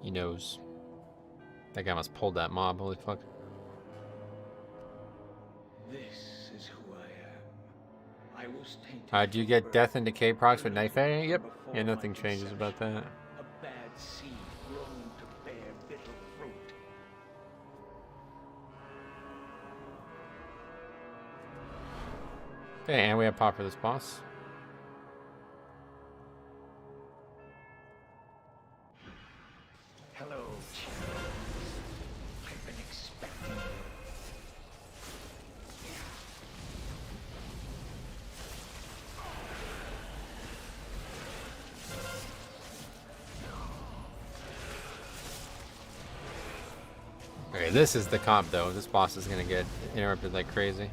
He knows. That guy must pulled that mob, holy fuck. This is who I am. I was tainted. Do you get death and decay procs with knife A? Yep. Yeah, nothing changes about that. A bad seed grown to bear bitter fruit. Okay, and we have pop for this boss. Hello, children. I've been expecting you. Okay, this is the comp though. This boss is gonna get interrupted like crazy.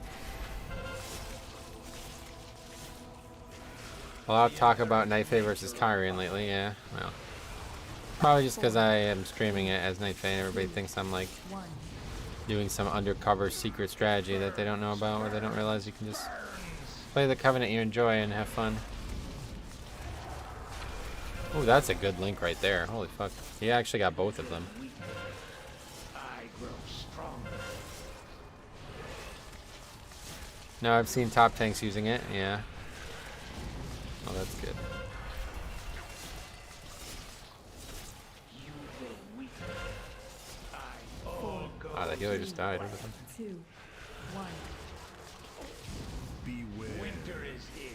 A lot of talk about Night Fae versus Kyrian lately, yeah. Well, probably just because I am streaming it as Night Fae and everybody thinks I'm like doing some undercover secret strategy that they don't know about, or they don't realize you can just play the Covenant you enjoy and have fun. Oh, that's a good link right there. Holy fuck. He actually got both of them. I grow stronger. No, I've seen top tanks using it, yeah. Oh, that's good. the healer just died. What the fuck? 2, 1. Beware. Winter is here.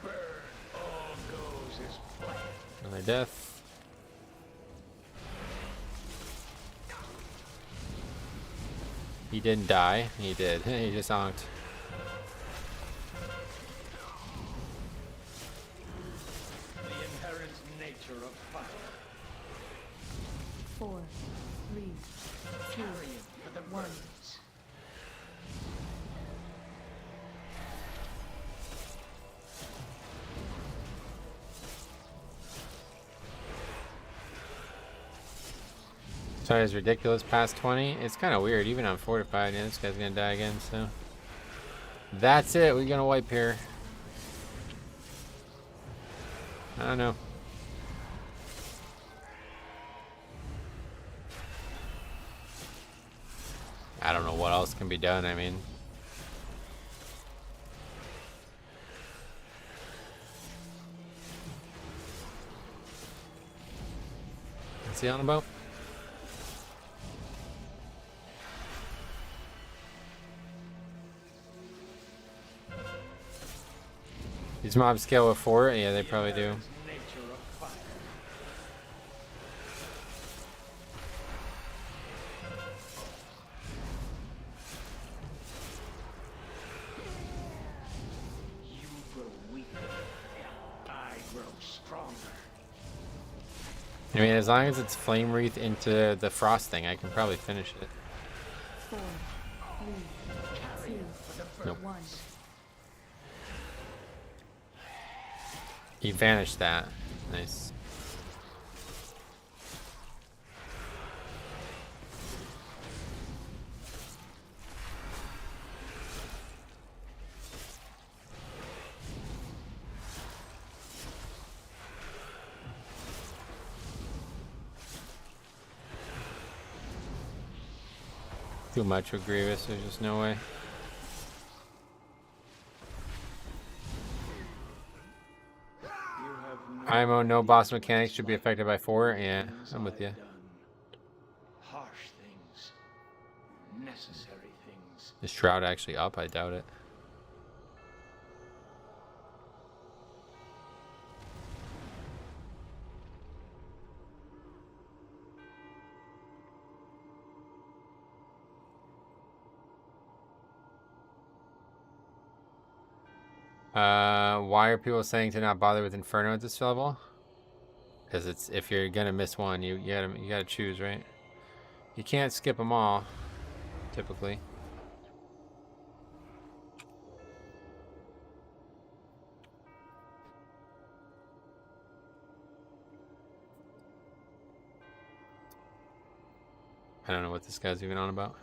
Burn all goes as planned. Another death. He didn't die. He did. He just honked. The inherent nature of fire. 4, 3, 2, For the 1. birds. Sorry, it's ridiculous past 20. It's kind of weird, even on fortified. Yeah, this guy's gonna die again, so. That's it. We're gonna wipe here. I don't know. I don't know what else can be done. I mean, what's he on about? These mobs scale with 4? Yeah, they probably do. Nature of fire. You grow weaker. I grow stronger. I mean, as long as it's flame wreath into the frost thing, I can probably finish it. 4, 3, 2, Nope. 1. He vanished that. Nice. Too much with Grievous, there's just no way. IMO, no boss mechanics should be affected by 4. Yeah, I'm with you. Harsh things. Necessary things. Is Shroud actually up? I doubt it. Why are people saying to not bother with Inferno at this level? Because it's, if you're gonna miss one, you gotta choose, right? You can't skip them all, typically. I don't know what this guy's even on about.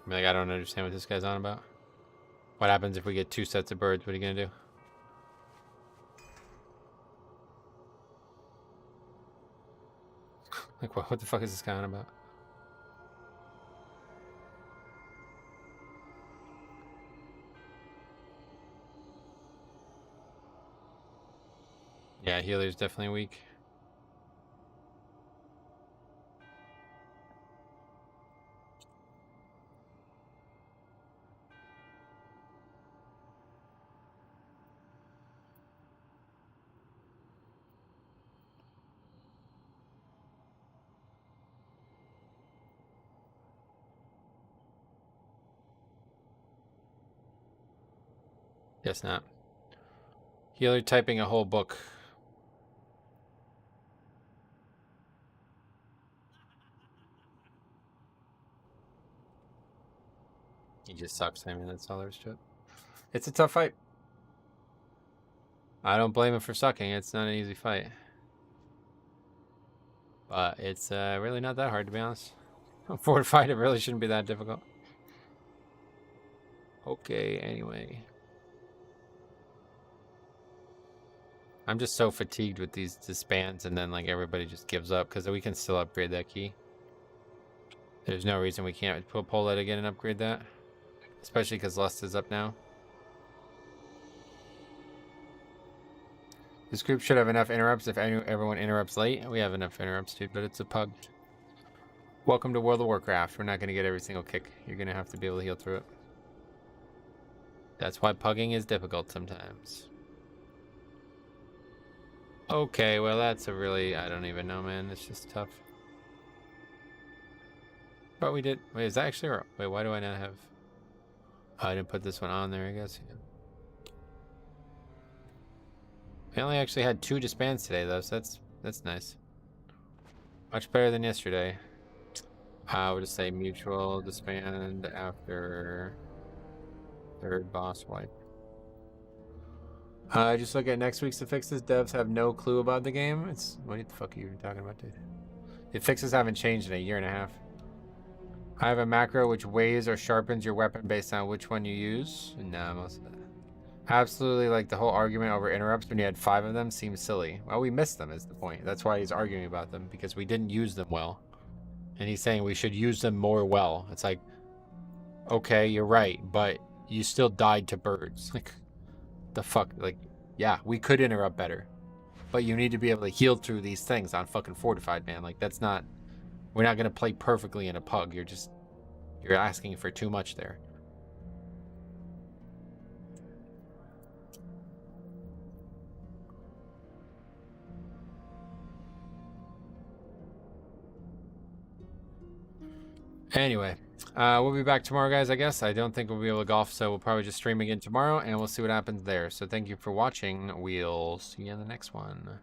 I mean, like, I don't understand what this guy's on about. What happens if we get 2 sets of birds? What are you gonna do? Like, what the fuck is this guy on about? Yeah, healer's definitely weak. Guess not. Healer typing a whole book. He just sucks. I mean, that's all there is to it. It's a tough fight. I don't blame him for sucking. It's not an easy fight. But it's really not that hard, to be honest. Fortified, it really shouldn't be that difficult. Okay, anyway. I'm just so fatigued with these disbands, and then like everybody just gives up because we can still upgrade that key. There's no reason we can't pull that again and upgrade that, especially because Lust is up now. This group should have enough interrupts if everyone interrupts late. We have enough interrupts, dude, but it's a pug. Welcome to World of Warcraft. We're not going to get every single kick. You're going to have to be able to heal through it. That's why pugging is difficult sometimes. Okay, well that's a really, I don't even know, man. It's just tough. But we did, wait, is that actually, wait, why do I not have, oh, I didn't put this one on there, I guess. We only actually had 2 disbands today, though, so that's nice. Much better than yesterday. I would just say mutual disband after 3rd boss wipe. Just look at next week's to fixes. Devs have no clue about the game. It's, what the fuck are you talking about, dude? The fixes haven't changed in a year and a half. I have a macro which weighs or sharpens your weapon based on which one you use. No, most of that. Absolutely, like the whole argument over interrupts when you had 5 of them seems silly. Well, we missed them is the point. That's why he's arguing about them, because we didn't use them well. And he's saying we should use them more well. It's like, okay, you're right, but you still died to birds. Like, the fuck? Like, yeah, we could interrupt better. But you need to be able to heal through these things on fucking Fortified, man. Like, that's not... We're not going to play perfectly in a pug. You're asking for too much there. Anyway, we'll be back tomorrow, guys, I guess. I don't think we'll be able to golf, so we'll probably just stream again tomorrow, and we'll see what happens there. So thank you for watching. We'll see you in the next one.